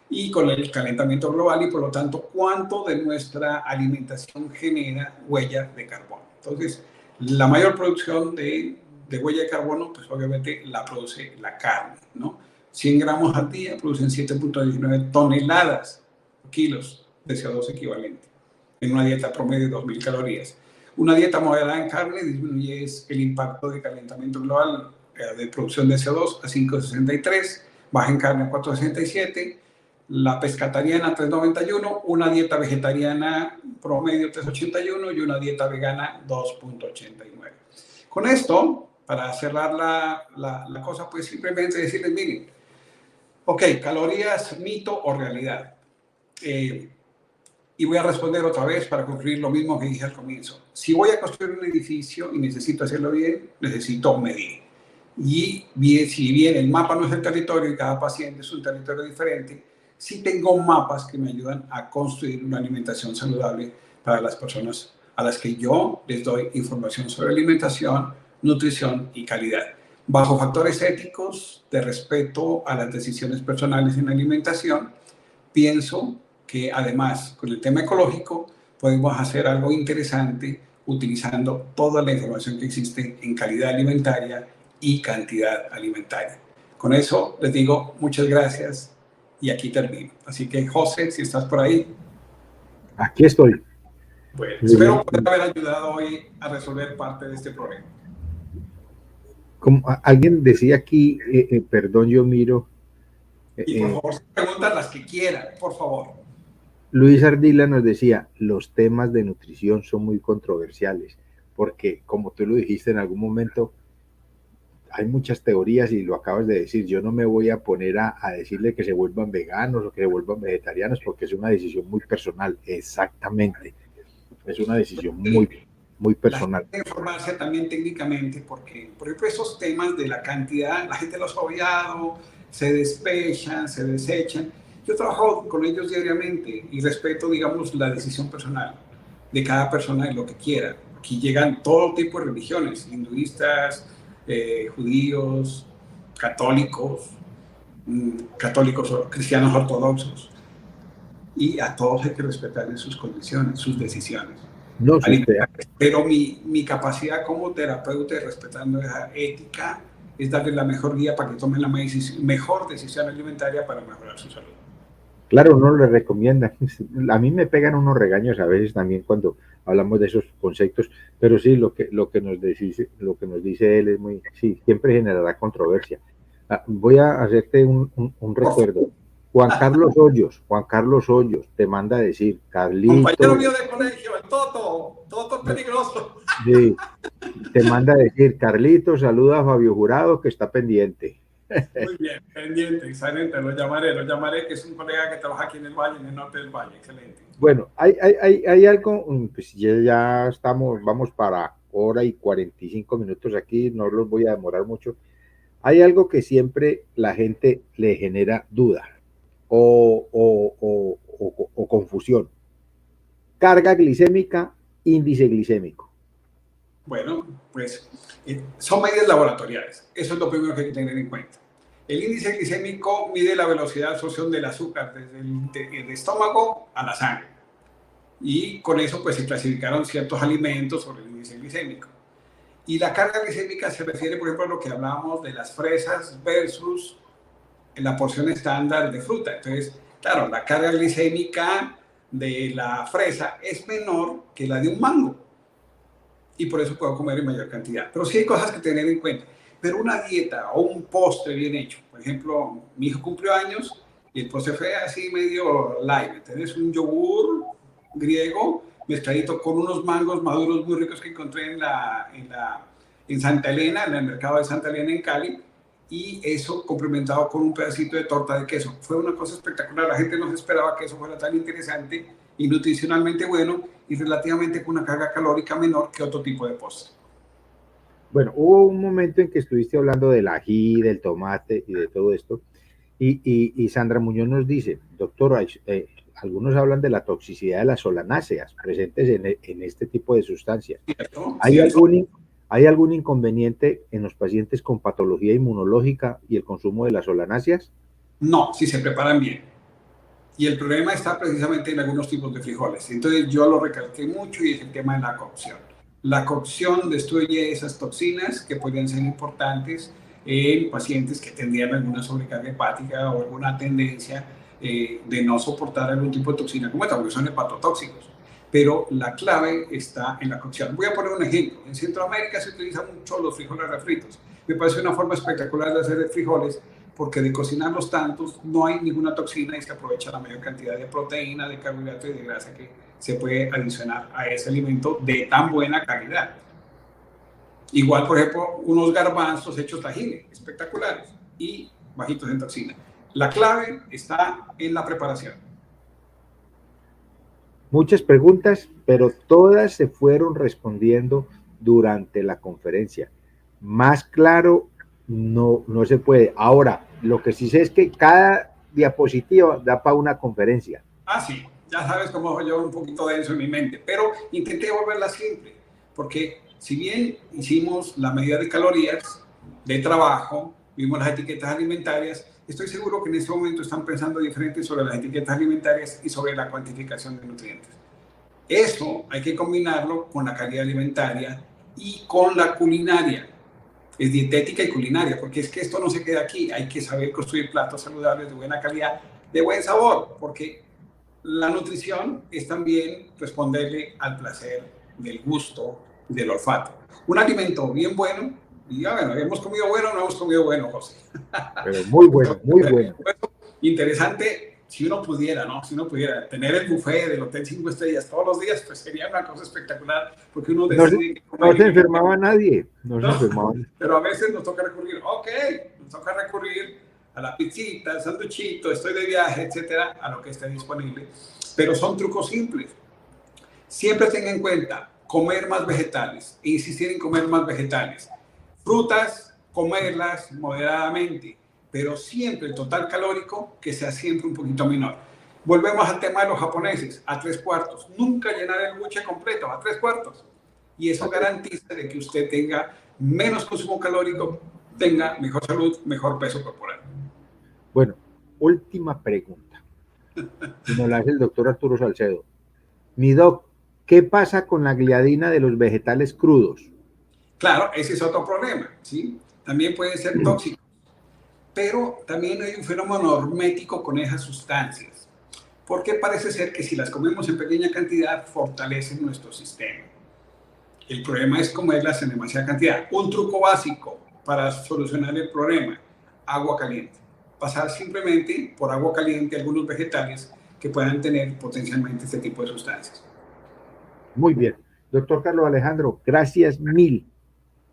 y con el calentamiento global, y por lo tanto, cuánto de nuestra alimentación genera huella de carbono. Entonces, la mayor producción de huella de carbono, pues obviamente la produce la carne, ¿no? 100 gramos al día producen 7.19 toneladas, kilos de CO2 equivalente, en una dieta promedio de 2.000 calorías. Una dieta moderada en carne disminuye el impacto de calentamiento global de producción de CO2 a 5.63, baja en carne a 4.67, la pescatariana 3.91, una dieta vegetariana promedio 3.81 y una dieta vegana 2.89. Con esto, para cerrar la cosa, pues simplemente decirles, miren, ok, calorías, mito o realidad. Y voy a responder otra vez para concluir lo mismo que dije al comienzo. Si voy a construir un edificio y necesito hacerlo bien, necesito medir. Y si bien el mapa no es el territorio y cada paciente es un territorio diferente, sí tengo mapas que me ayudan a construir una alimentación saludable para las personas a las que yo les doy información sobre alimentación, nutrición y calidad, bajo factores éticos de respeto a las decisiones personales en alimentación. Pienso que además con el tema ecológico podemos hacer algo interesante utilizando toda la información que existe en calidad alimentaria y cantidad alimentaria. Con eso les digo muchas gracias y aquí termino. Así que, José, si estás por ahí. Aquí estoy. Bueno, espero poder haber ayudado hoy a resolver parte de este problema. Como alguien decía aquí, perdón, yo miro. Y por favor, preguntan las que quieran, por favor. Luis Ardila nos decía, los temas de nutrición son muy controversiales, porque como tú lo dijiste en algún momento, hay muchas teorías y lo acabas de decir. Yo no me voy a poner a decirle que se vuelvan veganos o que se vuelvan vegetarianos porque es una decisión muy personal. Exactamente. Es una decisión muy personal. Hay que informarse también técnicamente porque, por ejemplo, esos temas de la cantidad, la gente los ha obviado, se despechan, se desechan. Yo trabajo con ellos diariamente y respeto, digamos, la decisión personal de cada persona de lo que quiera. Aquí llegan todo tipo de religiones, hinduistas, judíos, católicos, cristianos ortodoxos. y a todos hay que respetar en sus condiciones, sus decisiones. No, sí, Pero mi capacidad como terapeuta, respetando esa ética, es darle la mejor guía para que tomen la mejor decisión alimentaria para mejorar su salud. claro, uno le recomienda. A mí me pegan unos regaños a veces también cuando hablamos de esos conceptos, pero sí, lo que nos dice él es muy, sí, siempre generará controversia. Voy a hacerte un recuerdo. Juan Carlos Hoyos te manda a decir, Carlito. Compañero mío de colegio, el Toto peligroso. Sí, te manda a decir, Carlito, saluda a Fabio Jurado que está pendiente. Muy bien, pendiente, excelente, lo llamaré, que es un colega que trabaja aquí en el Valle, en el norte del Valle, excelente. Bueno, hay algo, pues ya estamos, vamos para hora y 45 minutos aquí, no los voy a demorar mucho. Hay algo que siempre la gente le genera duda o confusión. Carga glicémica, índice glicémico. Bueno, pues son medidas laboratoriales, eso es lo primero que hay que tener en cuenta. El índice glicémico mide la velocidad de absorción del azúcar desde el estómago a la sangre. Y con eso pues se clasificaron ciertos alimentos sobre el índice glicémico. Y la carga glicémica se refiere, por ejemplo, a lo que hablábamos de las fresas versus la porción estándar de fruta. Entonces, claro, la carga glicémica de la fresa es menor que la de un mango. Y por eso puedo comer en mayor cantidad. Pero sí hay cosas que tener en cuenta. Pero una dieta o un postre bien hecho, por ejemplo, mi hijo cumplió años y el postre fue así medio light. Tenés un yogur griego mezcladito con unos mangos maduros muy ricos que encontré en Santa Elena, en el mercado de Santa Elena en Cali, y eso complementado con un pedacito de torta de queso. Fue una cosa espectacular, la gente no se esperaba que eso fuera tan interesante y nutricionalmente bueno y relativamente con una carga calórica menor que otro tipo de postre. Bueno, hubo un momento en que estuviste hablando del ají, del tomate y de todo esto, y Sandra Muñoz nos dice, doctor, algunos hablan de la toxicidad de las solanáceas presentes en este tipo de sustancias. ¿Cierto? ¿Hay algún inconveniente en los pacientes con patología inmunológica y el consumo de las solanáceas? No, si se preparan bien. Y el problema está precisamente en algunos tipos de frijoles. Entonces yo lo recalqué mucho y es el tema de la cocción. La cocción destruye esas toxinas que podrían ser importantes en pacientes que tendrían alguna sobrecarga hepática o alguna tendencia de no soportar algún tipo de toxina como esta, porque son hepatotóxicos. Pero la clave está en la cocción. Voy a poner un ejemplo. En Centroamérica se utilizan mucho los frijoles refritos. Me parece una forma espectacular de hacer frijoles porque de cocinarlos tantos no hay ninguna toxina y se aprovecha la mayor cantidad de proteína, de carbohidratos y de grasa que se puede adicionar a ese alimento de tan buena calidad. Igual, por ejemplo, unos garbanzos hechos tajine, espectaculares y bajitos en toxina. La clave está en la preparación. Muchas preguntas, pero todas se fueron respondiendo durante la conferencia. Más claro no se puede. Ahora, lo que sí sé es que cada diapositiva da para una conferencia. Ah, sí, ya sabes cómo yo un poquito denso en mi mente, pero intenté volverla simple, porque si bien hicimos la medida de calorías, de trabajo, vimos las etiquetas alimentarias, estoy seguro que en este momento están pensando diferente sobre las etiquetas alimentarias y sobre la cuantificación de nutrientes. Eso hay que combinarlo con la calidad alimentaria y con la culinaria. Es dietética y culinaria, porque es que esto no se queda aquí. Hay que saber construir platos saludables de buena calidad, de buen sabor, porque la nutrición es también responderle al placer del gusto, del olfato. Un alimento bien bueno, y ya bueno, ¿hemos comido bueno o no hemos comido bueno, José? Pero muy bueno, muy bueno. Interesante, si uno pudiera, ¿no? Si uno pudiera tener el buffet del Hotel 5 Estrellas todos los días, pues sería una cosa espectacular, porque uno decide... No se enfermaba nadie, no se enfermaba. Pero a veces nos toca recurrir, a la pizzita, al sanduchito, estoy de viaje, etcétera, a lo que esté disponible. Pero son trucos simples. Siempre tengan en cuenta comer más vegetales e insistir en comer más vegetales. Frutas, comerlas moderadamente, pero siempre el total calórico que sea siempre un poquito menor. Volvemos al tema de los japoneses, a 3/4. Nunca llenar el buche completo, a 3/4. Y eso garantiza de que usted tenga menos consumo calórico, tenga mejor salud, mejor peso corporal. Bueno, última pregunta. Y nos la hace el doctor Arturo Salcedo. Mi doc, ¿qué pasa con la gliadina de los vegetales crudos? Claro, ese es otro problema, ¿sí? También pueden ser tóxicos, pero también hay un fenómeno hormético con esas sustancias, porque parece ser que si las comemos en pequeña cantidad, fortalecen nuestro sistema. El problema es comerlas en demasiada cantidad. Un truco básico para solucionar el problema, agua caliente. Pasar simplemente por agua caliente algunos vegetales que puedan tener potencialmente este tipo de sustancias. Muy bien. Doctor Carlos Alejandro, gracias mil.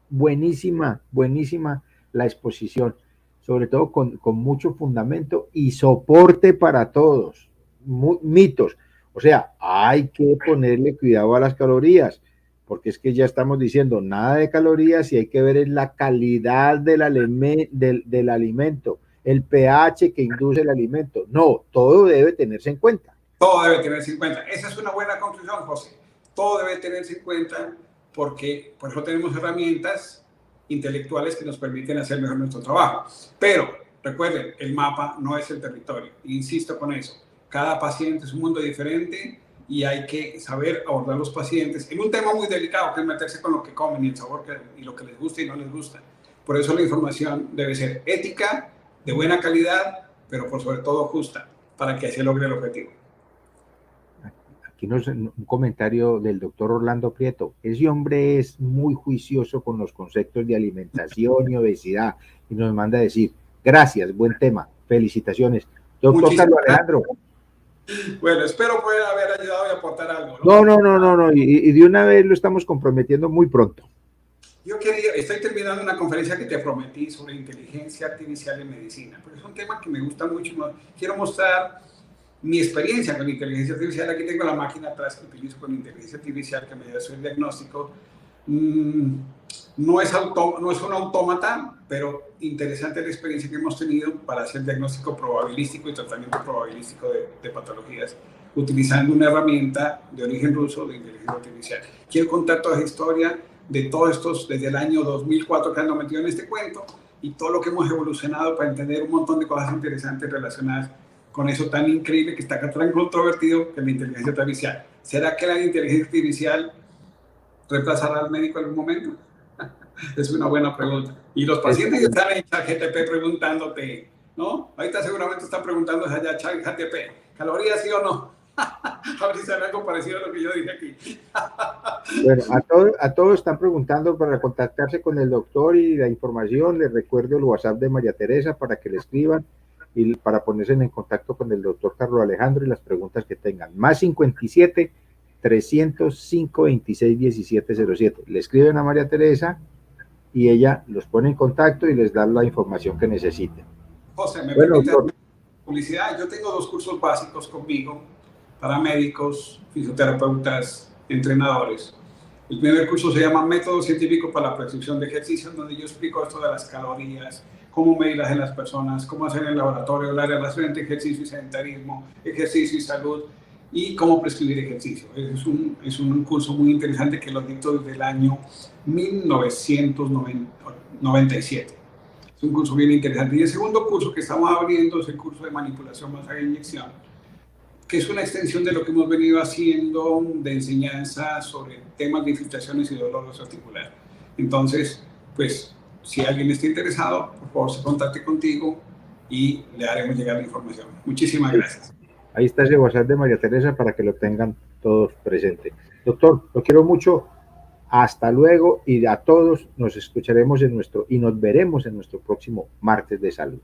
Buenísima, buenísima la exposición, sobre todo con mucho fundamento y soporte para todos. Mitos. O sea, hay que ponerle cuidado a las calorías, porque es que ya estamos diciendo nada de calorías y hay que ver la calidad del alimento, el pH que induce el alimento. No, todo debe tenerse en cuenta. Todo debe tenerse en cuenta. Esa es una buena conclusión, José. Todo debe tenerse en cuenta porque por eso tenemos herramientas intelectuales que nos permiten hacer mejor nuestro trabajo. Pero recuerden, el mapa no es el territorio. Insisto con eso. Cada paciente es un mundo diferente y hay que saber abordar a los pacientes en un tema muy delicado, que es meterse con lo que comen y el sabor y lo que les gusta y no les gusta. Por eso la información debe ser ética, de buena calidad, pero por sobre todo justa, para que así logre el objetivo. Aquí un comentario del doctor Orlando Prieto. Ese hombre es muy juicioso con los conceptos de alimentación y obesidad y nos manda a decir, gracias, buen tema, felicitaciones. Doctor Carlos Alejandro. Bueno, espero poder haber ayudado y aportar algo. No, y de una vez lo estamos comprometiendo muy pronto. Estoy terminando una conferencia que te prometí sobre inteligencia artificial en medicina, porque es un tema que me gusta mucho. Quiero mostrar mi experiencia con inteligencia artificial. Aquí tengo la máquina atrás que utilizo con inteligencia artificial que me da el diagnóstico. No es un autómata, pero interesante la experiencia que hemos tenido para hacer diagnóstico probabilístico y tratamiento probabilístico de patologías, utilizando una herramienta de origen ruso de inteligencia artificial. Quiero contar toda esa historia de todos estos, desde el año 2004 que ando metido en este cuento, y todo lo que hemos evolucionado para entender un montón de cosas interesantes relacionadas con eso tan increíble que está tan controvertido, que es la inteligencia artificial. ¿Será que la inteligencia artificial reemplazará al médico en algún momento? Es una buena pregunta. Y los pacientes están en ChatGPT preguntándote, ¿no? Ahorita seguramente están preguntando allá ChatGPT, ¿calorías sí o no? A ver si sale algo parecido a lo que yo dije aquí. Bueno, a todos están preguntando para contactarse con el doctor y la información. Les recuerdo el WhatsApp de María Teresa para que le escriban y para ponerse en contacto con el doctor Carlos Alejandro y las preguntas que tengan. Más 57 305 26 17 07. Le escriben a María Teresa y ella los pone en contacto y les da la información que necesiten. José, me permite publicidad. Yo tengo 2 cursos básicos conmigo para médicos, fisioterapeutas, entrenadores. El primer curso se llama Método Científico para la Prescripción de Ejercicios, donde yo explico esto de las calorías, cómo medirlas en las personas, cómo hacer en el laboratorio, la relación entre ejercicio y sedentarismo, ejercicio y salud, y cómo prescribir ejercicio. Es un curso muy interesante que lo dicto desde el año 1997. Es un curso bien interesante. Y el segundo curso que estamos abriendo es el curso de manipulación masaje e inyección, que es una extensión de lo que hemos venido haciendo de enseñanza sobre temas de infiltraciones y dolores articulares. Entonces, pues, si alguien está interesado, por favor, se contacte contigo y le haremos llegar la información. Muchísimas gracias. Ahí está ese WhatsApp de María Teresa para que lo tengan todos presentes. Doctor, lo quiero mucho. Hasta luego y a todos nos escucharemos y nos veremos en nuestro próximo martes de salud.